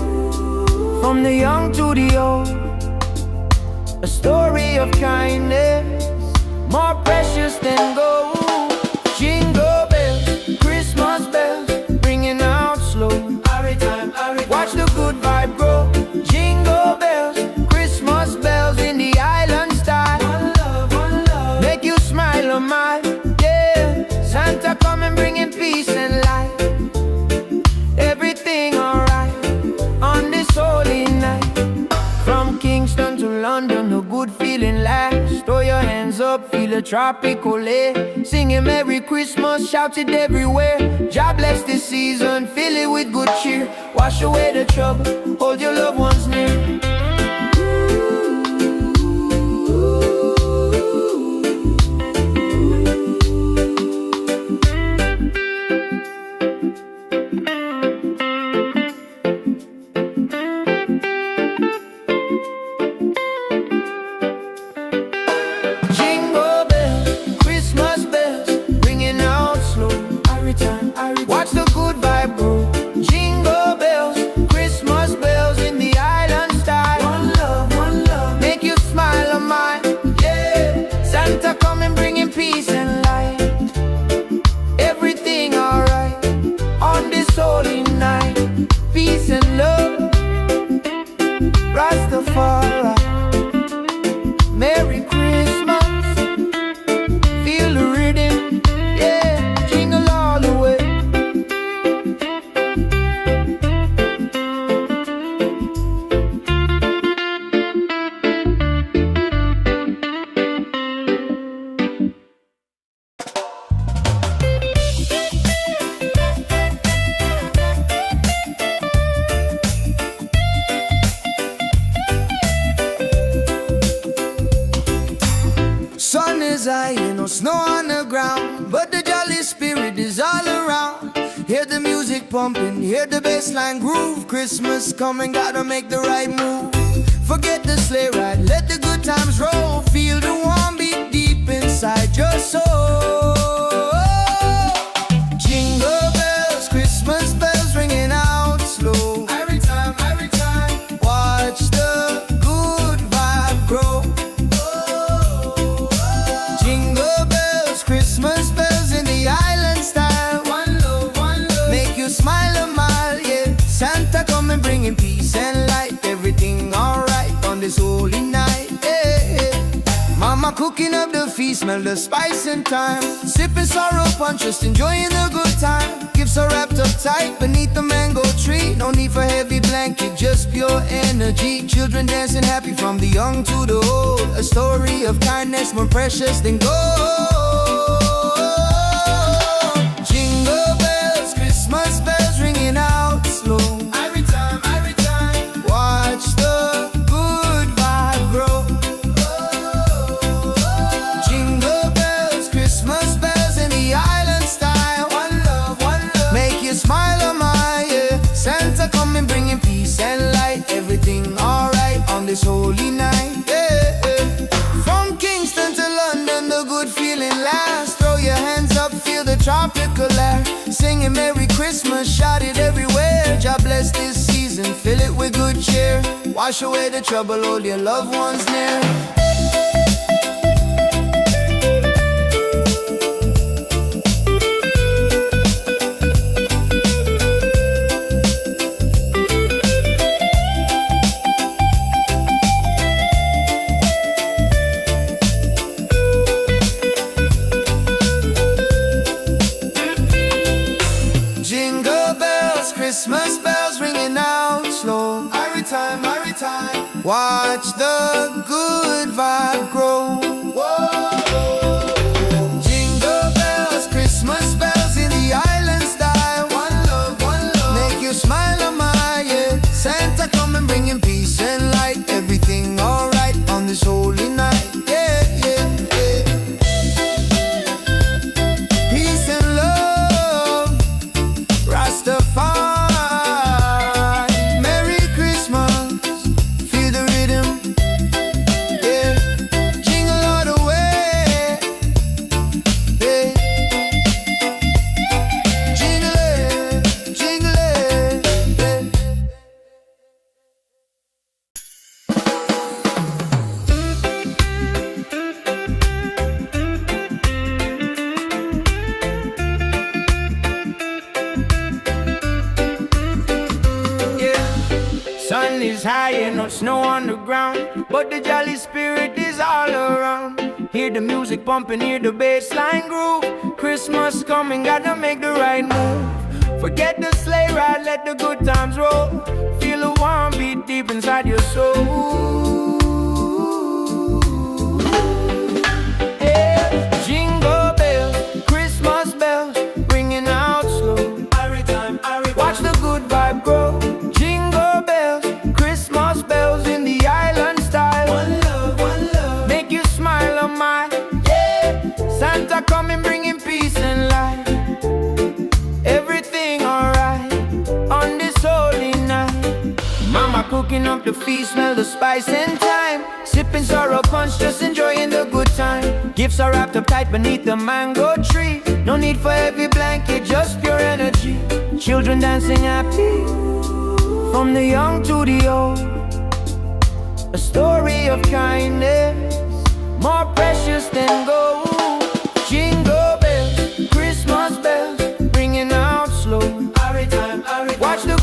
from the young to the old. A story of kindness, more precious than gold. Jingle bells, Christmas bells, ringing out slow. Watch the good vibe grow. Jingle bells, Christmas bells in the island style. One love, make you smile a mile. Yeah, Santa come and bringing peace and light. Everything alright on this holy night. From Kingston to London, a good feeling lasts. Throw your hands up, feel a tropical air. Singing Merry Christmas, shout it everywhere. God bless this season, fill it with good cheer. Wash away the trouble, hold your loved ones near. Watch the good vibe grow. Jingle bells, Christmas bells in the island style. One love, make you smile a mile. Yeah, Santa come and bringing peace and light. Everything alright on this holy night. Peace and love, Rastafari. Merry Christmas, feel the rhythm. Yeah, jingle all the way. Sun is high, no snow on the ground, but the jolly spirit is all around. Hear the music pumping, hear the bassline groove. Christmas coming, gotta make the right move. Forget the sleigh ride, let the good times roll. Feel the warm beat deep inside your soul. Jingle bells, Christmas bells ringing out slow. Every time, watch the good vibe grow. Christmas bells in the island style. One love, make you smile a mile. Yeah, Santa come and bringing peace and light. Everything alright on this holy night. Yeah, Mama cooking up the feast, smell the spice and thyme. Sipping sorrow punch, just enjoying the good time. Gifts are wrapped up tight beneath the mango tree. No need for heavy blanket, just pure energy. Children dancing happy from the young to the old. A story of kindness more precious than gold. Jingle bells, Christmas bells ringing out slow. Every time, watch the good vibe grow. Jingle bells, Christmas bells in the island style. One love, make you smile a mile. Yeah, Santa come and bringing peace and light. Everything alright on this holy night. Yeah, from Kingston to London, the good feeling lasts. Throw your hands up, feel the tropical air. Singing Merry Christmas, shout it everywhere. God bless this season, fill it with good cheer. Wash away the trouble, hold your loved ones near. Christmas bells ringing out slow. Every time, watch the good vibe grow. Whoa. Jingle bells, Christmas bells in the island style. One love, make you smile a mile. Yeah, Santa come and bringing peace and light. Everything alright on this holy night. Yeah. Peace and love, Rastafari. Merry Christmas, feel the rhythm. Yeah, jingle heaven is high and no snow on the ground, but the jolly spirit is all around. Hear the music pumping, hear the bass line groove. Christmas coming, gotta make the right move. Forget the sleigh ride, let the good times roll. Feel a warm beat deep inside your soul. Yeah. Jingle bells, Christmas bells, ringing out slow. Watch the good vibe grow. Jingle bells, Christmas bells in the island style. One love, make you smile on my, yeah. Santa coming bringing peace and light. Everything alright on this holy night. Mama cooking up the feast, smell the spice and thyme. Sipping sorrow punch, just enjoying the good time. Gifts are wrapped up tight beneath the mango tree. No need for heavy blanket, just pure energy. Children dancing happy, from the young to the old. A story of kindness, more precious than gold. Jingle bells, Christmas bells, ringing out slow. Watch the